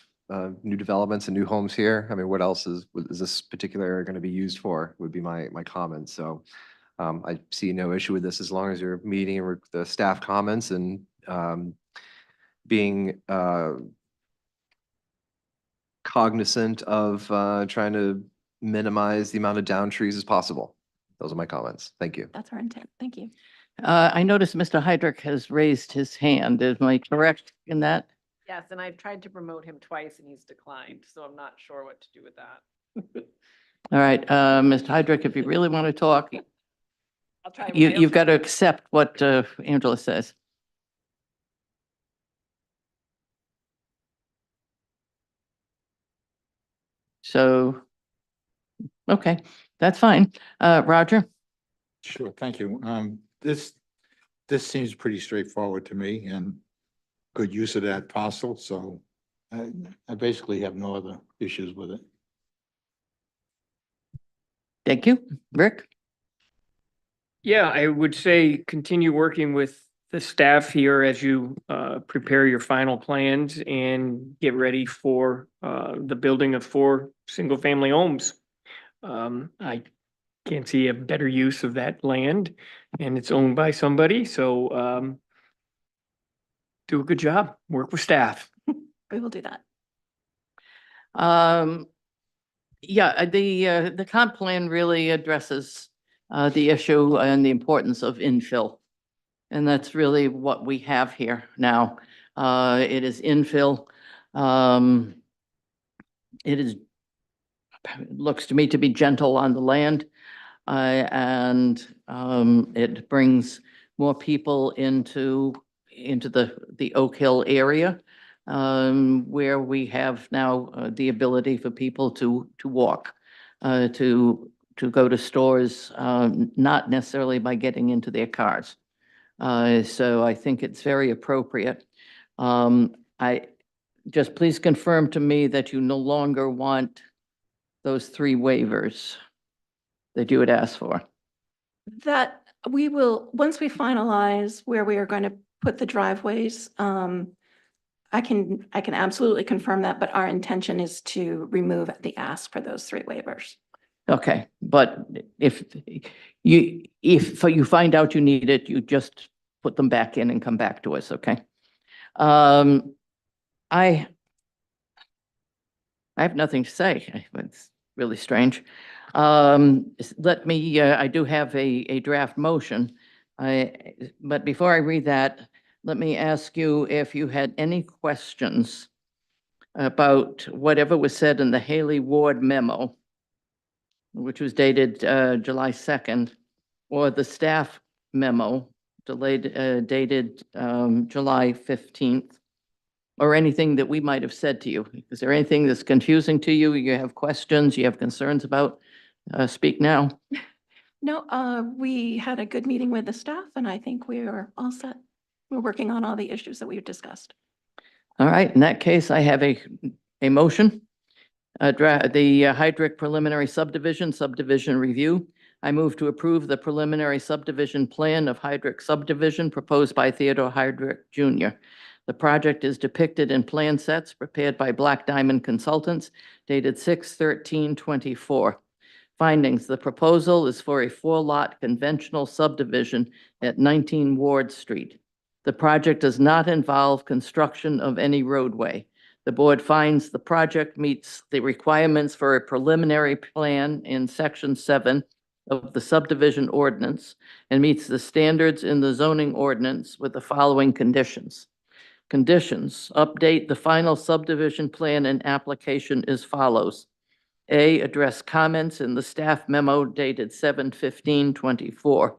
new developments and new homes here. I mean, what else is this particular area going to be used for, would be my comment. So I see no issue with this as long as you're meeting the staff comments and being cognizant of trying to minimize the amount of down trees as possible. Those are my comments. Thank you. That's our intent. Thank you. I noticed Mr. Heydrich has raised his hand. Am I correct in that? Yes, and I've tried to promote him twice and he's declined, so I'm not sure what to do with that. All right, Mr. Heydrich, if you really want to talk, I'll try. you've got to accept what Angela says. So, okay, that's fine. Roger? Sure, thank you. This seems pretty straightforward to me and good use of that parcel, so I basically have no other issues with it. Thank you. Rick? Yeah, I would say continue working with the staff here as you prepare your final plans and get ready for the building of 4 single-family homes. I can't see a better use of that land, and it's owned by somebody, so do a good job, work with staff. We will do that. Yeah, the comp plan really addresses the issue and the importance of infill. And that's really what we have here now. It is infill. It looks to me to be gentle on the land. And it brings more people into the Oak Hill area, where we have now the ability for people to walk, to go to stores, not necessarily by getting into their cars. So I think it's very appropriate. Just please confirm to me that you no longer want those 3 waivers that you had asked for. That we will, once we finalize where we are going to put the driveways, I can absolutely confirm that, but our intention is to remove the ask for those three waivers. Okay, but if you find out you need it, you just put them back in and come back to us, okay? I have nothing to say. It's really strange. Let me, I do have a draft motion. But before I read that, let me ask you if you had any questions about whatever was said in the Haley Ward memo, which was dated July 2nd, or the staff memo dated July 15th, or anything that we might have said to you. Is there anything that's confusing to you? You have questions, you have concerns about? Speak now. No, we had a good meeting with the staff and I think we are all set. We're working on all the issues that we've discussed. All right, in that case, I have a motion. The Hydrick preliminary subdivision review. I move to approve the preliminary subdivision plan of Hydrick subdivision proposed by Theodore Hydrick Jr. The project is depicted in plan sets prepared by Black Diamond Consultants dated 6/13/24. Findings, the proposal is for a 4-lot conventional subdivision at 19 Ward Street. The project does not involve construction of any roadway. The board finds the project meets the requirements for a preliminary plan in section 7 of the subdivision ordinance and meets the standards in the zoning ordinance with the following conditions. Conditions, update the final subdivision plan and application as follows. A, address comments in the staff memo dated 7/15/24.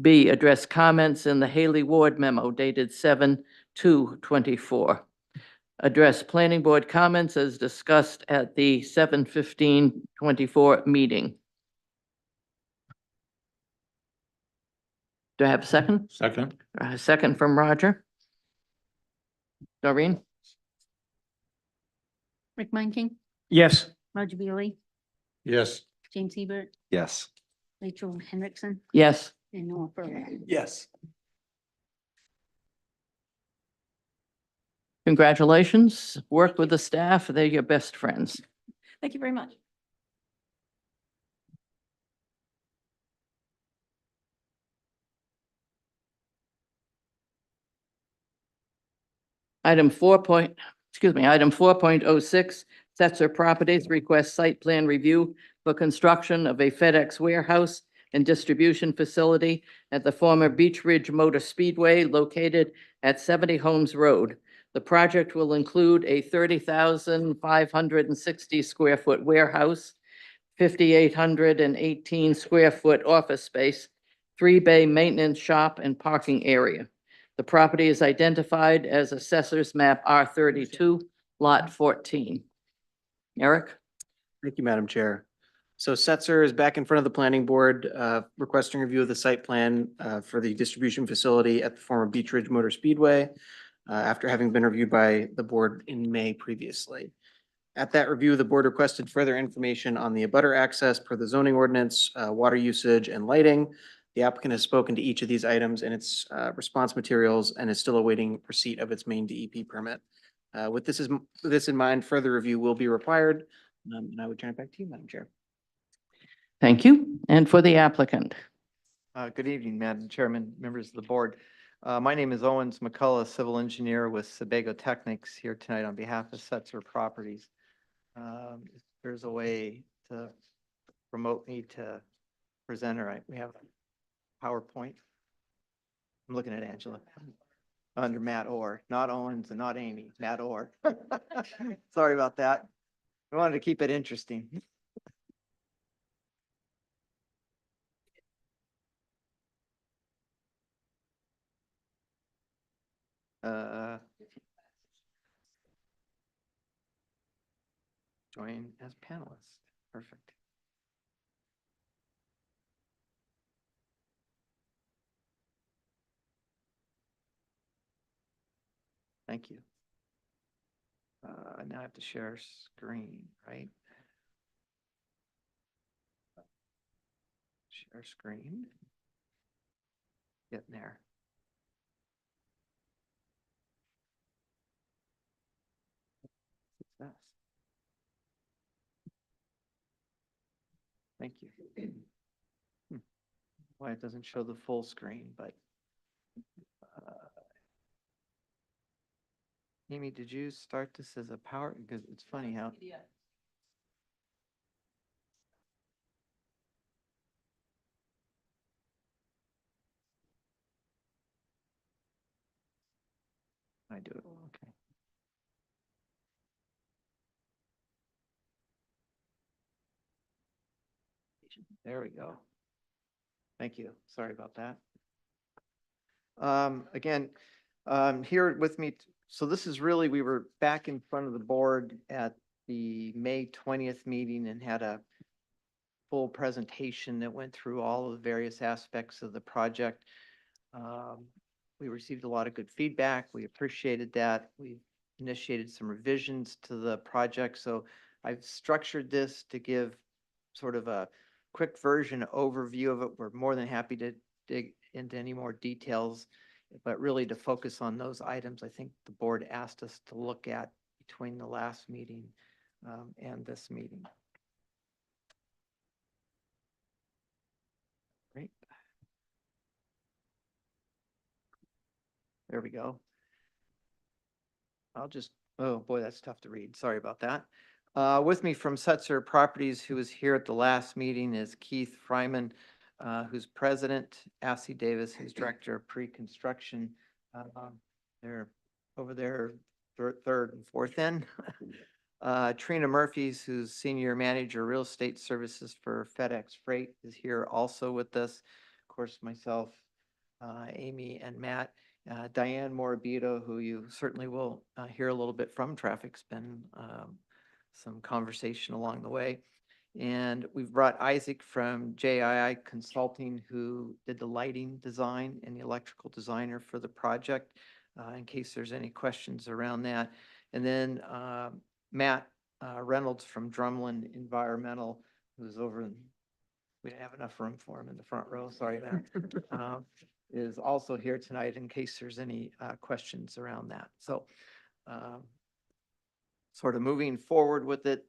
B, address comments in the Haley Ward memo dated 7/2/24. Address planning board comments as discussed at the 7/15/24 meeting. Do I have a second? Second. A second from Roger. Doreen? Rick Manking, Yes. Roger Bailey, Yes. James Hebert, Yes. Rachel Hendrickson, Yes. and Noah Furlong. Yes. Congratulations. Work with the staff. They're your best friends. Thank you very much. Item 4.06, Setzer Properties requests site plan review for construction of a FedEx warehouse and distribution facility at the former Beach Ridge Motor Speedway located at 70 Holmes Road. The project will include a 30,560 square foot warehouse, 5,818 square foot office space, 3-bay maintenance shop and parking area. The property is identified as Assessor's Map R32, Lot 14. Eric? Thank you, Madam Chair. So Setzer is back in front of the planning board, requesting review of the site plan for the distribution facility at the former Beach Ridge Motor Speedway, after having been reviewed by the board in May previously. At that review, the board requested further information on the abutter access per the zoning ordinance, water usage and lighting. The applicant has spoken to each of these items in its response materials and is still awaiting receipt of its main DEP permit. With this in mind, further review will be required. And I would turn it back to you, Madam Chair. Thank you. And for the applicant? Good evening, Madam Chairman, members of the board. My name is Owens McCullough, civil engineer with Sebago Technics, here tonight on behalf of Setzer Properties. If there's a way to promote me to presenter, we have a PowerPoint. I'm looking at Angela. Under Matt Orr, not Owens and not Amy, Matt Orr. Sorry about that. I wanted to keep it interesting. Join as panelists. Perfect. Thank you. Now I have to share screen, right? Share screen. Getting there. this? Thank you. Why it doesn't show the full screen, but Amy, did you start this as a power? Because it's funny how. I do it, okay. There we go. Thank you. Sorry about that. Again, here with me, so this is really, we were back in front of the board at the May 20th meeting and had a full presentation that went through all of the various aspects of the project. We received a lot of good feedback. We appreciated that. We initiated some revisions to the project. So I've structured this to give sort of a quick version overview of it. We're more than happy to dig into any more details, but really to focus on those items I think the board asked us to look at between the last meeting and this meeting. Great. There we go. I'll just, oh boy, that's tough to read. Sorry about that. With me from Setzer Properties, who was here at the last meeting, is Keith Fryman, who's president, Assie Davis, who's director of pre-construction. They're over there, third and fourth in. Trina Murphy's, who's senior manager, real estate services for FedEx Freight, is here also with us. Of course, myself, Amy and Matt. Diane Morabito, who you certainly will hear a little bit from. Traffic's been some conversation along the way. And we've brought Isaac from JII Consulting, who did the lighting design and the electrical designer for the project, in case there's any questions around that. And then Matt Reynolds from Drumlin Environmental, who's over in, we didn't have enough room for him in the front row, sorry, Matt, is also here tonight in case there's any questions around that. So sort of moving forward with it,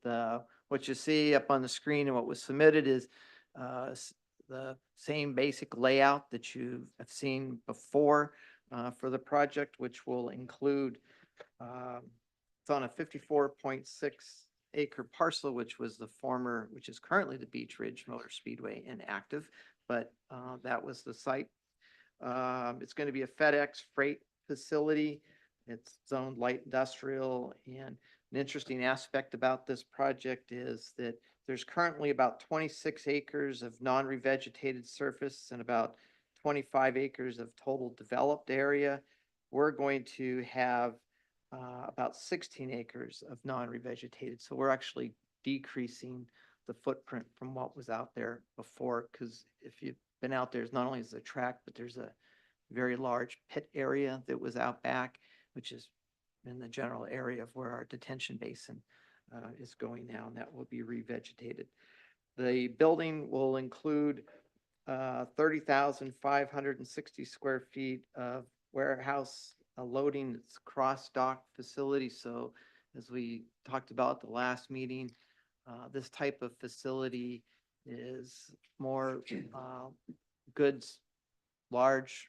what you see up on the screen and what was submitted is the same basic layout that you have seen before for the project, which will include, it's on a 54.6 acre parcel, which was the former, which is currently the Beach Ridge Motor Speedway inactive, but that was the site. It's going to be a FedEx freight facility. It's zoned light industrial, and an interesting aspect about this project is that there's currently about 26 acres of non-revegetated surface and about 25 acres of total developed area. We're going to have about 16 acres of non-revegetated. So we're actually decreasing the footprint from what was out there before, because if you've been out there, not only is the track, but there's a very large pit area that was out back, which is in the general area of where our detention basin is going now, and that will be revegetated. The building will include 30,560 square feet of warehouse, a loading cross-dock facility. So as we talked about at the last meeting, this type of facility is more goods, large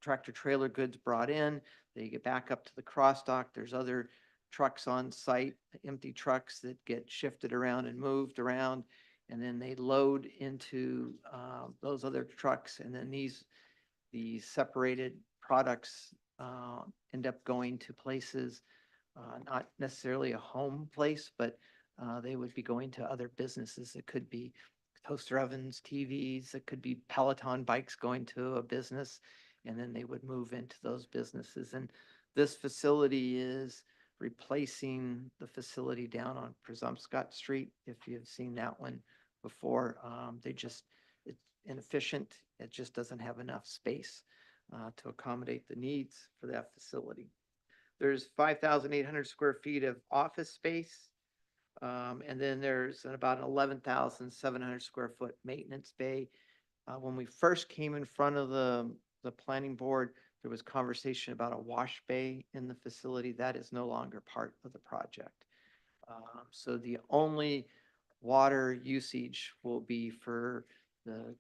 tractor trailer goods brought in. They get back up to the cross dock. There's other trucks on site, empty trucks that get shifted around and moved around, and then they load into those other trucks, and then the separated products end up going to places, not necessarily a home place, but they would be going to other businesses. It could be toaster ovens, TVs, it could be Peloton bikes going to a business, and then they would move into those businesses. And this facility is replacing the facility down on Presumpscot Street. If you've seen that one before, it's inefficient. It just doesn't have enough space to accommodate the needs for that facility. There's 5,800 square feet of office space. And then there's about an 11,700 square foot maintenance bay. When we first came in front of the planning board, there was conversation about a wash bay in the facility. That is no longer part of the project. So the only water usage will be for the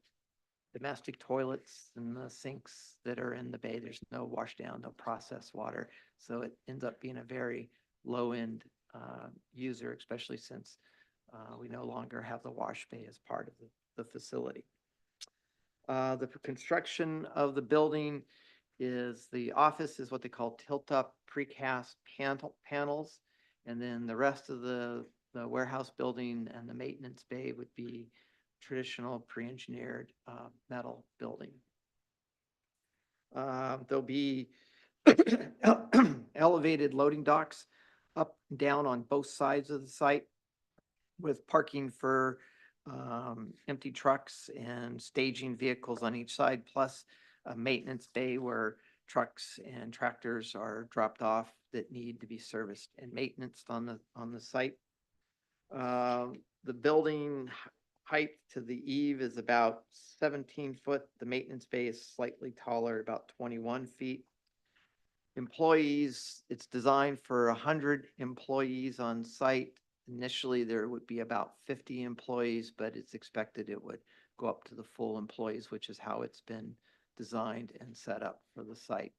domestic toilets and the sinks that are in the bay. There's no wash down, no processed water. So it ends up being a very low-end user, especially since we no longer have the wash bay as part of the facility. The construction of the building is the office is what they call tilt-up precast panels. And then the rest of the warehouse building and the maintenance bay would be traditional pre-engineered metal building. There'll be elevated loading docks up and down on both sides of the site with parking for empty trucks and staging vehicles on each side, plus a maintenance bay where trucks and tractors are dropped off that need to be serviced and maintained on the site. The building height to the eave is about 17 foot. The maintenance bay is slightly taller, about 21 feet. Employees, it's designed for 100 employees on site. Initially, there would be about 50 employees, but it's expected it would go up to the full employees, which is how it's been designed and set up for the site.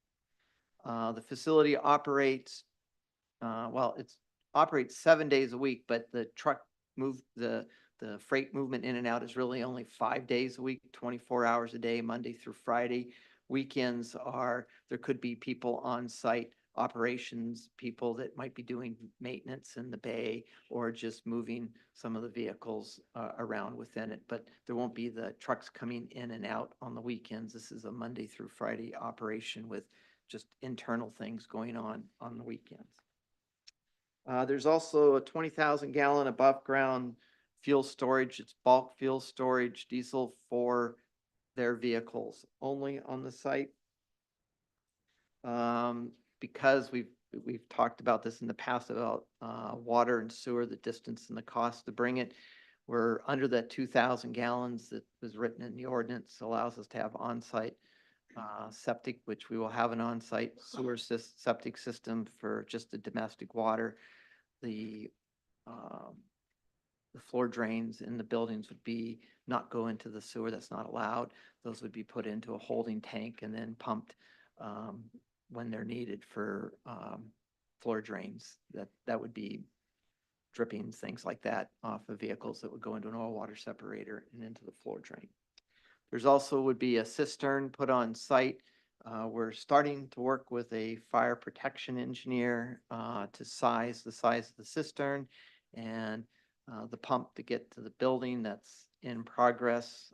The facility operates, it operates 7 days a week, but the truck the freight movement in and out is really only 5 days a week, 24 hours a day, Monday through Friday. Weekends there could be people on site operations, people that might be doing maintenance in the bay or just moving some of the vehicles around within it. But there won't be the trucks coming in and out on the weekends. This is a Monday through Friday operation with just internal things going on the weekends. There's also a 20,000 gallon above ground fuel storage. It's bulk fuel storage, diesel for their vehicles only on the site. Because we've talked about this in the past about water and sewer, the distance and the cost to bring it. We're under that 2,000 gallons that was written in the ordinance, allows us to have on-site septic, which we will have an on-site sewer septic system for just the domestic water. The floor drains in the buildings would be not go into the sewer. That's not allowed. Those would be put into a holding tank and then pumped when they're needed for floor drains. That would be drippings, things like that off of vehicles that would go into an oil water separator and into the floor drain. There's also would be a cistern put on site. We're starting to work with a fire protection engineer to size the size of the cistern and the pump to get to the building. That's in progress.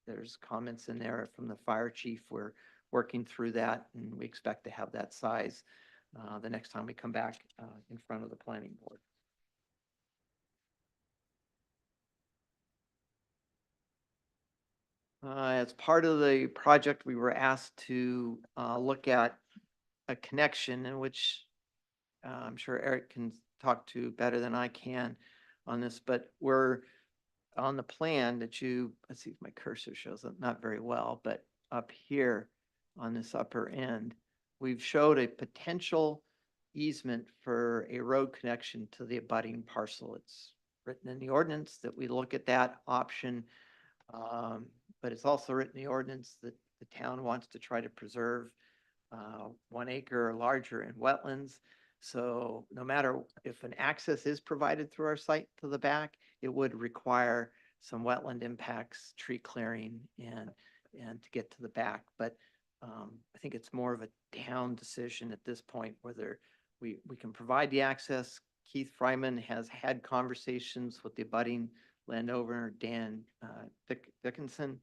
There's comments in there from the fire chief. We're working through that, and we expect to have that size the next time we come back in front of the planning board. As part of the project, we were asked to look at a connection in which I'm sure Eric can talk to better than I can on this, but we're on the plan that let's see if my cursor shows up, not very well, but up here on this upper end, we've showed a potential easement for a road connection to the abutting parcel. It's written in the ordinance that we look at that option. But it's also written in the ordinance that the town wants to try to preserve 1 acre or larger in wetlands. So no matter if an access is provided through our site to the back, it would require some wetland impacts, tree clearing, and to get to the back. But I think it's more of a town decision at this point whether we can provide the access. Keith Fryman has had conversations with the abutting landowner, Dan Dickinson,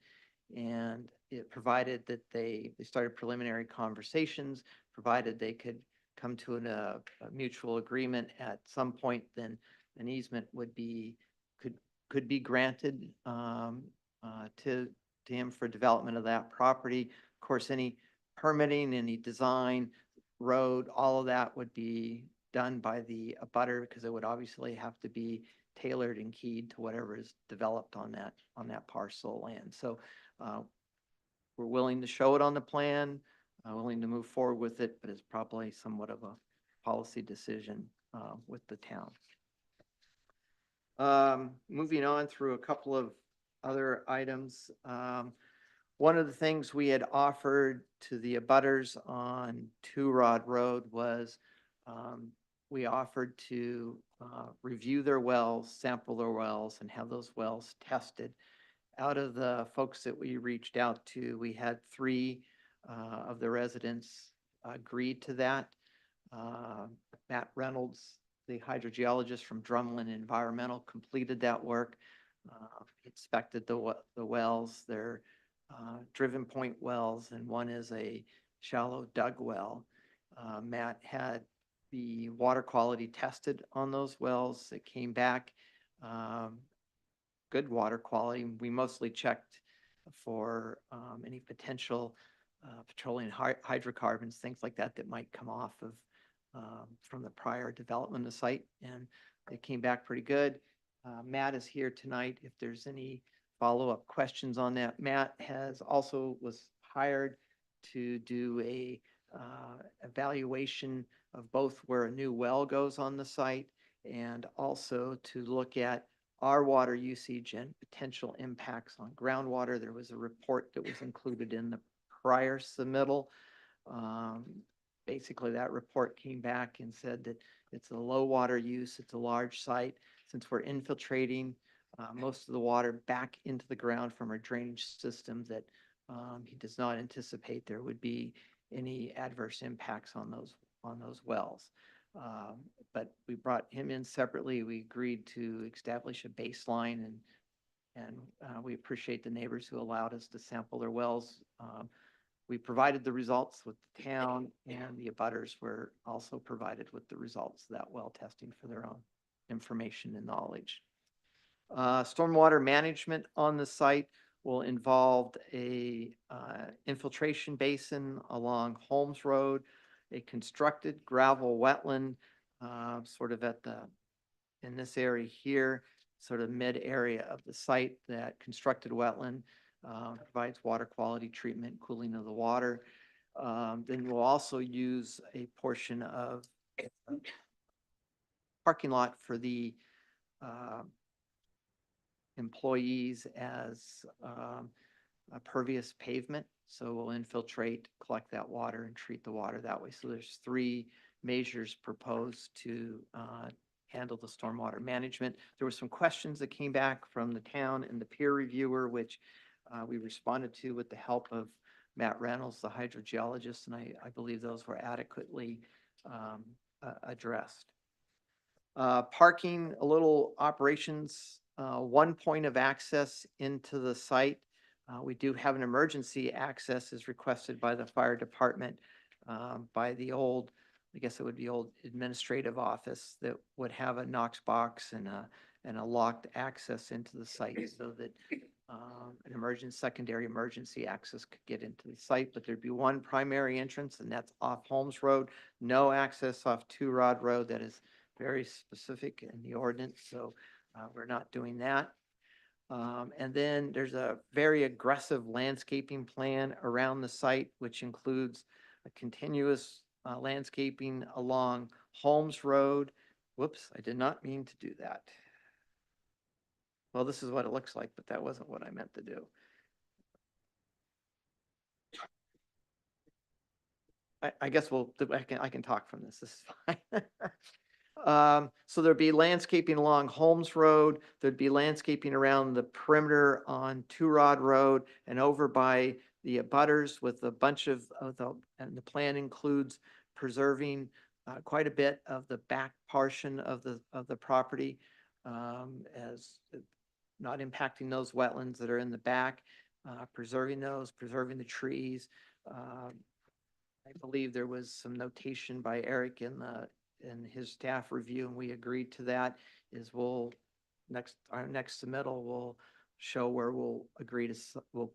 and it provided that they started preliminary conversations, provided they could come to a mutual agreement at some point, then an easement could be granted to him for development of that property. Of course, any permitting, any design, road, all of that would be done by the abutter because it would obviously have to be tailored and keyed to whatever is developed on that parcel of land. So we're willing to show it on the plan, willing to move forward with it, but it's probably somewhat of a policy decision with the town. Moving on through a couple of other items. One of the things we had offered to the abutters on Two Rod Road was we offered to review their wells, sample their wells, and have those wells tested. Out of the folks that we reached out to, we had three of the residents agreed to that. Matt Reynolds, the hydrogeologist from Drumlin Environmental, completed that work. Inspected the wells. They're driven point wells, and one is a shallow dug well. Matt had the water quality tested on those wells. It came back good water quality. We mostly checked for any potential petroleum hydrocarbons, things like that, that might come off of from the prior development of the site, and they came back pretty good. Matt is here tonight if there's any follow-up questions on that. Matt was hired to do a evaluation of both where a new well goes on the site and also to look at our water usage and potential impacts on groundwater. There was a report that was included in the prior submittal. Basically, that report came back and said that it's a low water use, it's a large site. Since we're infiltrating most of the water back into the ground from our drainage system, that he does not anticipate there would be any adverse impacts on those wells. But we brought him in separately. We agreed to establish a baseline, and we appreciate the neighbors who allowed us to sample their wells. We provided the results with the town, and the abutters were also provided with the results of that well testing for their own information and knowledge. Stormwater management on the site will involve a infiltration basin along Holmes Road, a constructed gravel wetland, sort of in this area here, sort of mid area of the site. That constructed wetland provides water quality treatment, cooling of the water. Then we'll also use a portion of parking lot for the employees as a pervious pavement. So we'll infiltrate, collect that water, and treat the water that way. So there's three measures proposed to handle the stormwater management. There were some questions that came back from the town and the peer reviewer, which we responded to with the help of Matt Reynolds, the hydrogeologist, and I believe those were adequately addressed. Parking, a little operations, one point of access into the site. We do have an emergency access as requested by the fire department by the old, I guess it would be old administrative office that would have a Knox box and a locked access into the site so that an secondary emergency access could get into the site. But there'd be one primary entrance, and that's off Holmes Road. No access off Two Rod Road. That is very specific in the ordinance, so we're not doing that. And then there's a very aggressive landscaping plan around the site, which includes a continuous landscaping along Holmes Road. Whoops, I did not mean to do that. Well, this is what it looks like, but that wasn't what I meant to do. I guess I can talk from this. This is fine. So there'd be landscaping along Holmes Road. There'd be landscaping around the perimeter on Two Rod Road and over by the abutters with a bunch and the plan includes preserving quite a bit of the back portion of the property as not impacting those wetlands that are in the back, preserving the trees. I believe there was some notation by Eric in his staff review, and we agreed to that. Our next submittal will show where we'll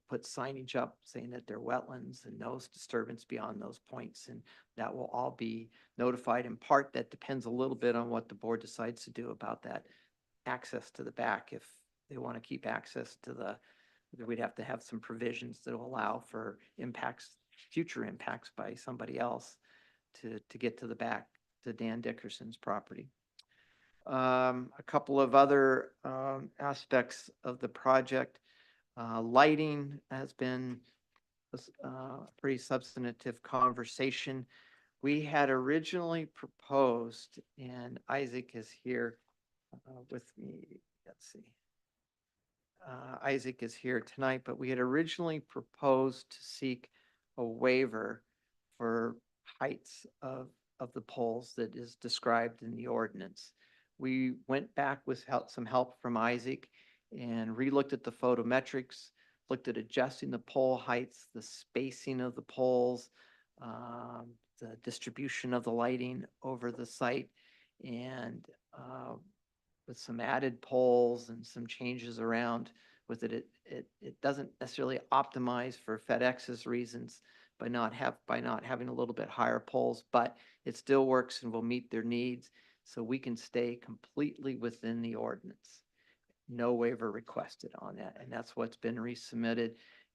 put signage up saying that they're wetlands and no disturbance beyond those points, and that will all be notified. In part, that depends a little bit on what the board decides to do about that access to the back. If they want to keep access to we'd have to have some provisions that will allow for future impacts by somebody else to get to the back to Dan Dickerson's property. A couple of other aspects of the project. Lighting has been a pretty substantive conversation. We had originally proposed, and Isaac is here with me. Let's see. Isaac is here tonight, but we had originally proposed to seek a waiver for heights of the poles that is described in the ordinance. We went back with some help from Isaac and relooked at the photometrics, looked at adjusting the pole heights, the spacing of the poles, the distribution of the lighting over the site, and with some added poles and some changes around with it, it doesn't necessarily optimize for FedEx's reasons by not having a little bit higher poles, but it still works and will meet their needs. So we can stay completely within the ordinance. No waiver requested on that. And that's what's been resubmitted.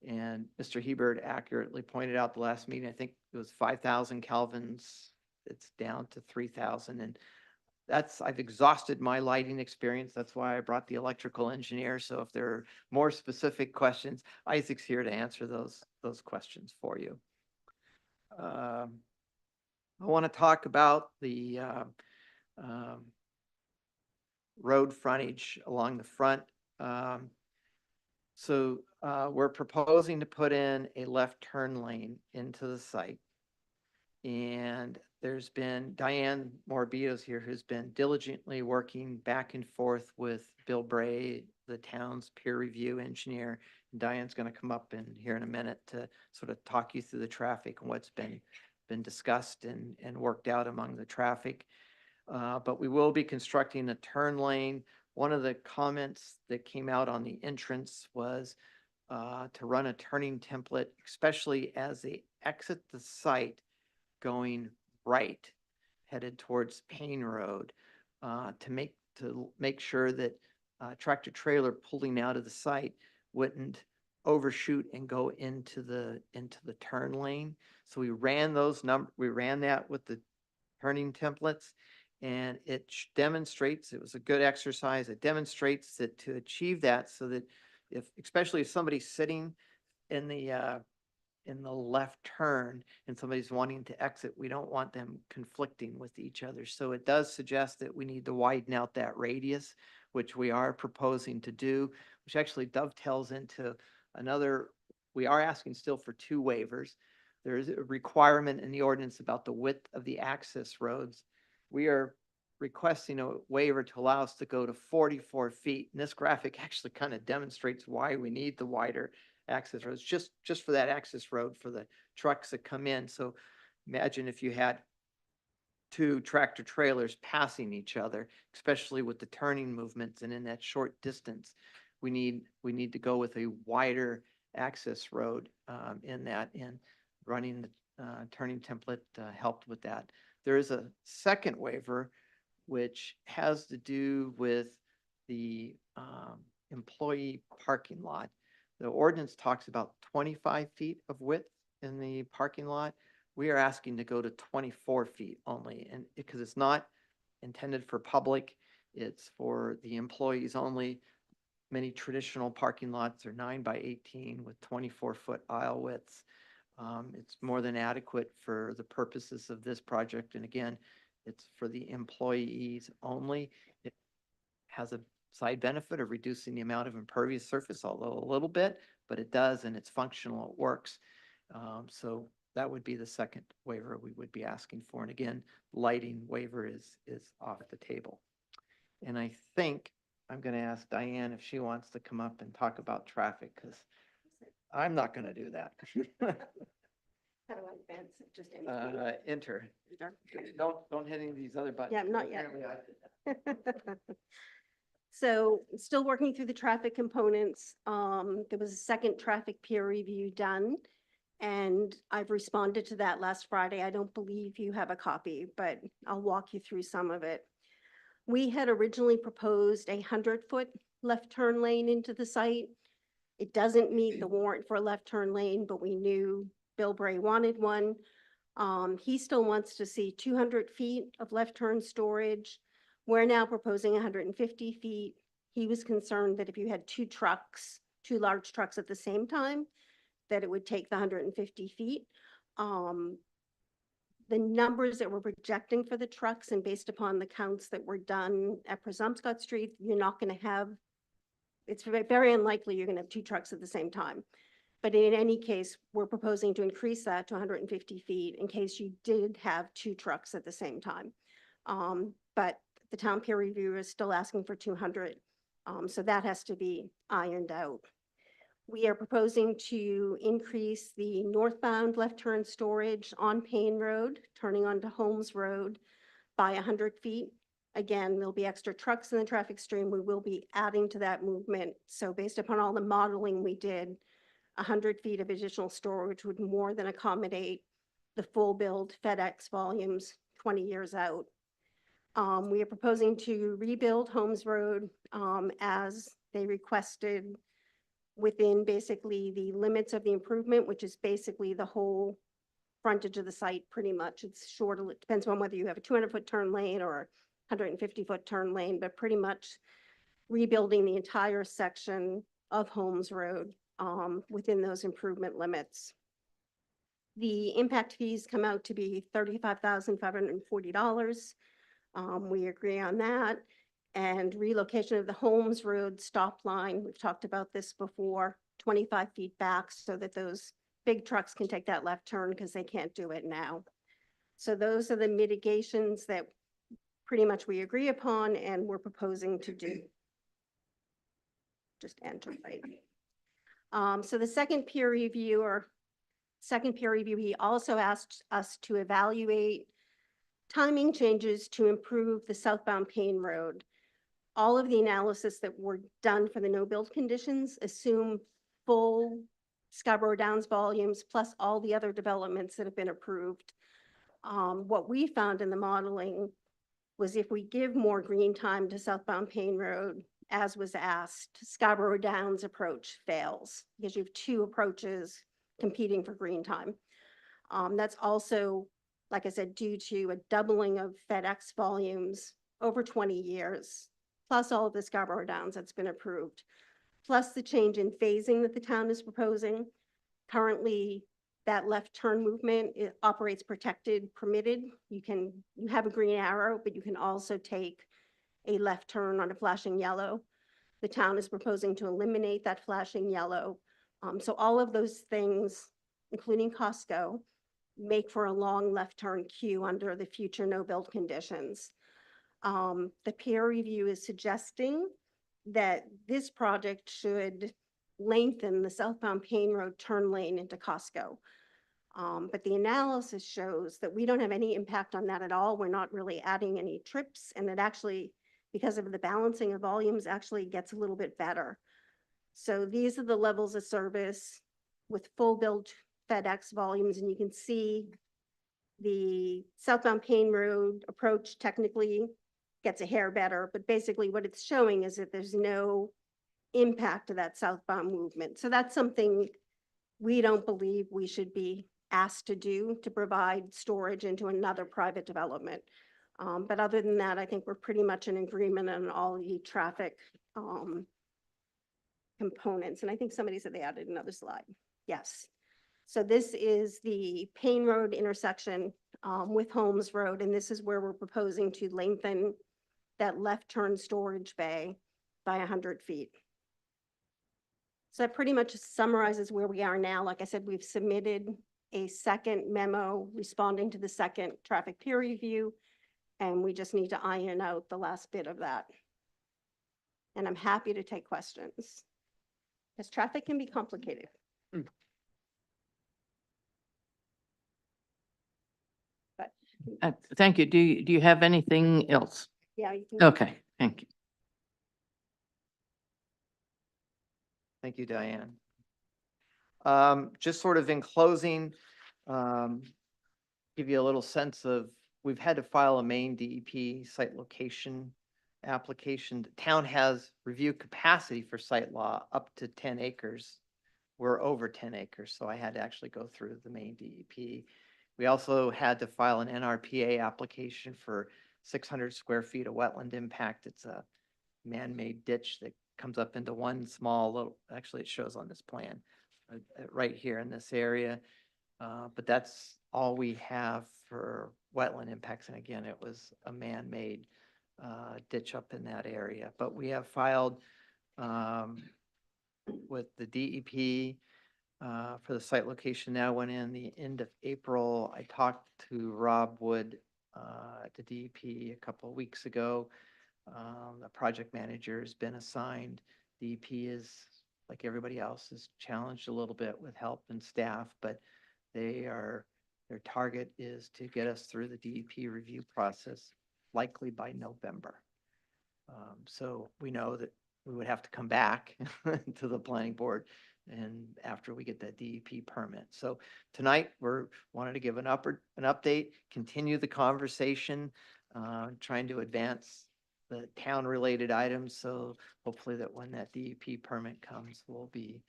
And Mr. Hebert accurately pointed out the last meeting, I think it was 5,000 kelvins. It's down to 3,000. And I've exhausted my lighting experience. That's why I brought the electrical engineer. So if there are more specific questions, Isaac's here to answer those questions for you. I want to talk about the road frontage along the front. We're proposing to put in a left turn lane into the site. And there's been Diane Morbido's here, who's been diligently working back and forth with Bill Bray, the town's peer review engineer. And Diane's going to come up in here in a minute to sort of talk you through the traffic and what's been discussed and worked out among the traffic. But we will be constructing a turn lane. One of the comments that came out on the entrance was to run a turning template, especially as they exit the site going right, headed towards Payne Road, to make sure that tractor trailer pulling out of the site wouldn't overshoot and go into the turn lane. So we ran that with the turning templates, and it demonstrates, it was a good exercise. It demonstrates that to achieve that, so that especially if somebody's sitting in the left turn and somebody's wanting to exit, we don't want them conflicting with each other. So it does suggest that we need to widen out that radius, which we are proposing to do, which actually dovetails into we are asking still for 2 waivers. There is a requirement in the ordinance about the width of the access roads. We are requesting a waiver to allow us to go to 44 feet. And this graphic actually kind of demonstrates why we need the wider access roads, just for that access road for the trucks that come in. So imagine if you had 2 tractor trailers passing each other, especially with the turning movements, and in that short distance, we need to go with a wider access road in that, and running the turning template helped with that. There is a second waiver, which has to do with the employee parking lot. The ordinance talks about 25 feet of width in the parking lot. We are asking to go to 24 feet only, and because it's not intended for public, it's for the employees only. Many traditional parking lots are 9 by 18 with 24-foot aisle widths. It's more than adequate for the purposes of this project. And again, it's for the employees only. It has a side benefit of reducing the amount of impervious surface, although a little bit, but it does, and it's functional, it works. So that would be the second waiver we would be asking for. And again, lighting waiver is off the table. And I think I'm going to ask Diane if she wants to come up and talk about traffic, because I'm not going to do that. How do I advance it? Just Enter. Don't hit any of these other buttons. Yeah, not yet. Apparently I did that. So still working through the traffic components. There was a second traffic peer review done, and I've responded to that last Friday. I don't believe you have a copy, but I'll walk you through some of it. We had originally proposed a 100-foot left turn lane into the site. It doesn't meet the warrant for a left turn lane, but we knew Bill Bray wanted one. He still wants to see 200 feet of left turn storage. We're now proposing 150 feet. He was concerned that if you had two large trucks at the same time, that it would take the 150 feet. The numbers that we're projecting for the trucks and based upon the counts that were done at Presumpscot Street, you're not going to have, it's very unlikely you're going to have two trucks at the same time. But in any case, we're proposing to increase that to 150 feet in case you did have two trucks at the same time. But the town peer reviewer is still asking for 200. So that has to be ironed out. We are proposing to increase the northbound left turn storage on Payne Road, turning onto Holmes Road by 100 feet. Again, there'll be extra trucks in the traffic stream. We will be adding to that movement. So based upon all the modeling we did, 100 feet of additional storage would more than accommodate the full build FedEx volumes 20 years out. We are proposing to rebuild Holmes Road as they requested within basically the limits of the improvement, which is basically the whole frontage of the site pretty much. It's short, it depends on whether you have a 200-foot turn lane or a 150-foot turn lane, but pretty much rebuilding the entire section of Holmes Road within those improvement limits. The impact fees come out to be $35,540. We agree on that. And relocation of the Holmes Road stop line, we've talked about this before, 25 feet back so that those big trucks can take that left turn because they can't do it now. So those are the mitigations that pretty much we agree upon and we're proposing to do. Just enter right. So the second peer review, he also asked us to evaluate timing changes to improve the southbound Payne Road. All of the analysis that were done for the no-build conditions assume full Scarborough Downs volumes plus all the other developments that have been approved. What we found in the modeling was if we give more green time to southbound Payne Road, as was asked, Scarborough Downs approach fails because you have two approaches competing for green time. That's also, like I said, due to a doubling of FedEx volumes over 20 years, plus all of the Scarborough Downs that's been approved, plus the change in phasing that the town is proposing. Currently, that left turn movement, it operates protected, permitted. You have a green arrow, but you can also take a left turn on a flashing yellow. The town is proposing to eliminate that flashing yellow. So all of those things, including Costco, make for a long left turn queue under the future no-build conditions. The peer review is suggesting that this project should lengthen the southbound Payne Road turn lane into Costco. But the analysis shows that we don't have any impact on that at all. We're not really adding any trips, and it actually, because of the balancing of volumes, actually gets a little bit better. So these are the levels of service with full build FedEx volumes, and you can see the southbound Payne Road approach technically gets a hair better, but basically what it's showing is that there's no impact to that southbound movement. So that's something we don't believe we should be asked to do, to provide storage into another private development. But other than that, I think we're pretty much in agreement on all the traffic components. And I think somebody said they added another slide. Yes. So this is the Payne Road intersection with Holmes Road, and this is where we're proposing to lengthen that left turn storage bay by 100 feet. So that pretty much summarizes where we are now. Like I said, we've submitted a second memo responding to the second traffic peer review, and we just need to iron out the last bit of that. And I'm happy to take questions, because traffic can be complicated. But Thank you. Do you have anything else? yeah, you can. Okay, thank you. Thank you, Diane. Just sort of in closing, give you a little sense of, we've had to file a main DEP site location application. The town has review capacity for site law up to 10 acres. We're over 10 acres, so I had to actually go through the main DEP. We also had to file an NRPA application for 600 square feet of wetland impact. It's a man-made ditch that comes up into one small little, actually it shows on this plan, right here in this area. But that's all we have for wetland impacts. And again, it was a man-made ditch up in that area. But we have filed with the DEP for the site location. Now went in the end of April. I talked to Rob Wood at the DEP a couple of weeks ago. The project manager has been assigned. DEP is, like everybody else, is challenged a little bit with help and staff, but their target is to get us through the DEP review process likely by November. So we know that we would have to come back to the planning board and after we get that DEP permit. So tonight we're wanted to give an update, continue the conversation, trying to advance the town related items. So hopefully that when that DEP permit comes, we'll be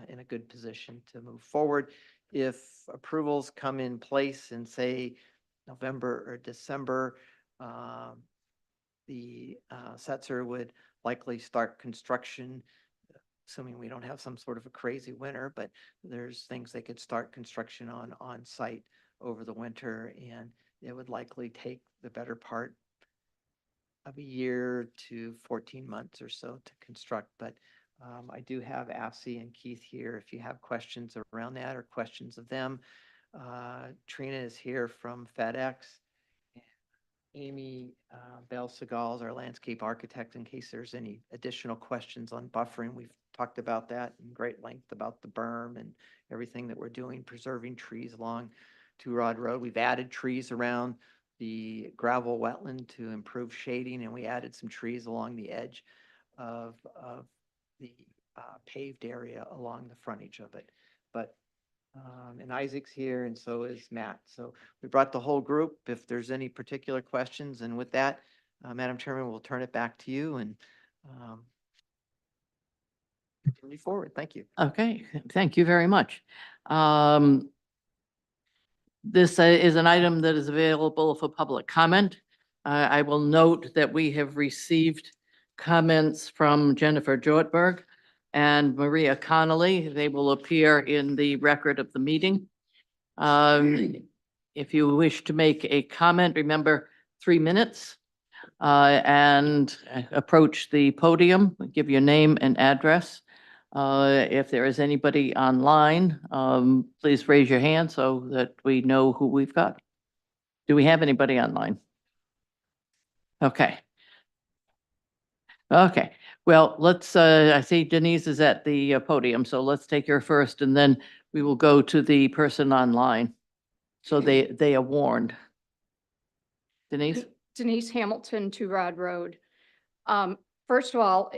in a good position to move forward. If approvals come in place in say November or December, the Setzer would likely start construction, assuming we don't have some sort of a crazy winter, but there's things they could start construction on site over the winter, and it would likely take the better part of a year to 14 months or so to construct. But I do have AFSI and Keith here if you have questions around that or questions of them. Trina is here from FedEx. Amy Bell Segal is our landscape architect in case there's any additional questions on buffering. We've talked about that in great length about the berm and everything that we're doing, preserving trees along Two Rod Road. We've added trees around the gravel wetland to improve shading, and we added some trees along the edge of the paved area along the frontage of it. But and Isaac's here, and so is Matt. So we brought the whole group. If there's any particular questions, and with that, Madam Chairman, we'll turn it back to you and continue forward. Thank you. Okay, thank you very much. This is an item that is available for public comment. I will note that we have received comments from Jennifer Jortberg and Maria Connolly. They will appear in the record of the meeting. If you wish to make a comment, remember 3 minutes and approach the podium, give your name and address. If there is anybody online, please raise your hand so that we know who we've got. Do we have anybody online? Okay. Okay, well, let's, I see Denise is at the podium, so let's take her first and then we will go to the person online. So they are warned. Denise? Denise Hamilton, Two Rod Road. First of all,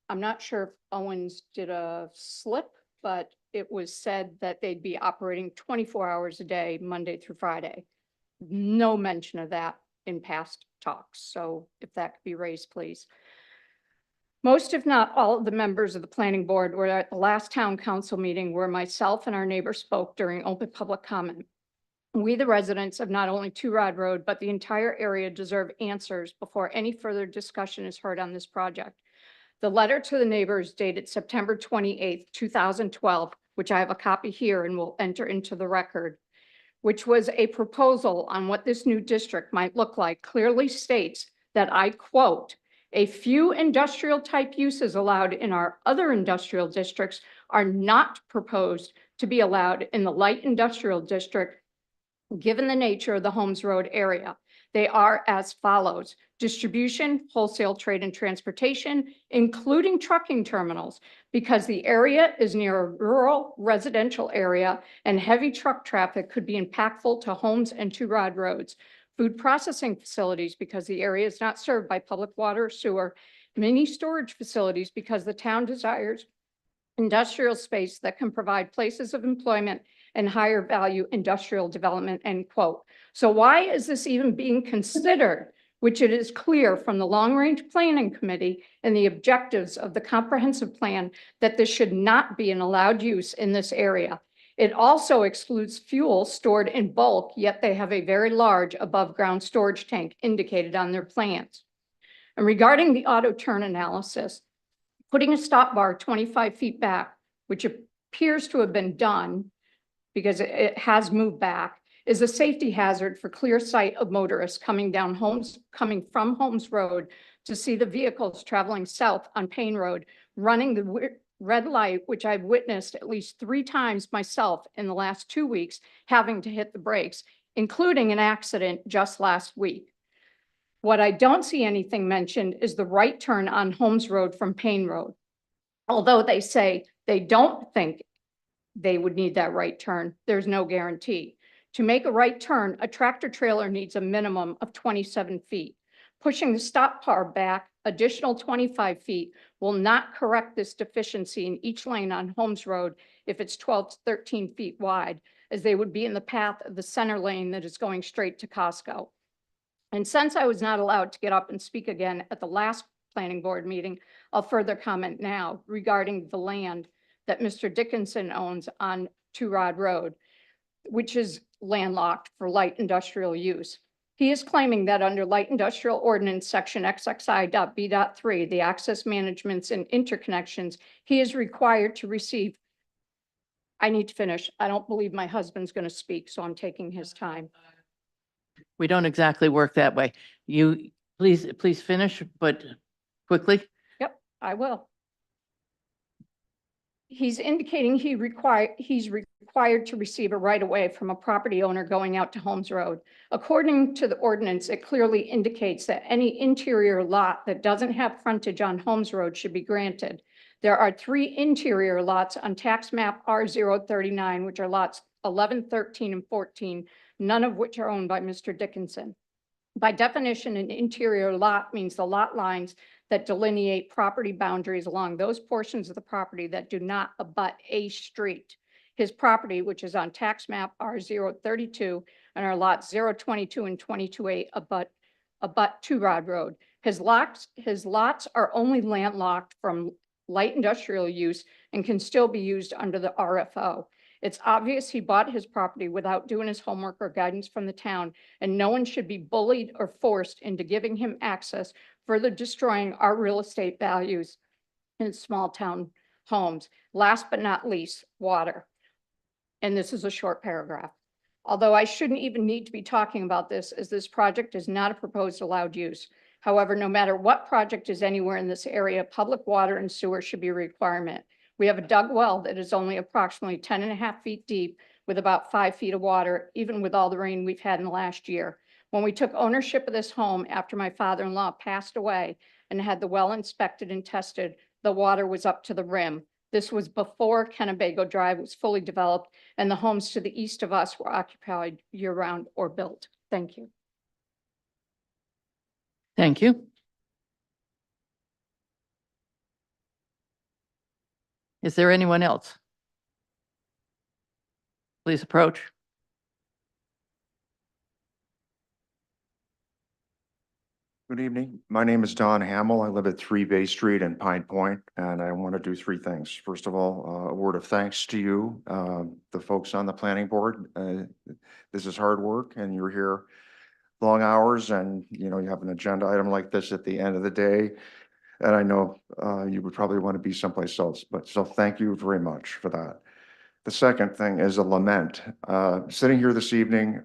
I'm not sure if Owens did a slip, but it was said that they'd be operating 24 hours a day, Monday through Friday. No mention of that in past talks. So if that could be raised, please. Most, if not all, of the members of the planning board were at the last town council meeting where myself and our neighbor spoke during open public comment. We, the residents of not only Two Rod Road, but the entire area deserve answers before any further discussion is heard on this project. The letter to the neighbors dated September 28th, 2012, which I have a copy here and will enter into the record, which was a proposal on what this new district might look like, clearly states that, I quote, "A few industrial type uses allowed in our other industrial districts are not proposed to be allowed in the light industrial district, given the nature of the Holmes Road area. They are as follows: distribution, wholesale trade and transportation, including trucking terminals, because the area is near a rural residential area and heavy truck traffic could be impactful to Holmes and Two Rod Roads. Food processing facilities, because the area is not served by public water or sewer. Mini storage facilities, because the town desires industrial space that can provide places of employment and higher value industrial development," end quote. So why is this even being considered, which it is clear from the Long Range Planning Committee and the objectives of the comprehensive plan that this should not be an allowed use in this area? It also excludes fuel stored in bulk, yet they have a very large above-ground storage tank indicated on their plans. And regarding the auto turn analysis, putting a stop bar 25 feet back, which appears to have been done because it has moved back, is a safety hazard for clear sight of motorists coming from Holmes Road to see the vehicles traveling south on Payne Road, running the red light, which I've witnessed at least 3 times myself in the last 2 weeks, having to hit the brakes, including an accident just last week. What I don't see anything mentioned is the right turn on Holmes Road from Payne Road. Although they say they don't think they would need that right turn, there's no guarantee. To make a right turn, a tractor trailer needs a minimum of 27 feet. Pushing the stop bar back additional 25 feet will not correct this deficiency in each lane on Holmes Road if it's 12 to 13 feet wide, as they would be in the path of the center lane that is going straight to Costco. And since I was not allowed to get up and speak again at the last planning board meeting, I'll further comment now regarding the land that Mr. Dickinson owns on Two Rod Road, which is landlocked for light industrial use. He is claiming that under Light Industrial Ordinance Section XXI.B.3, the access managements and interconnections, he is required to receive. I need to finish. I don't believe my husband's going to speak, so I'm taking his time. We don't exactly work that way. You, please finish, but quickly. Yep, I will. He's indicating he's required to receive a right-of-way from a property owner going out to Holmes Road. According to the ordinance, it clearly indicates that any interior lot that doesn't have frontage on Holmes Road should be granted. There are 3 interior lots on tax map R039, which are lots 11, 13, and 14, none of which are owned by Mr. Dickinson. By definition, an interior lot means the lot lines that delineate property boundaries along those portions of the property that do not abut a street. His property, which is on tax map R032 and our lots 022 and 22A abut Two Rod Road. His lots are only landlocked from light industrial use and can still be used under the RFO. It's obvious he bought his property without doing his homework or guidance from the town, and no one should be bullied or forced into giving him access, further destroying our real estate values in small town homes. Last but not least, water. And this is a short paragraph. Although I shouldn't even need to be talking about this, as this project is not a proposed allowed use. However, no matter what project is anywhere in this area, public water and sewer should be a requirement. We have a dug well that is only approximately 10.5 feet deep with about 5 feet of water, even with all the rain we've had in the last year. When we took ownership of this home after my father-in-law passed away and had the well inspected and tested, the water was up to the rim. This was before Kennebago Drive was fully developed and the homes to the east of us were occupied year-round or built. Thank you. Thank you. Is there anyone else? Please approach. Good evening. My name is Don Hamill. I live at 3 Bay Street in Pine Point, and I want to do 3 things. First of all, a word of thanks to you, the folks on the planning board. This is hard work, and you're here long hours, and you have an agenda item like this at the end of the day. And I know you would probably want to be someplace else, but so thank you very much for that. The second thing is a lament. Sitting here this evening,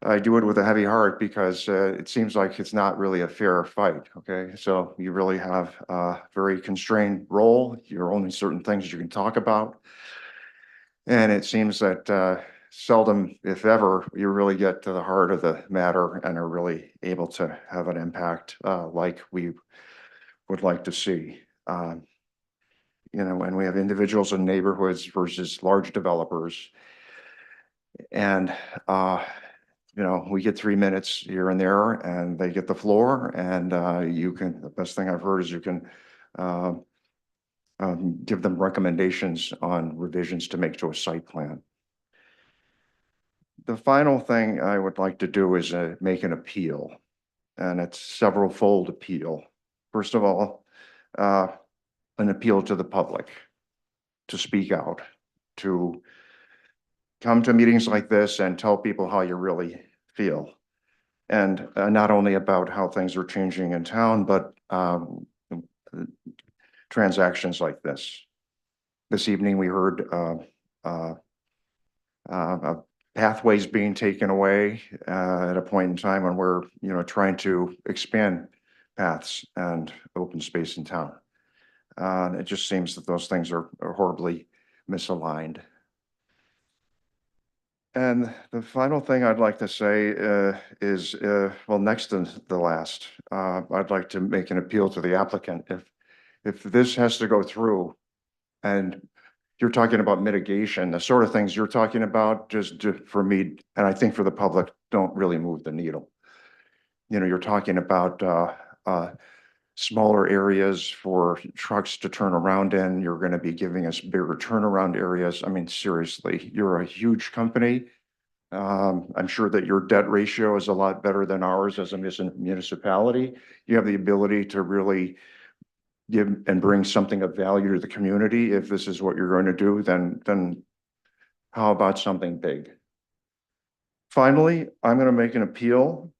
I do it with a heavy heart because it seems like it's not really a fair fight, okay? So you really have a very constrained role. You're only certain things you can talk about. And it seems that seldom, if ever, you really get to the heart of the matter and are really able to have an impact like we would like to see. And we have individuals in neighborhoods versus large developers. And, we get 3 minutes here and there and they get the floor and the best thing I've heard is you can give them recommendations on revisions to make to a site plan. The final thing I would like to do is make an appeal, and it's several-fold appeal. First of all, an appeal to the public to speak out. to come to meetings like this and tell people how you really feel. And not only about how things are changing in town, but transactions like this. This evening, we heard pathways being taken away at a point in time when we're, trying to expand paths and open space in town. It just seems that those things are horribly misaligned. And the final thing I'd like to say is, well, next to the last, I'd like to make an appeal to the applicant. If this has to go through, and you're talking about mitigation, the sort of things you're talking about, just for me, and I think for the public, don't really move the needle. You're talking about smaller areas for trucks to turn around in. You're going to be giving us bigger turnaround areas. I mean, seriously, you're a huge company. I'm sure that your debt ratio is a lot better than ours as a municipality. You have the ability to really give and bring something of value to the community. If this is what you're going to do, then how about something big? Finally, I'm going to make an appeal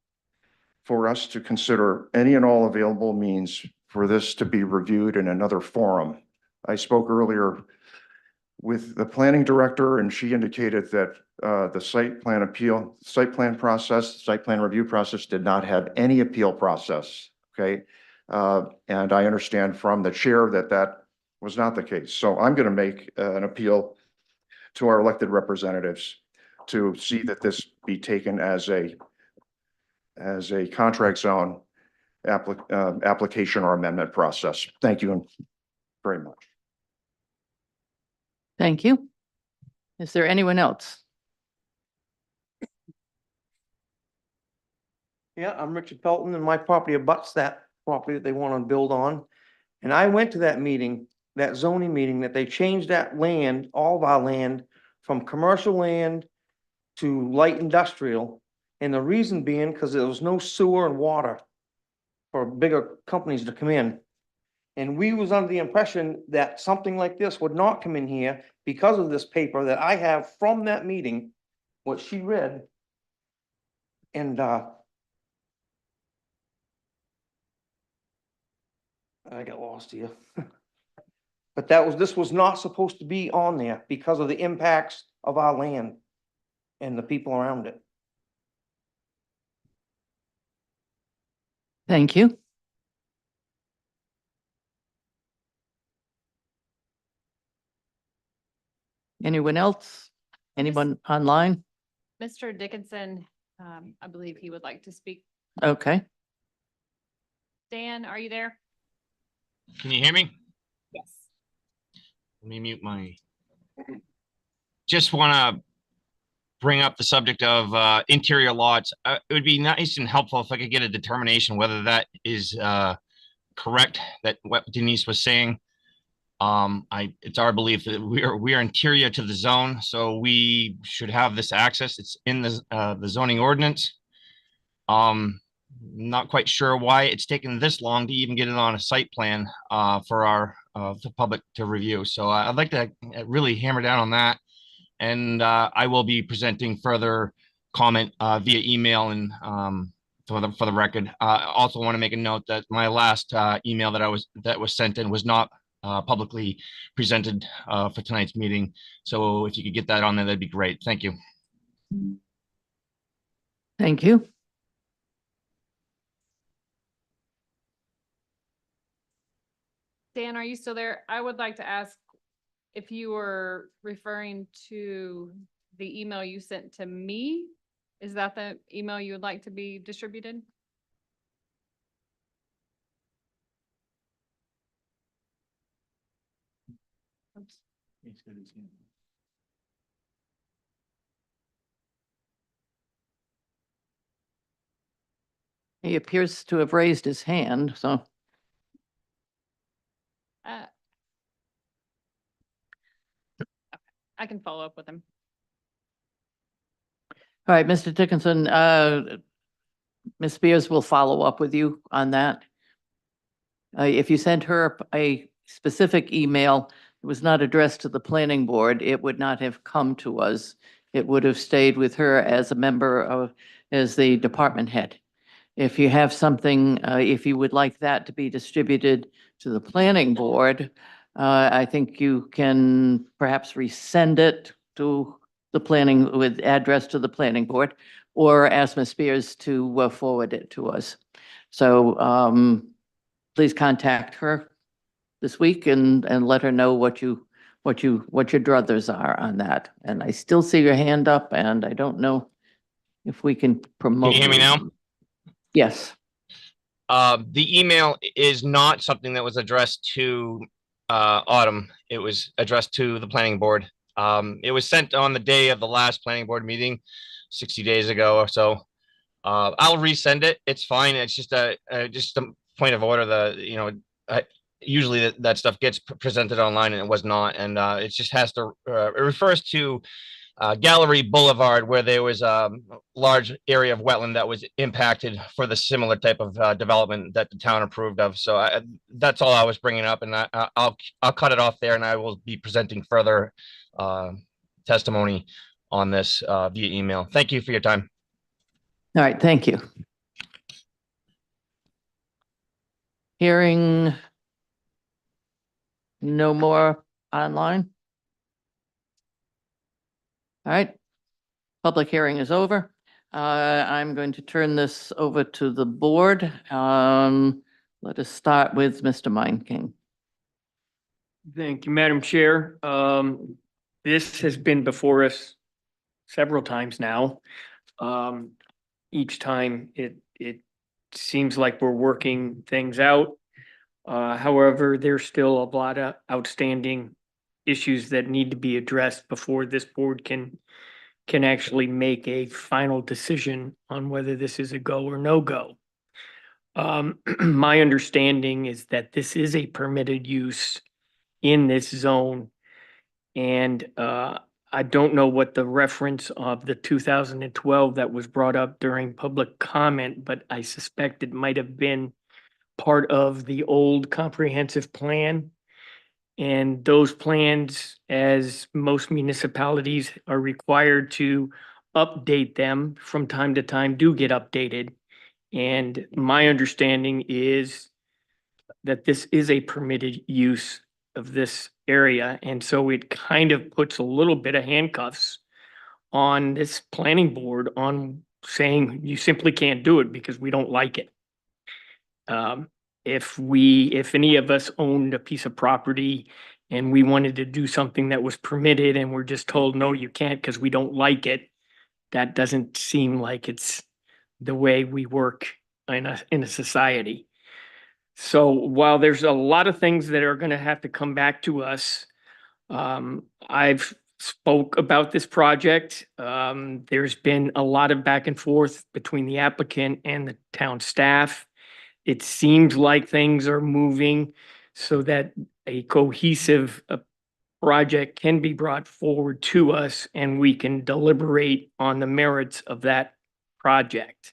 for us to consider any and all available means for this to be reviewed in another forum. I spoke earlier with the planning director, and she indicated that the site plan review process did not have any appeal process, okay? And I understand from the chair that that was not the case. So I'm going to make an appeal to our elected representatives to see that this be taken as a contract zone application or amendment process. Thank you very much. Thank you. Is there anyone else? Yeah, I'm Richard Pelton, and my property abuts that property that they want to build on. And I went to that meeting, that zoning meeting, that they changed that land, all of our land, from commercial land to light industrial. And the reason being, because there was no sewer and water for bigger companies to come in. And we was under the impression that something like this would not come in here because of this paper that I have from that meeting, what she read. And I got lost here. But this was not supposed to be on there because of the impacts of our land and the people around it. Thank you. Anyone else? Anyone online? Mr. Dickinson, I believe he would like to speak. Okay. Dan, are you there? Can you hear me? Yes. Let me mute my. Just want to bring up the subject of interior lots. It would be nice and helpful if I could get a determination whether that is correct, that what Denise was saying. It's our belief that we are interior to the zone, so we should have this access. It's in the zoning ordinance. Not quite sure why it's taken this long to even get it on a site plan for the public to review. So I'd like to really hammer down on that, and I will be presenting further comment via email and for the record. I also want to make a note that my last email that was sent in was not publicly presented for tonight's meeting. So if you could get that on there, that'd be great. Thank you. Thank you. Dan, are you still there? I would like to ask if you were referring to the email you sent to me. Is that the email you would like to be distributed? Oops. He appears to have raised his hand, so. I can follow up with him. All right, Mr. Dickinson, Ms. Spears will follow up with you on that. If you send her a specific email, it was not addressed to the planning board, it would not have come to us. It would have stayed with her as a member of, as the department head. If you have something, if you would like that to be distributed to the planning board, I think you can perhaps resend it to the planning, with address to the planning board, or ask Ms. Spears to forward it to us. So please contact her this week and let her know what your druthers are on that. And I still see your hand up, and I don't know if we can promote. Can you hear me now? Yes. The email is not something that was addressed to Autumn. It was addressed to the planning board. It was sent on the day of the last planning board meeting, 60 days ago or so. I'll resend it. It's fine. It's just a point of order. Usually that stuff gets presented online, and it was not. And it just has to, it refers to Gallery Boulevard, where there was a large area of wetland that was impacted for the similar type of development that the town approved of. So that's all I was bringing up, and I'll cut it off there, and I will be presenting further testimony on this via email. Thank you for your time. All right, thank you. Hearing no more online. All right, public hearing is over. I'm going to turn this over to the board. Let us start with Mr. Meinking. Thank you, Madam Chair. This has been before us several times now. Each time it seems like we're working things out. However, there's still a lot of outstanding issues that need to be addressed before this board can actually make a final decision on whether this is a go or no go. My understanding is that this is a permitted use in this zone. And I don't know what the reference of the 2012 that was brought up during public comment, but I suspect it might have been part of the old comprehensive plan. And those plans, as most municipalities are required to update them from time to time, do get updated. And my understanding is that this is a permitted use of this area. And so it kind of puts a little bit of handcuffs on this planning board on saying you simply can't do it because we don't like it. If any of us owned a piece of property and we wanted to do something that was permitted and we're just told, no, you can't because we don't like it, that doesn't seem like it's the way we work in a society. So while there's a lot of things that are going to have to come back to us, I've spoke about this project. There's been a lot of back and forth between the applicant and the town staff. It seems like things are moving so that a cohesive project can be brought forward to us and we can deliberate on the merits of that project.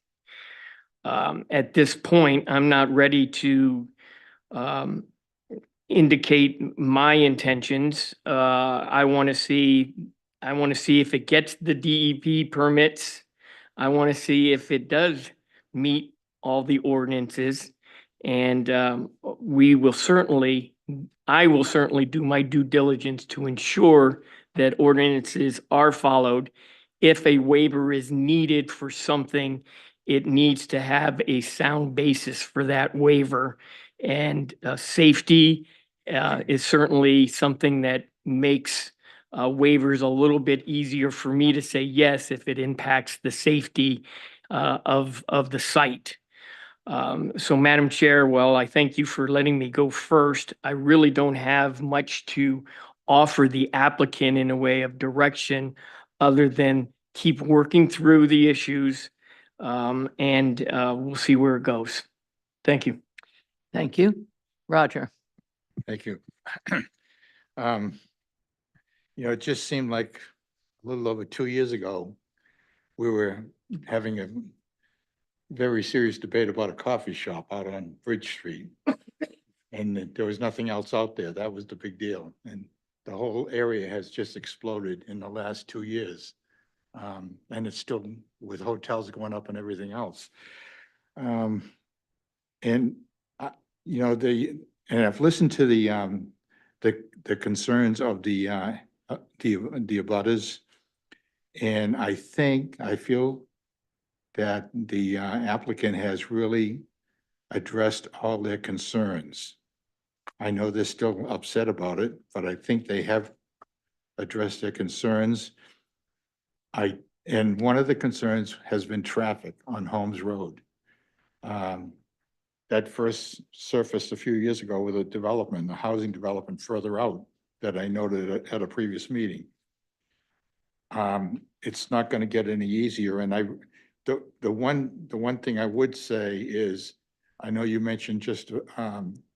At this point, I'm not ready to indicate my intentions. I want to see if it gets the DEP permits. I want to see if it does meet all the ordinances. And I will certainly do my due diligence to ensure that ordinances are followed. If a waiver is needed for something, it needs to have a sound basis for that waiver. And safety is certainly something that makes waivers a little bit easier for me to say yes if it impacts the safety of the site. So Madam Chair, well, I thank you for letting me go first. I really don't have much to offer the applicant in a way of direction other than keep working through the issues. And we'll see where it goes. Thank you. Thank you. Roger. Thank you. It just seemed like a little over 2 years ago, we were having a very serious debate about a coffee shop out on Bridge Street. And there was nothing else out there. That was the big deal. And the whole area has just exploded in the last 2 years. And it's still with hotels going up and everything else. And you know, and I've listened to the concerns of the abutters. And I feel that the applicant has really addressed all their concerns. I know they're still upset about it, but I think they have addressed their concerns. And one of the concerns has been traffic on Holmes Road. That first surfaced a few years ago with a housing development further out that I noted at a previous meeting. It's not going to get any easier. And the one thing I would say is, I know you mentioned just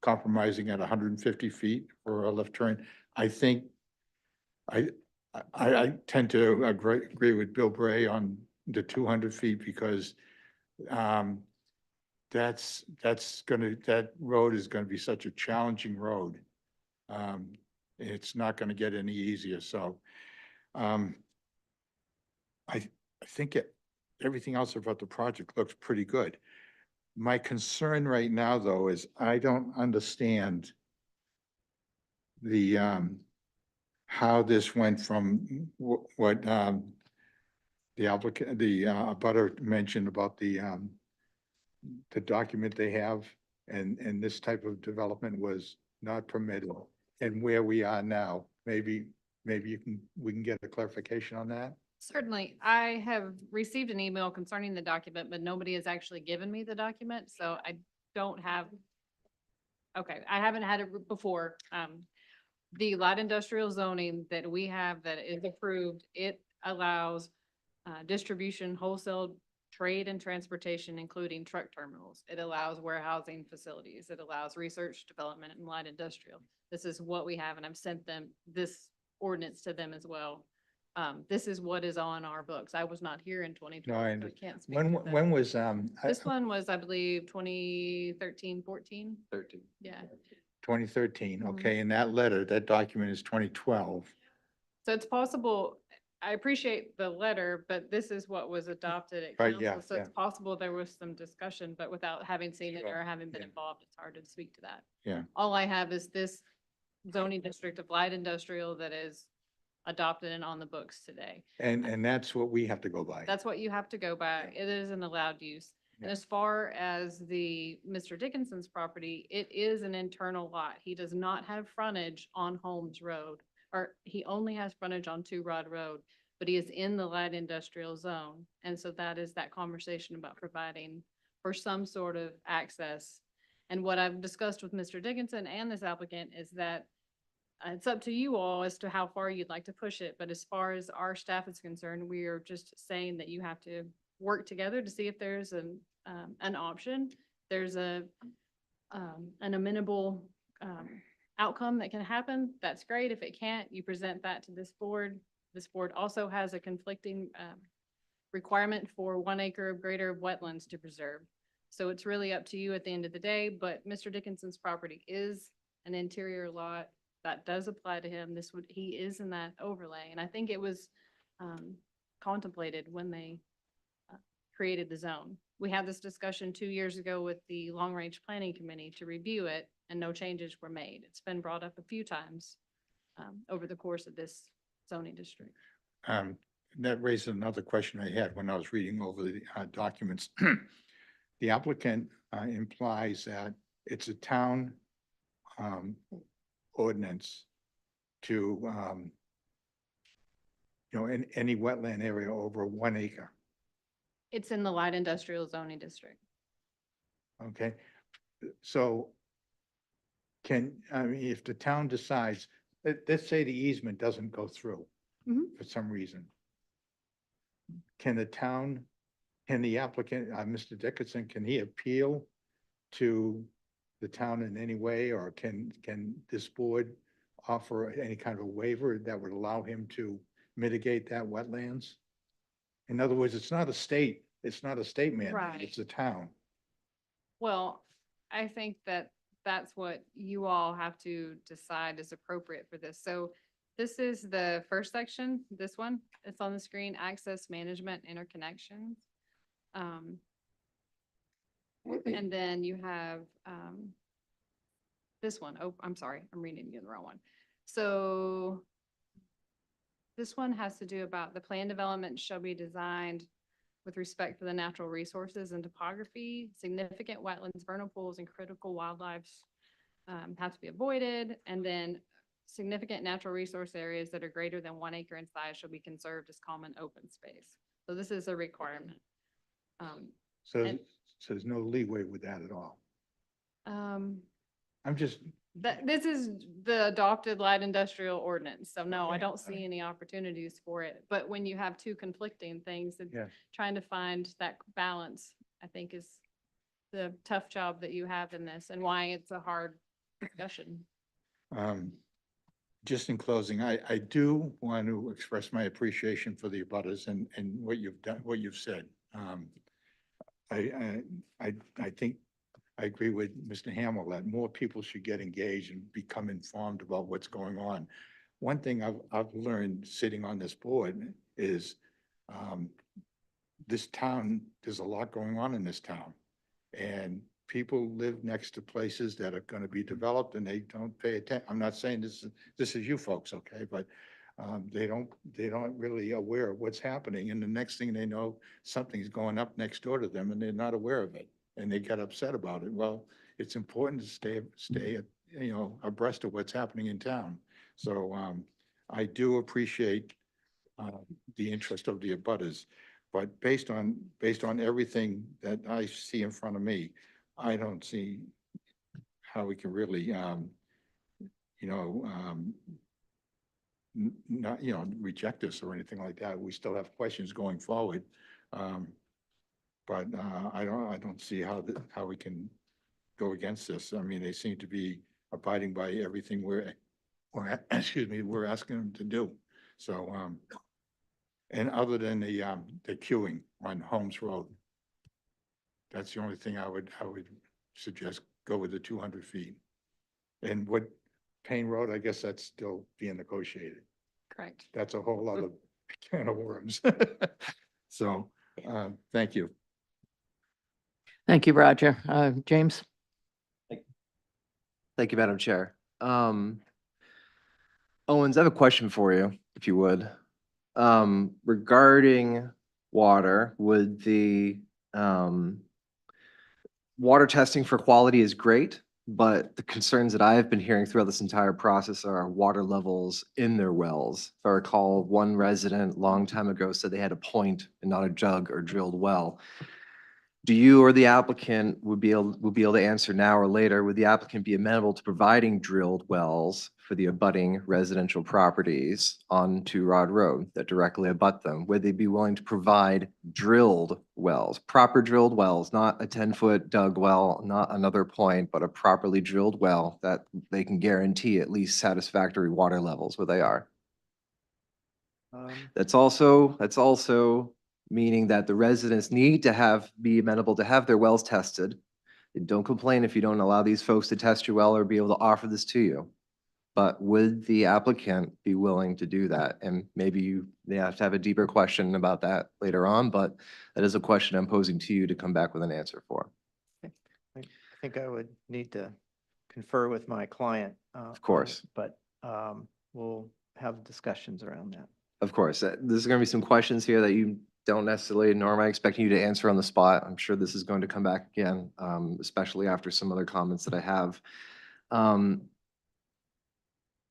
compromising at 150 feet for a left turn. I think I tend to agree with Bill Bray on the 200 feet because that road is going to be such a challenging road. It's not going to get any easier. So I think everything else about the project looks pretty good. My concern right now, though, is I don't understand the how this went from what the applicant, the abutter mentioned about the document they have, and this type of development was not permitted, and where we are now. Maybe we can get a clarification on that. Certainly. I have received an email concerning the document, but nobody has actually given me the document, so I don't have. Okay, I haven't had it before. The light industrial zoning that we have that is approved, it allows distribution, wholesale, trade and transportation, including truck terminals. It allows warehousing facilities. It allows research, development, and light industrial. This is what we have, and I've sent them this ordinance to them as well. This is what is on our books. I was not here in 2012, so I can't speak. When was This one was, I believe, 2013, 14. 13. Yeah. 2013, okay, and that letter, that document is 2012. So it's possible, I appreciate the letter, but this is what was adopted at Right, council. yeah, So it's yeah. possible there was some discussion, but without having seen it Sure, or having been yeah. involved, it's hard to speak to that. Yeah. All I have is this zoning district of light industrial that is adopted and on the books today. And that's what we have to go by. That's what you have to go by. It is an allowed use. And as far as the Mr. Dickinson's property, it is an internal lot. He does not have frontage on Holmes Road, or he only has frontage on Two Rod Road, but he is in the light industrial zone. And so that is that conversation about providing for some sort of access. And what I've discussed with Mr. Dickinson and this applicant is that it's up to you all as to how far you'd like to push it. But as far as our staff is concerned, we are just saying that you have to work together to see if there's an option. There's an amenable outcome that can happen. That's great. If it can't, you present that to this board. This board also has a conflicting requirement for 1 acre of greater wetlands to preserve. So it's really up to you at the end of the day, but Mr. Dickinson's property is an interior lot. That does apply to him. He is in that overlay. And I think it was contemplated when they created the zone. We had this discussion 2 years ago with the Long Range Planning Committee to review it, and no changes were made. It's been brought up a few times over the course of this zoning district. That raises another question I had when I was reading over the documents. The applicant implies that it's a town ordinance to, in any wetland area over 1 acre. It's in the light industrial zoning district. Okay, so if the town decides, let's say the easement doesn't go through for some reason, can the applicant, Mr. Dickinson, can he appeal to the town in any way, or can this board offer any kind of a waiver that would allow him to mitigate that wetlands? In other words, it's not a state mandate, Right. it's a town. Well, I think that that's what you all have to decide is appropriate for this. So This is the first section, this one, it's on the screen, access management interconnections. And then you have, this one. Oh, I'm sorry, I'm reading you the wrong one. So this one has to do about the plan development shall be designed with respect for the natural resources and topography, significant wetlands, vernal pools, and critical wildlife have to be avoided. And then significant natural resource areas that are greater than 1 acre in size shall be conserved as common open space. So this is a requirement. So, and- so there's no leeway with that at all. Um, I'm just, this is the adopted light industrial ordinance, so no, I Okay, don't see any opportunities for it. But when you have two conflicting things, and Yes. trying to find that balance, I think is the tough job that you have in this and why it's a hard discussion. just in closing, I do want to express my appreciation for the abutters and what you've done, what you've said. I think I agree with Mr. Hamel that more people should get engaged and become informed about what's going on. One thing I've learned sitting on this board is this town, there's a lot going on in this town. And people live next to places that are going to be developed and they don't pay attention. I'm not saying this is you folks, okay, but they don't really aware of what's happening. And the next thing they know, something's going up next door to them and they're not aware of it. And they get upset about it. Well, it's important to stay, abreast of what's happening in town. So I do appreciate the interest of the abutters. But based on everything that I see in front of me, I don't see how we can really, not, reject this or anything like that. We still have questions going forward. But I don't see how we can go against this. I mean, they seem to be abiding by everything we're asking them to do. So, and other than the queuing on Holmes Road, that's the only thing I would suggest, go with the 200 feet. And what Payne Road, I guess that's still being negotiated. Correct. That's a whole other can of worms. So, thank you. Thank you, Roger. James? Thank you, Madam Chair. Owens, I have a question for you, if you would. Regarding water, would the water testing for quality is great, but the concerns that I have been hearing throughout this entire process are water levels in their wells. If I recall, one resident a long time ago said they had a point and not a jug or drilled well. Do you or the applicant would be able to answer now or later, would the applicant be amenable to providing drilled wells for the abutting residential properties on Two Rod Road that directly abut them? Would they be willing to provide drilled wells, proper drilled wells, not a 10-foot dug well, not another point, but a properly drilled well that they can guarantee at least satisfactory water levels where they are? That's also meaning that the residents need to be amenable to have their wells tested. And don't complain if you don't allow these folks to test your well or be able to offer this to you. But would the applicant be willing to do that? And maybe they have to have a deeper question about that later on, but that is a question I'm posing to you to come back with an answer for. I think I would need to confer with my client. Of course. But we'll have discussions around that. Of course, there's going to be some questions here that you don't necessarily, nor am I expecting you to answer on the spot. I'm sure this is going to come back again, especially after some other comments that I have.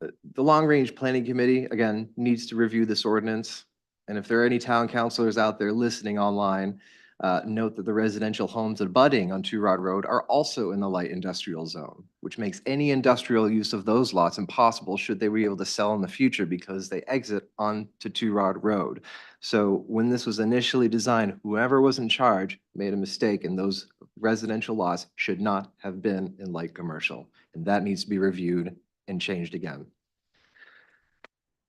The Long Range Planning Committee, again, needs to review this ordinance. And if there are any town councilors out there listening online, note that the residential homes abutting on Two Rod Road are also in the light industrial zone, which makes any industrial use of those lots impossible should they be able to sell in the future because they exit onto Two Rod Road. So when this was initially designed, whoever was in charge made a mistake, and those residential lots should not have been in light commercial. And that needs to be reviewed and changed again.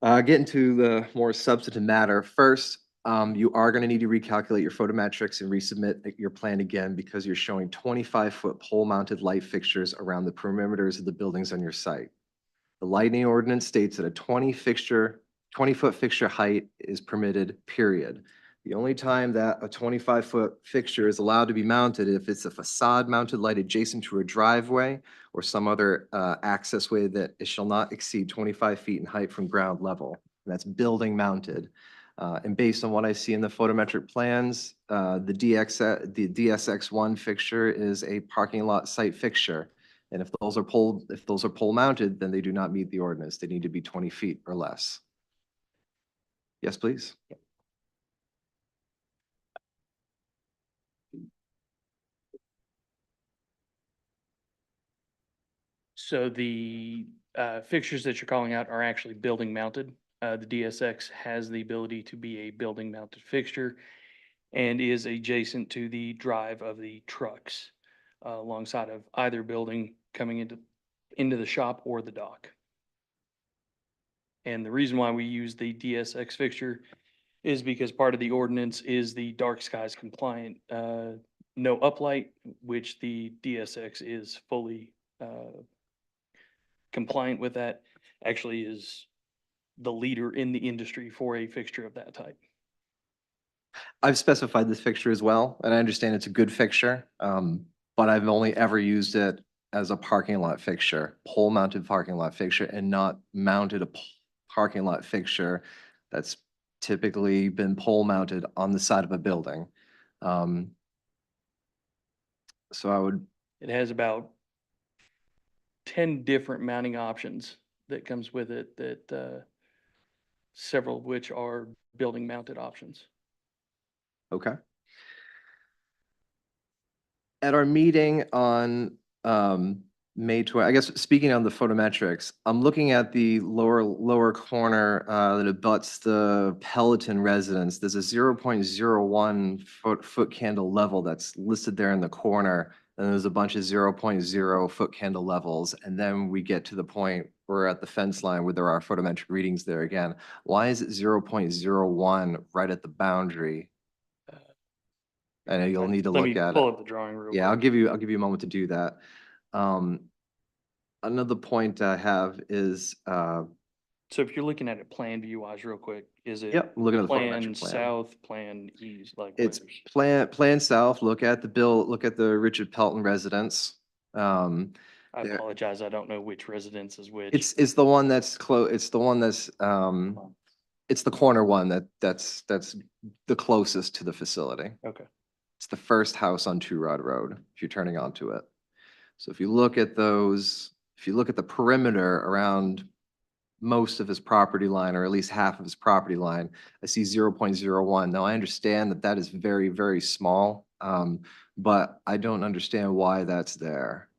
Getting to the more substantive matter. First, you are going to need to recalculate your photometrics and resubmit your plan again because you're showing 25-foot pole-mounted light fixtures around the perimeters of the buildings on your site. The lighting ordinance states that a 20-foot fixture height is permitted, period. The only time that a 25-foot fixture is allowed to be mounted if it's a facade mounted light adjacent to a driveway or some other access way that it shall not exceed 25 feet in height from ground level. And that's building mounted. And based on what I see in the photometric plans, the DSX1 fixture is a parking lot site fixture. And if those are pole mounted, then they do not meet the ordinance. They need to be 20 feet or less. Yes, please. So the fixtures that you're calling out are actually building mounted. The DSX has the ability to be a building mounted fixture and is adjacent to the drive of the trucks alongside of either building coming into the shop or the dock. And the reason why we use the DSX fixture is because part of the ordinance is the dark skies compliant, no uplight, which the DSX is fully compliant with. That actually is the leader in the industry for a fixture of that type. I've specified this fixture as well, and I understand it's a good fixture, but I've only ever used it as a parking lot fixture, pole mounted parking lot fixture, and not mounted a parking lot fixture that's typically been pole mounted on the side of a building. So I would, It has about 10 different mounting options that comes with it, that several of which are building mounted options. okay. At our meeting on May 20, I guess, speaking on the photometrics, I'm looking at the lower corner that abuts the Peloton residence. There's a 0.01 foot candle level that's listed there in the corner. And there's a bunch of 0.0 foot candle levels. And then we get to the point where at the fence line where there are photometric readings there again. Why is it 0.01 right at the boundary? I know you'll need to Let look me at pull it. up the drawing real Yeah, quick. I'll give you a moment to do that. Another point I have is, So if you're looking at it plan view wise real quick, is it yep, I'm looking at the plan photometric plan. south, plan east, like It's where's- plan south, look at the Richard Pelton residence. I there- apologize, I don't know which residence is which. It's the one that's it's the one that's, it's the corner one that's the closest to the facility. Okay. It's the first house on Two Rod Road, if you're turning onto it. So if you look at those, if you look at the perimeter around most of his property line, or at least half of his property line, I see 0.01. Now, I understand that that is very, very small, but I don't understand why that's there.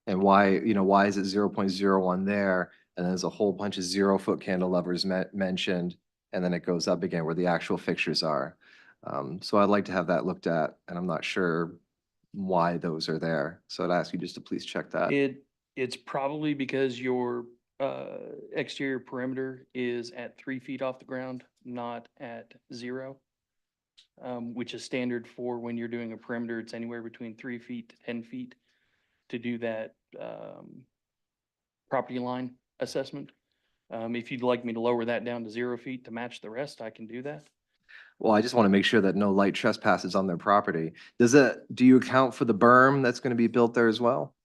And why, why is it 0.01 there? And there's a whole bunch of 0-foot cantilevers mentioned, and then it goes up again where the actual fixtures are. So I'd like to have that looked at, and I'm not sure why those are there. So I'd ask you just to please check that. It's probably because your exterior perimeter is at 3 feet off the ground, not at 0. Which is standard for when you're doing a perimeter. It's anywhere between 3 feet to 10 feet to do that property line assessment. If you'd like me to lower that down to 0 feet to match the rest, I can do that. Well, I just want to make sure that no light trespasses on their property. Do you account for the berm that's going to be built there as well?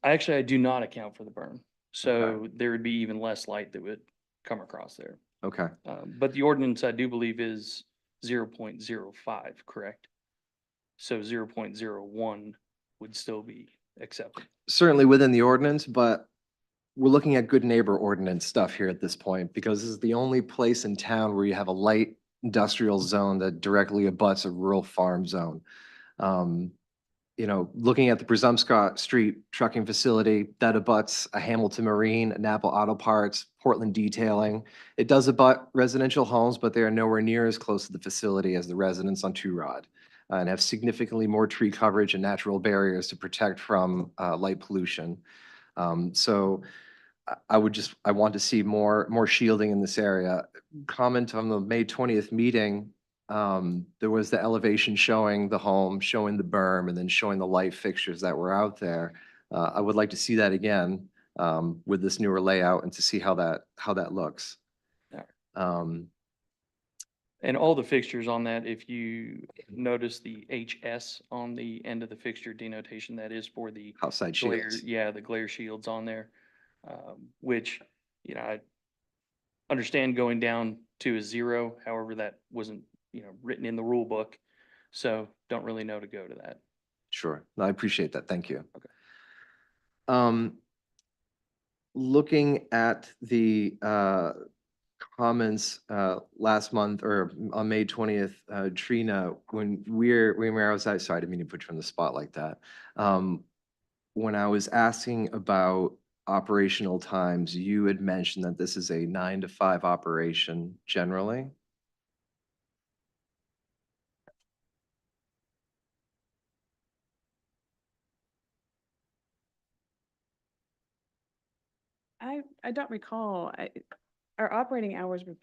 Actually, I do not account for the berm. So there would be even less light that would come across there. Okay. But the ordinance, I do believe, is 0.05, correct? So 0.01 would still be accepted. Certainly within the ordinance, but we're looking at good neighbor ordinance stuff here at this point, because this is the only place in town where you have a light industrial zone that directly abuts a rural farm zone. Looking at the Brezumscott Street trucking facility, that abuts a Hamilton Marine, a Napa Auto Parts, Portland Detailing. It does abut residential homes, but they are nowhere near as close to the facility as the residents on Two Rod, and have significantly more tree coverage and natural barriers to protect from light pollution. So I want to see more shielding in this area. Comment on the May 20th meeting. There was the elevation showing the home, showing the berm, and then showing the light fixtures that were out there. I would like to see that again. with this newer layout and to see how that looks. Yeah. Um, And all the fixtures on that, if you notice the HS on the end of the fixture denotation, that is for the outside glare, shields. yeah, the glare shields on there. Which, I understand going down to a 0, however, that wasn't, written in the rule book. So don't really know to go to that. Sure. No, I appreciate that. Thank you. Okay. Looking at the comments last month or on May 20th, Trina, when we were outside, sorry, I didn't mean to put you on the spot like that. When I was asking about operational times, you had mentioned that this is a 9 to 5 operation generally. I don't recall, our operating hours were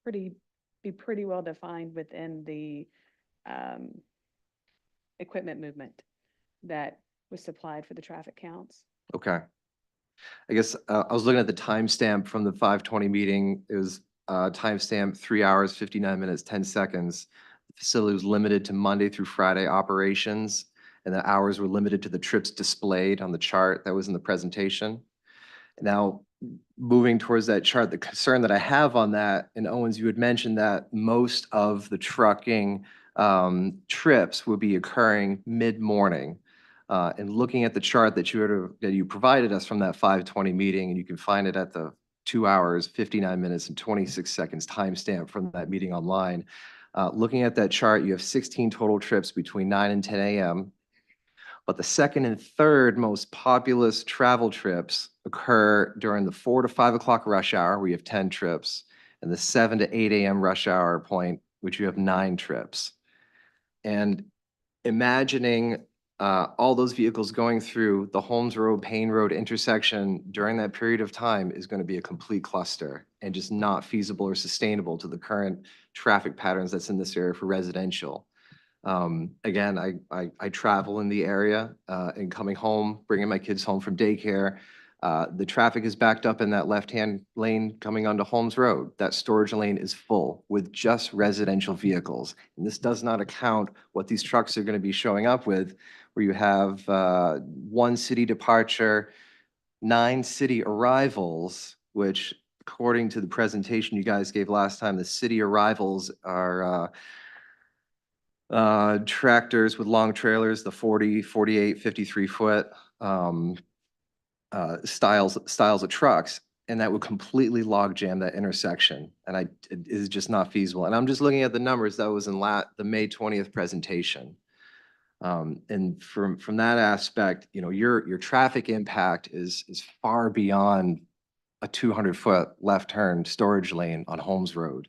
pretty well defined within the equipment movement that was supplied for the traffic counts. Okay. I guess I was looking at the timestamp from the 5:20 meeting. It was timestamp 3 hours, 59 minutes, 10 seconds. The facility was limited to Monday through Friday operations, and the hours were limited to the trips displayed on the chart that was in the presentation. Now, moving towards that chart, the concern that I have on that, and Owens, you had mentioned that most of the trucking trips would be occurring mid-morning. And looking at the chart that you provided us from that 5:20 meeting, and you can find it at the 2 hours, 59 minutes, and 26 seconds timestamp from that meeting online. Looking at that chart, you have 16 total trips between 9 and 10 a.m. But the second and third most populous travel trips occur during the 4 to 5 o'clock rush hour, where you have 10 trips, and the 7 to 8 a.m. rush hour point, which you have 9 trips. And imagining all those vehicles going through the Holmes Road, Payne Road intersection during that period of time is going to be a complete cluster and just not feasible or sustainable to the current traffic patterns that's in this area for residential. Again, I travel in the area and coming home, bringing my kids home from daycare. The traffic is backed up in that left-hand lane coming onto Holmes Road. That storage lane is full with just residential vehicles. And this does not account what these trucks are going to be showing up with, where you have 1 city departure, 9 city arrivals, which according to the presentation you guys gave last time, the city arrivals are tractors with long trailers, the 40, 48, 53 foot styles of trucks, and that would completely log jam that intersection. And it is just not feasible. And I'm just looking at the numbers that was in the May 20th presentation. And from that aspect, your traffic impact is far beyond a 200-foot left turn storage lane on Holmes Road.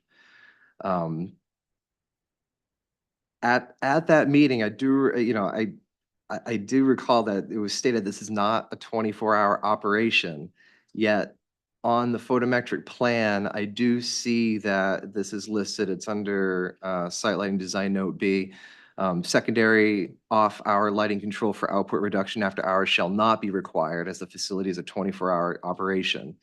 At that meeting, I do recall that it was stated this is not a 24-hour operation, yet on the photometric plan, I do see that this is listed. It's under site lighting design note B. Secondary off-hour lighting control for output reduction after hours shall not be required as the facility is a 24-hour operation.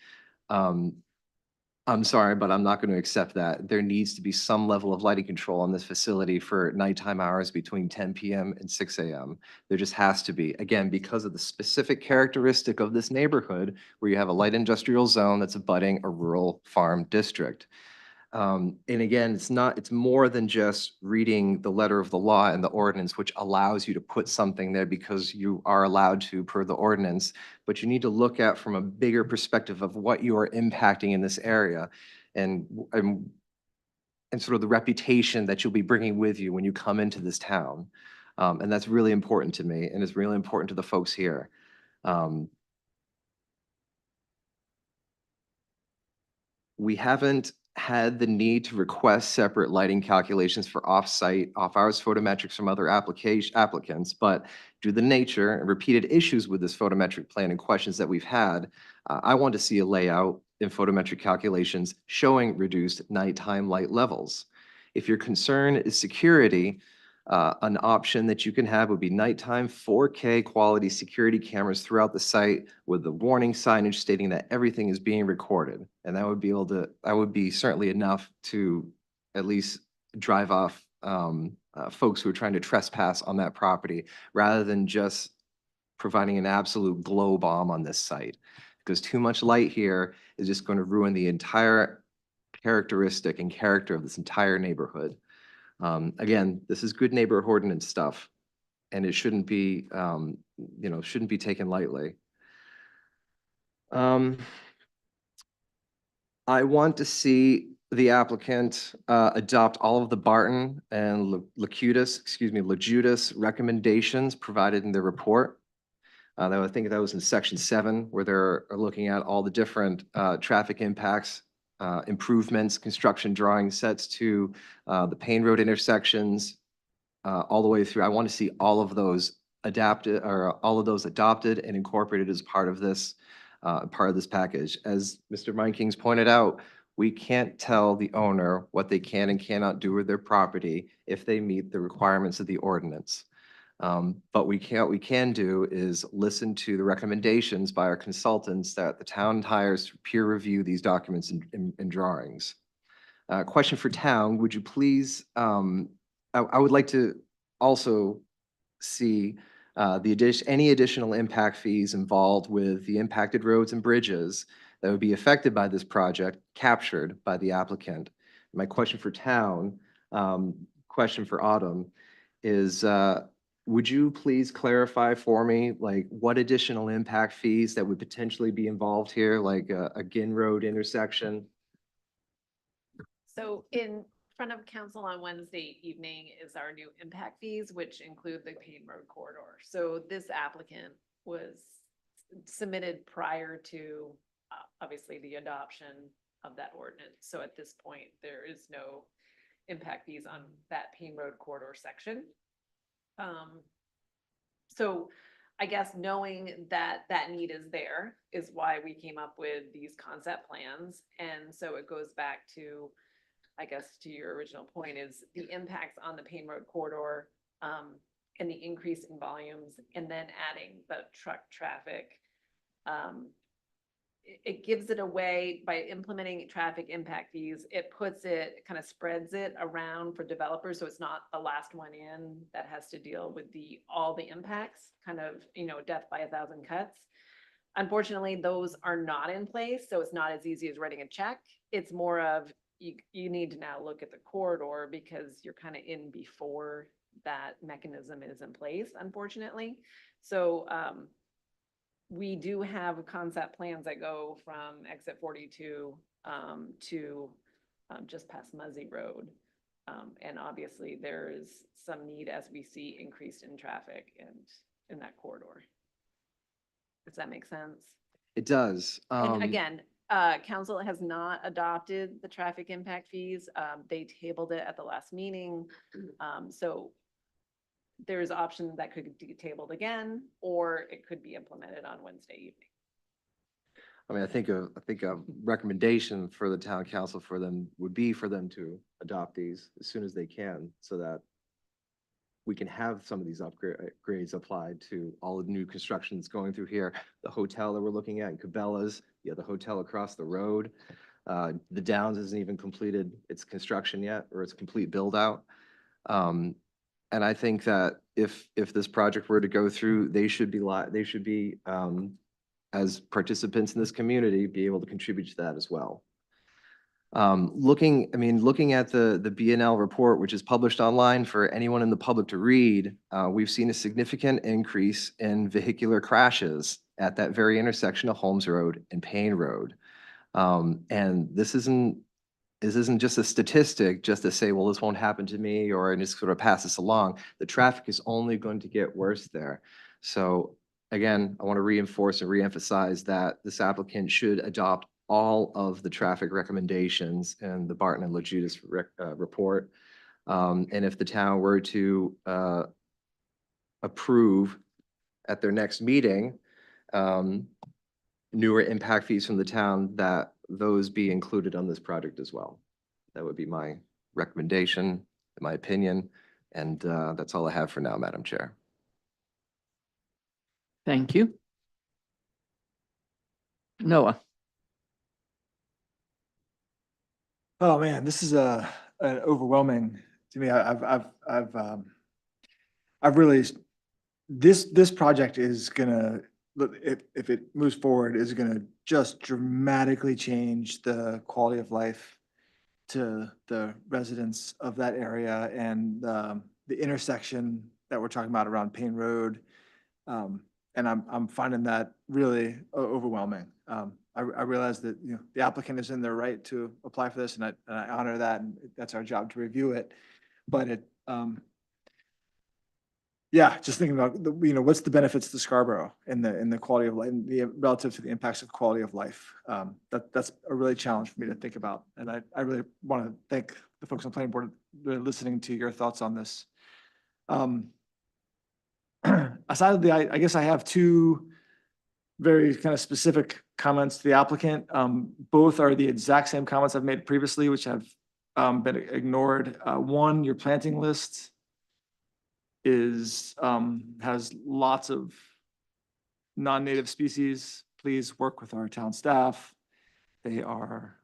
I'm sorry, but I'm not going to accept that. There needs to be some level of lighting control on this facility for nighttime hours between 10 p.m. and 6 a.m. There just has to be, again, because of the specific characteristic of this neighborhood where you have a light industrial zone that's abutting a rural farm district. And again, it's more than just reading the letter of the law and the ordinance, which allows you to put something there because you are allowed to per the ordinance, but you need to look at from a bigger perspective of what you are impacting in this area and sort of the reputation that you'll be bringing with you when you come into this town. And that's really important to me, and it's really important to the folks here. We haven't had the need to request separate lighting calculations for off-site, off-hours photometrics from other applicants, but due to the nature and repeated issues with this photometric plan and questions that we've had, I want to see a layout in photometric calculations showing reduced nighttime light levels. If your concern is security, An option that you can have would be nighttime 4K quality security cameras throughout the site with the warning signage stating that everything is being recorded. And that would be certainly enough to at least drive off folks who are trying to trespass on that property, rather than just providing an absolute glow bomb on this site. Because too much light here is just going to ruin the entire characteristic and character of this entire neighborhood. Again, this is good neighborhood ordinance stuff, and it shouldn't be, shouldn't be taken lightly. I want to see the applicant adopt all of the Barton and Lejudas recommendations provided in the report. I think that was in section 7, where they're looking at all the different traffic impacts, improvements, construction drawing sets to the Payne Road intersections, all the way through. I want to see all of those adapted, or all of those adopted and incorporated as part of this package. As Mr. Meinkings pointed out, we can't tell the owner what they can and cannot do with their property if they meet the requirements of the ordinance. But we can do is listen to the recommendations by our consultants that the town hires to peer review these documents and drawings. Question for town, would you please, I would like to also see any additional impact fees involved with the impacted roads and bridges that would be affected by this project captured by the applicant. My question for town, question for Autumn is, would you please clarify for me, like, what additional impact fees that would potentially be involved here, like a Ginn Road intersection? So in front of council on Wednesday evening is our new impact fees, which include the Payne Road corridor. So this applicant was submitted prior to, obviously, the adoption of that ordinance. So at this point, there is no impact fees on that Payne Road corridor section. So I guess knowing that that need is there is why we came up with these concept plans. And so it goes back to, I guess, to your original point, is the impacts on the Payne Road corridor, and the increase in volumes, and then adding the truck traffic. It gives it away by implementing traffic impact fees. It puts it, kind of spreads it around for developers. So it's not the last one in that has to deal with all the impacts, kind of, death by 1,000 cuts. Unfortunately, those are not in place. So it's not as easy as writing a check. It's more of, you need to now look at the corridor because you're kind of in before that mechanism is in place, unfortunately. So, we do have concept plans that go from exit 42 to just past Muzzy Road. And obviously there is some need as we see increased in traffic and in that corridor. Does that make sense? It does. And again, council has not adopted the traffic impact fees. They tabled it at the last meeting. So there's options that could be tabled again, or it could be implemented on Wednesday evening. I mean, I think a recommendation for the town council for them would be for them to adopt these as soon as they can, so that we can have some of these upgrades applied to all the new construction that's going through here. The hotel that we're looking at in Cabela's, the hotel across the road. The Downs hasn't even completed its construction yet, or its complete build out. And I think that if this project were to go through, they should be as participants in this community, be able to contribute to that as well. Looking at the B&L report, which is published online for anyone in the public to read, we've seen a significant increase in vehicular crashes at that very intersection of Holmes Road and Payne Road. And this isn't just a statistic just to say, well, this won't happen to me, or just sort of pass this along. The traffic is only going to get worse there. So again, I want to reinforce and reemphasize that this applicant should adopt all of the traffic recommendations in the Barton and Lejudas report. And if the town were to approve at their next meeting, newer impact fees from the town, that those be included on this project as well. That would be my recommendation, in my opinion. And that's all I have for now, Madam Chair. Thank you. Noah. Oh, man, this is an overwhelming to me. I've really, this project is gonna, if it moves forward, is gonna just dramatically change the quality of life to the residents of that area and the intersection that we're talking about around Payne Road. And I'm finding that really overwhelming. I realize that, you know, the applicant is in their right to apply for this, and I honor that, and that's our job to review it. But it, yeah, just thinking about the, you know, what's the benefits to Scarborough in the quality of life, and the relative to the impacts of quality of life. That's a really challenge for me to think about, and I really want to thank the folks on the planning board really listening to your thoughts on this. Aside of the, I guess I have two very kind of specific comments to the applicant. Both are the exact same comments I've made previously, which have been ignored. One, your planting list is, has lots of non-native species. Please work with our town staff. They are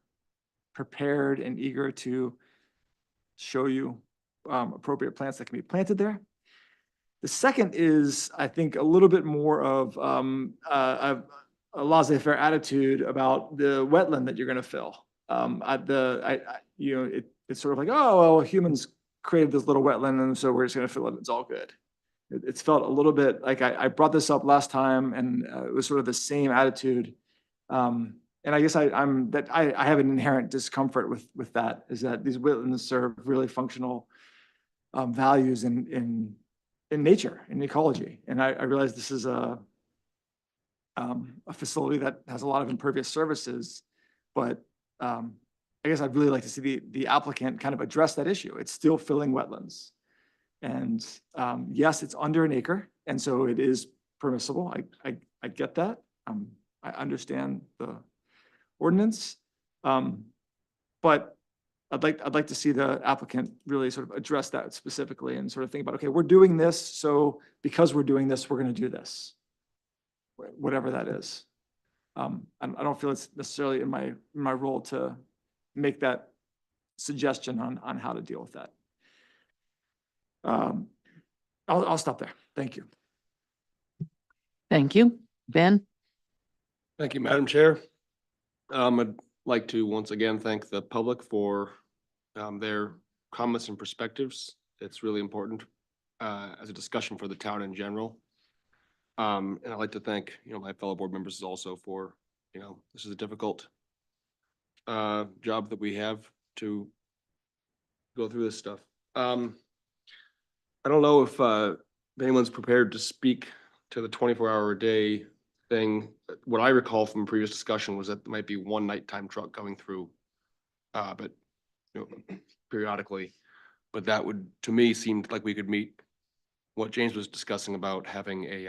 prepared and eager to show you appropriate plants that can be planted there. The second is, I think, a little bit more of a laissez-faire attitude about the wetland that you're going to fill. You know, it's sort of like, oh, well, humans created this little wetland, and so we're just going to fill it. It's all good. It's felt a little bit like I brought this up last time, and it was sort of the same attitude. And I guess I have an inherent discomfort with that, is that these wetlands serve really functional values in nature, in ecology. And I realize this is a facility that has a lot of impervious surfaces, but I guess I'd really like to see the applicant kind of address that issue. It's still filling wetlands. And yes, it's under an acre, and so it is permissible. I get that. I understand the ordinance. But I'd like to see the applicant really sort of address that specifically and sort of think about, okay, we're doing this, so because we're doing this, we're going to do this, whatever that is. I don't feel it's necessarily in my role to make that suggestion on how to deal with that. I'll stop there. Thank you. Thank you. Ben? Thank you, Madam Chair. I'd like to once again thank the public for their comments and perspectives. It's really important as a discussion for the town in general. And I'd like to thank, you know, my fellow board members also for, you know, this is a difficult job that we have to go through this stuff. I don't know if anyone's prepared to speak to the 24-hour-a-day thing. What I recall from a previous discussion was that there might be one nighttime truck going through, but you know, periodically. But that would, to me, seemed like we could meet what James was discussing about having a,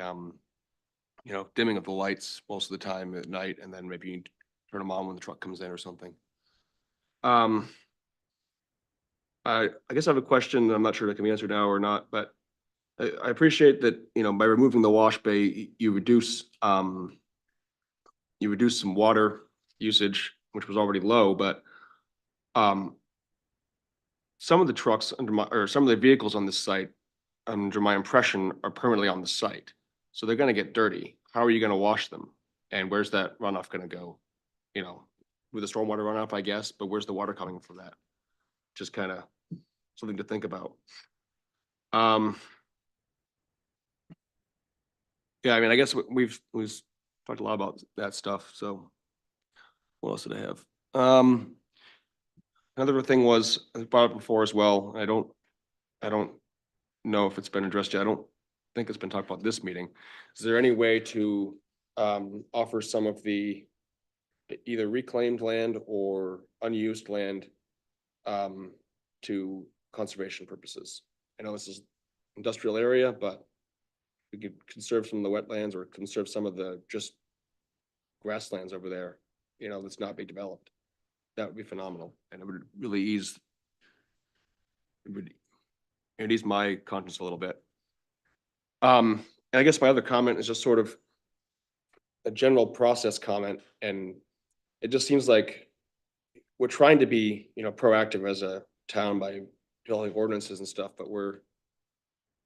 you know, dimming of the lights most of the time at night, and then maybe you turn them on when the truck comes in or something. I guess I have a question. I'm not sure that can be answered now or not, but I appreciate that, you know, by removing the wash bay, you reduce some water usage, which was already low, but some of the trucks or some of the vehicles on this site, under my impression, are permanently on the site. So they're going to get dirty. How are you going to wash them? And where's that runoff going to go? You know, with the stormwater runoff, I guess, but where's the water coming from that? Just kind of something to think about. Yeah, I mean, I guess we've talked a lot about that stuff. So what else did I have? Another thing was brought up before as well. I don't know if it's been addressed yet. I don't think it's been talked about this meeting. Is there any way to offer some of the either reclaimed land or unused land to conservation purposes? I know this is industrial area, but we could conserve some of the wetlands or conserve some of the just grasslands over there, you know, that's not being developed. That would be phenomenal, and it would really ease, it would It eased my conscience a little bit. And I guess my other comment is just sort of a general process comment, and it just seems like we're trying to be, proactive as a town by developing ordinances and stuff, but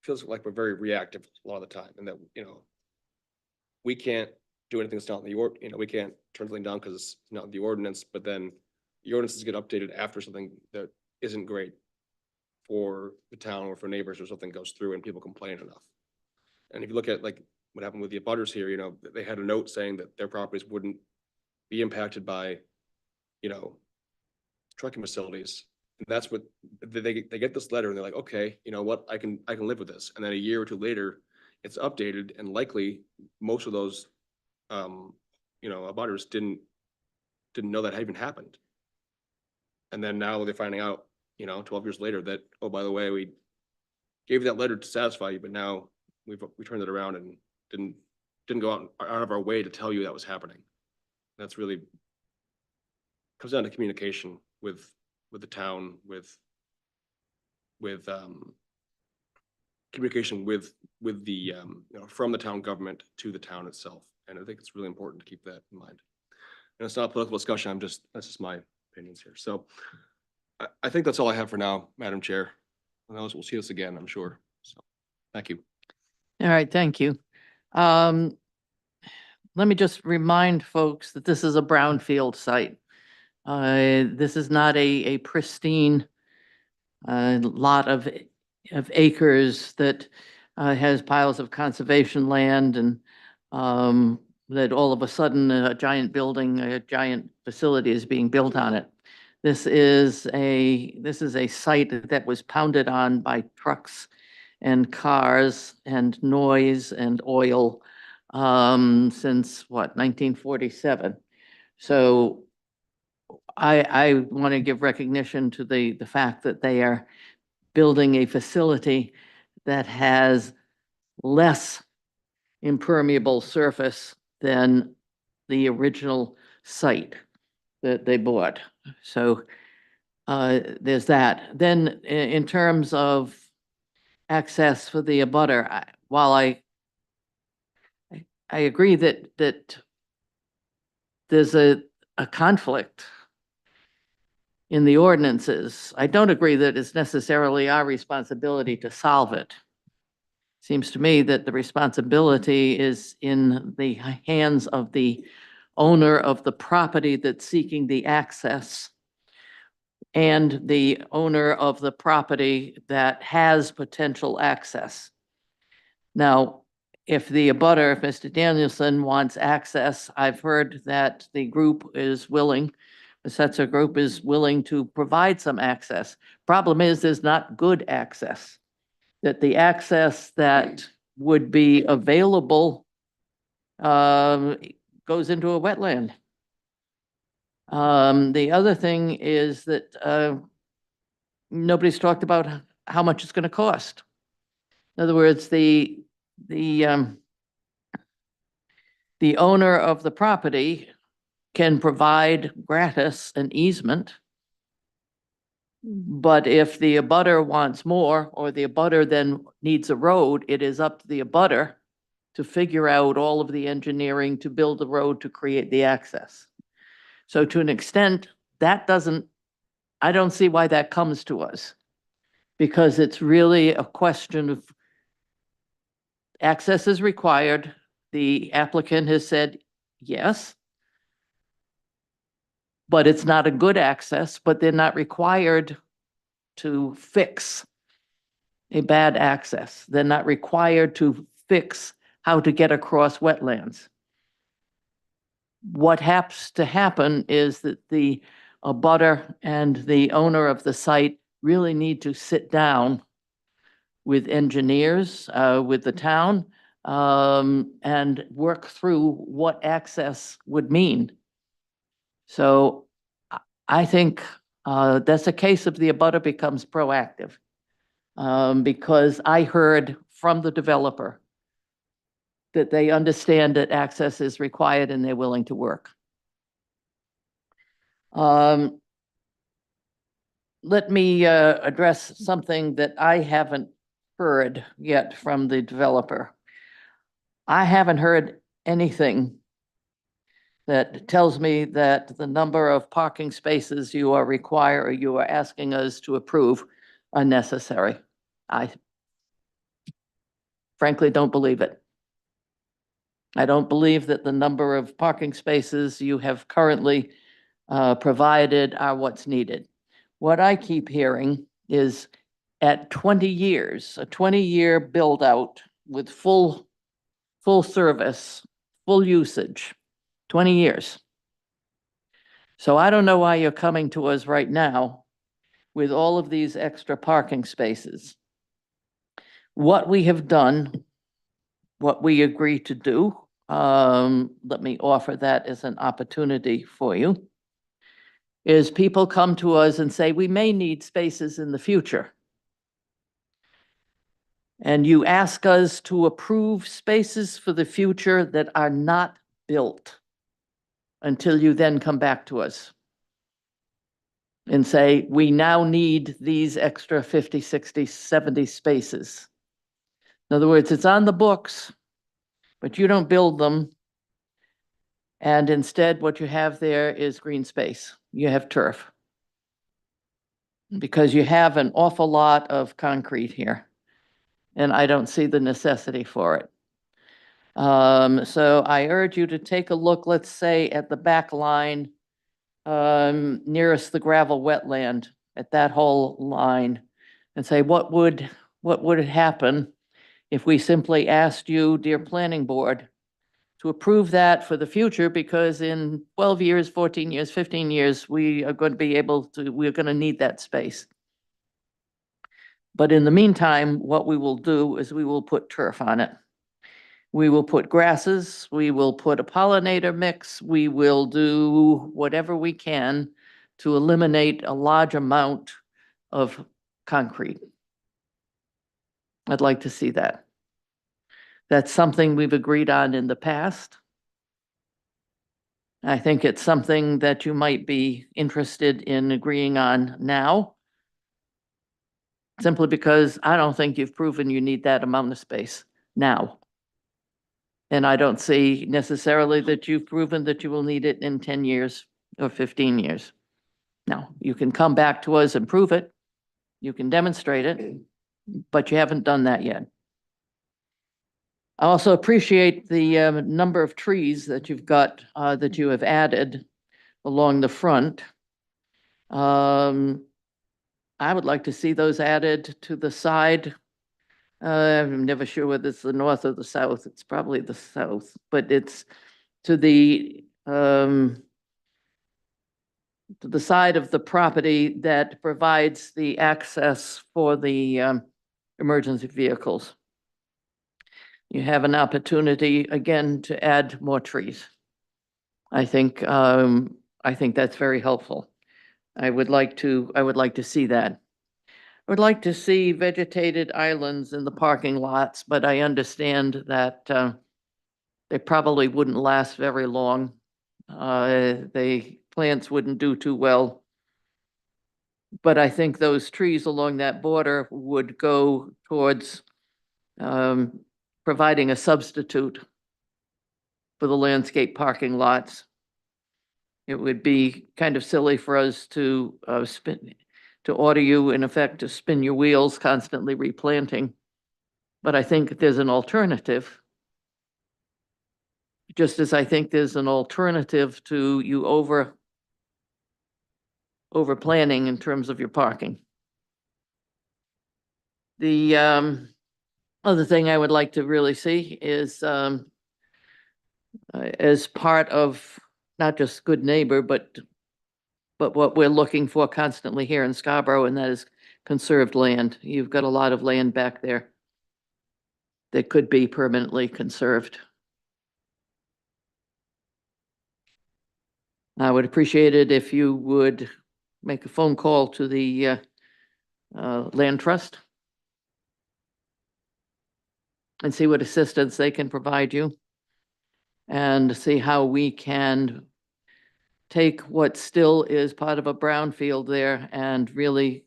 feels like we're very reactive a lot of the time, and that, we can't do anything that's not in the we can't turn something down because it's not in the ordinance, but then the ordinances get updated after something that isn't great for the town or for neighbors, or something goes through and people complain enough. And if you look at like what happened with the abutters here, they had a note saying that their properties wouldn't be impacted by, trucking facilities. And that's what they get this letter and they're like, okay, you know what, I can live with this. And then a year or two later, it's updated, and likely most of those, abutters didn't know that even happened. And then now they're finding out, 12 years later that, oh, by the way, we gave you that letter to satisfy you, but now we turned it around and didn't go out of our way to tell you that was happening. That's really comes down to communication with the town, with communication with the from the town government to the town itself. And I think it's really important to keep that in mind. And it's not a political discussion. That's just my opinions here. So I think that's all I have for now, Madam Chair. And we'll see this again, I'm sure. So thank you. All right, thank you. Let me just remind folks that this is a brownfield site. This is not a pristine lot of acres that has piles of conservation land, and that all of a sudden a giant building, a giant facility is being built on it. This is a site that was pounded on by trucks and cars and noise and oil since what, 1947. So I want to give recognition to the fact that they are building a facility that has less impermeable surface than the original site that they bought. So there's that. Then in terms of access for the abutter, while I agree that there's a conflict in the ordinances, I don't agree that it's necessarily our responsibility to solve it. Seems to me that the responsibility is in the hands of the owner of the property that's seeking the access and the owner of the property that has potential access. Now, if the abutter, if Mr. Danielson wants access, I've heard that the group is willing, the Setzer group is willing to provide some access. Problem is, there's not good access. That the access that would be available goes into a wetland. The other thing is that nobody's talked about how much it's going to cost. In other words, the owner of the property can provide gratis an easement. But if the abutter wants more, or the abutter then needs a road, it is up to the abutter to figure out all of the engineering to build the road to create the access. So to an extent, I don't see why that comes to us. Because it's really a question of access is required. The applicant has said yes. But it's not a good access, but they're not required to fix a bad access. They're not required to fix how to get across wetlands. What has to happen is that the abutter and the owner of the site really need to sit down with engineers, with the town, and work through what access would mean. So I think that's a case of the abutter becomes proactive. Because I heard from the developer that they understand that access is required and they're willing to work. Let let me address something that I haven't heard yet from the developer. I haven't heard anything that tells me that the number of parking spaces you are asking us to approve are necessary. I frankly don't believe it. I don't believe that the number of parking spaces you have currently provided are what's needed. What I keep hearing is at 20 years, a 20-year build out with full service, full usage, 20 years. So I don't know why you're coming to us right now with all of these extra parking spaces. What we have done, what we agree to do, let me offer that as an opportunity for you, is people come to us and say, we may need spaces in the future. And you ask us to approve spaces for the future that are not built until you then come back to us and say, we now need these extra 50, 60, 70 spaces. In other words, it's on the books, but you don't build them. And instead, what you have there is green space. You have turf. Because you have an awful lot of concrete here. And I don't see the necessity for it. So I urge you to take a look, let's say, at the back line nearest the gravel wetland, at that whole line, and say, what would happen if we simply asked you, dear planning board, to approve that for the future, because in 12 years, 14 years, 15 years, we are going to be able to, we're going to need that space. But in the meantime, what we will do is we will put turf on it. We will put grasses, we will put a pollinator mix, we will do whatever we can to eliminate a large amount of concrete. I'd like to see that. That's something we've agreed on in the past. I think it's something that you might be interested in agreeing on now. Simply because I don't think you've proven you need that amount of space now. And I don't see necessarily that you've proven that you will need it in 10 years or 15 years. Now, you can come back to us and prove it. You can demonstrate it, but you haven't done that yet. I also appreciate the number of trees that you've got, that you have added along the front. I would like to see those added to the side. I'm never sure whether it's the north or the south. It's probably the south, but it's to the side of the property that provides the access for the emergency vehicles. You have an opportunity again to add more trees. I think that's very helpful. I would like to see that. I would like to see vegetated islands in the parking lots, but I understand that they probably wouldn't last very long. The plants wouldn't do too well. But I think those trees along that border would go towards providing a substitute for the landscape parking lots. It would be kind of silly for us to order you, in effect, to spin your wheels, constantly replanting. But I think there's an alternative. Just as I think there's an alternative to you over planning in terms of your parking. The other thing I would like to really see is as part of not just good neighbor, but what we're looking for constantly here in Scarborough, and that is conserved land. You've got a lot of land back there that could be permanently conserved. I would appreciate it if you would make a phone call to the land trust and see what assistance they can provide you, and see how we can take what still is part of a brownfield there and really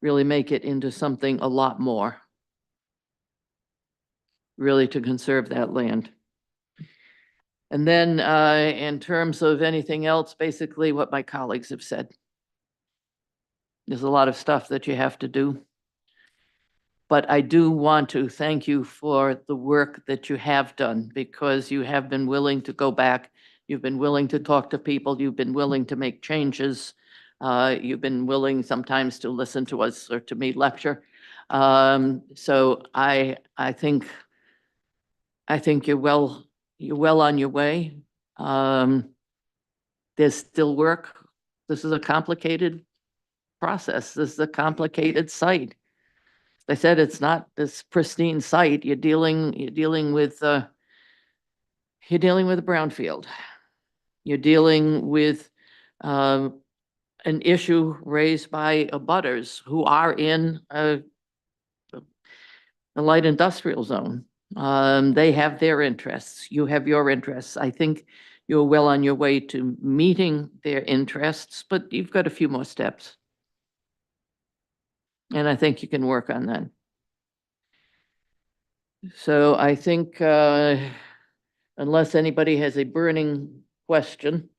make it into something a lot more. Really to conserve that land. And then in terms of anything else, basically what my colleagues have said. There's a lot of stuff that you have to do. But I do want to thank you for the work that you have done, because you have been willing to go back. You've been willing to talk to people. You've been willing to make changes. You've been willing sometimes to listen to us or to me lecture. So I think you're well on your way. There's still work. This is a complicated process. This is a complicated site. I said, it's not this pristine site. You're dealing with a brownfield. You're dealing with an issue raised by abutters who are in a light industrial zone. They have their interests. You have your interests. I think you're well on your way to meeting their interests, but you've got a few more steps. And I think you can work on that. So I think unless anybody has a burning question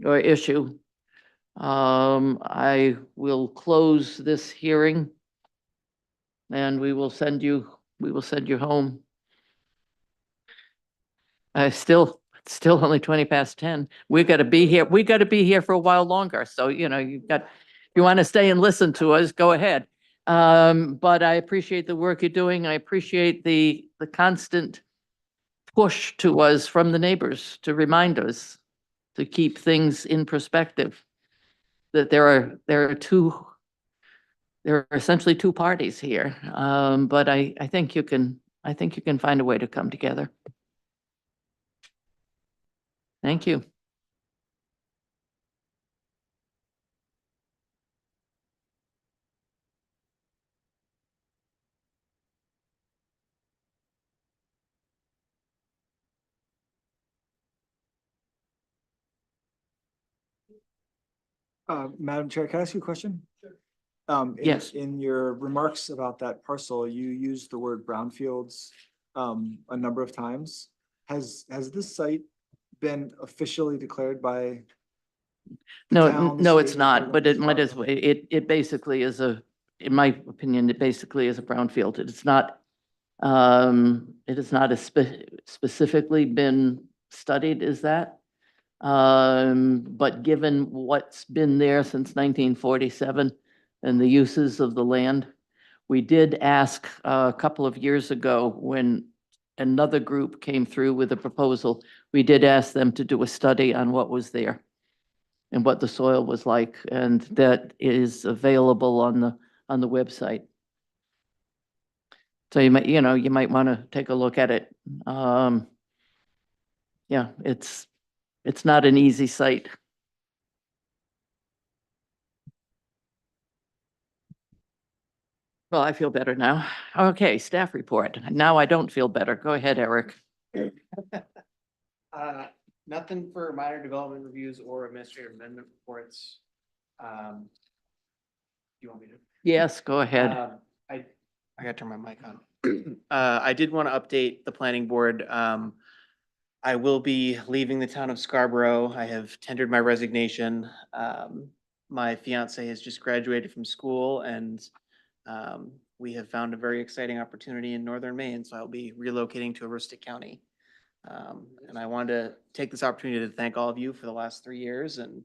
or issue, I will close this hearing and we will send you home. It's still only 10:20. We got to be here. We got to be here for a while longer. So, you know, if you want to stay and listen to us, go ahead. But I appreciate the work you're doing. I appreciate the constant push to us from the neighbors to remind us to keep things in perspective, that there are essentially two parties here. But I think you can find a way to come together. Thank you. Madam Chair, can I ask you a question? Yes. In your remarks about that parcel, you used the word brownfields a number of times. Has this site been officially declared by the No, town, the no, state, it's or not, federal but it might as Scarborough? well, it basically is in my opinion, it basically is a brownfield. It's not, it has not specifically been studied as that. But given what's been there since 1947 and the uses of the land, we did ask a couple of years ago when another group came through with a proposal, we did ask them to do a study on what was there and what the soil was like, and that is available on the website. So you might want to take a look at it. Yeah, it's not an easy site. Well, I feel better now. Okay, staff report. Now I don't feel better. Go ahead, Eric. Nothing for minor development reviews or administrative amendment reports. You want me to? Yes, go ahead. I gotta turn my mic on. I did want to update the planning board. I will be leaving the town of Scarborough. I have tendered my resignation. My fiance has just graduated from school and we have found a very exciting opportunity in northern Maine, so I'll be relocating to Aroostook County. And I wanted to take this opportunity to thank all of you for the last 3 years, and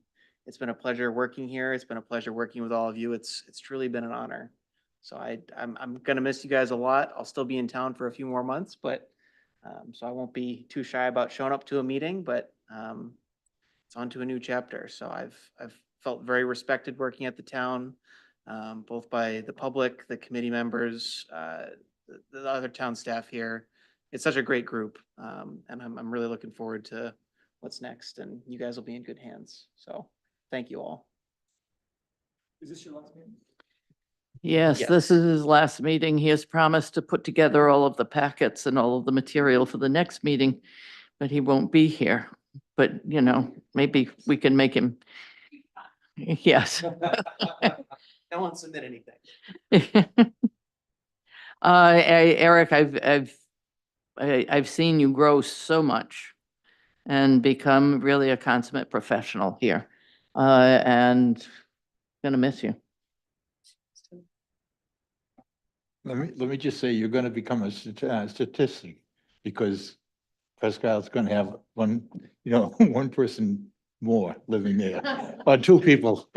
it's been a pleasure working here. It's been a pleasure working with all of you. It's truly been an honor. So I'm gonna miss you guys a lot. I'll still be in town for a few more months, but so I won't be too shy about showing up to a meeting, but it's on to a new chapter. So I've felt very respected working at the town, both by the public, the committee members, the other town staff here. It's such a great group, and I'm really looking forward to what's next, and you guys will be in good hands. So thank you all. Is this your last meeting? Yes, Yes. this is his last meeting. He has promised to put together all of the packets and all of the material for the next meeting, but he won't be here. But but you know, maybe we can make him. Yes. No one submit anything. Eric, I've seen you grow so much and become really a consummate professional here. And gonna miss you. Let me just say, you're gonna become a statistic because Presque Isle's gonna have one, you know, one person more living there, or two people.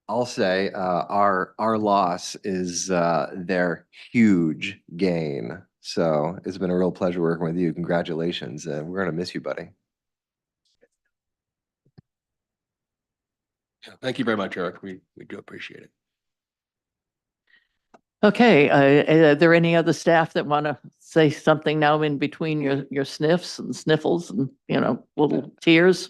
I'll say, our loss is, their huge gain. So it's been a real pleasure working with you. Congratulations. We're gonna miss you, buddy. Thank you very much, Eric. We do appreciate it. Okay, are there any other staff that want to say something now in between your sniffs and sniffles and, you know, little tears?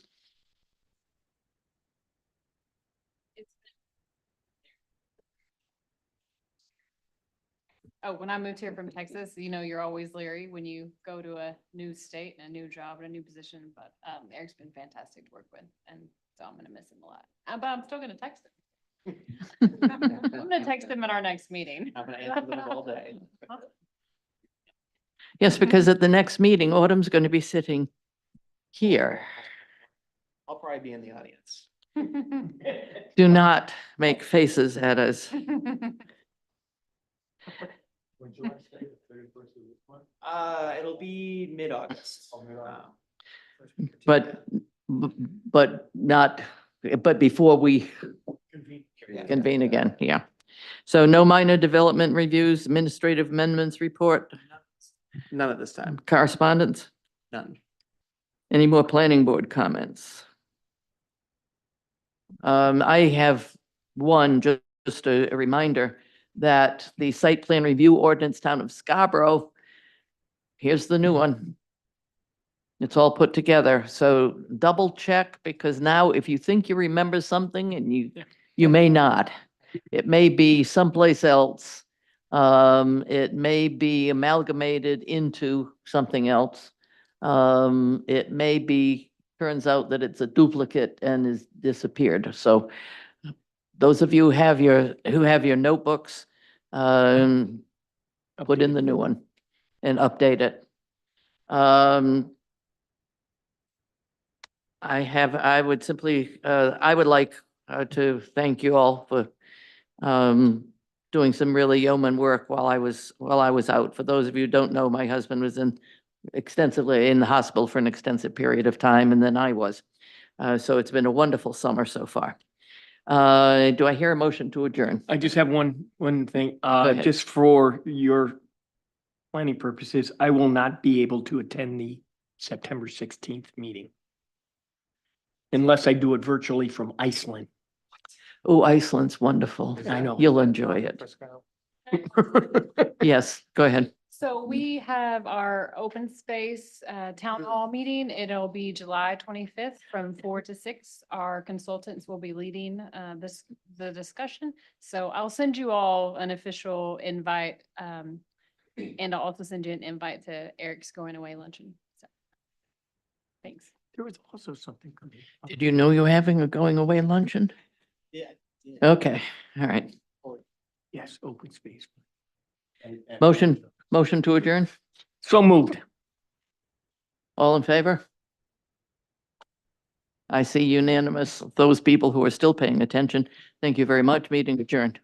Oh, when I moved here from Texas, you know, you're always leery when you go to a new state and a new job and a new position, but Eric's been fantastic to work with, and so I'm gonna miss him a lot. But I'm still gonna text him. I'm gonna text him at our next meeting. I'm gonna answer them all day. Yes, because at the next meeting, Autumn's going to be sitting here. I'll probably be in the audience. Do not make faces at us. It'll be mid-August. But, but before we convene again, yeah. So no minor development reviews, administrative amendments report, None at this time. correspondence? None. Any more planning board comments? I have one, just a reminder that the site plan review ordinance town of Scarborough, here's the new one. It's all put together, so double check, because now if you think you remember something and you may not. It may be someplace else. It may be amalgamated into something else. It may be, turns out that it's a duplicate and is disappeared. So those of you who have your notebooks, put in the new one and update it. I would simply, I would like to thank you all for doing some really yeoman work while I was out. For those of you who don't know, my husband was extensively in the hospital for an extensive period of time, and then I was. So it's been a wonderful summer so far. Do I hear a motion to adjourn? I just have one thing, ahead. just for your planning purposes, I will not be able to attend the September 16th meeting unless I do it virtually from Iceland. Oh, Iceland's wonderful. I know. You'll enjoy it. Yes, go ahead. So we have our open space town hall meeting. It'll be July 25th from 4 to 6. Our consultants will be leading the discussion. So I'll send you all an official invite. And I'll also send you an invite to Eric's going away luncheon. So, thanks. There was also something. Did you know you're having a going away luncheon? Yeah. Okay, all right. Yes, open space. Motion to adjourn? So moved. All in favor? I see unanimous. Those people who are still paying attention, thank you very much. Meeting adjourned.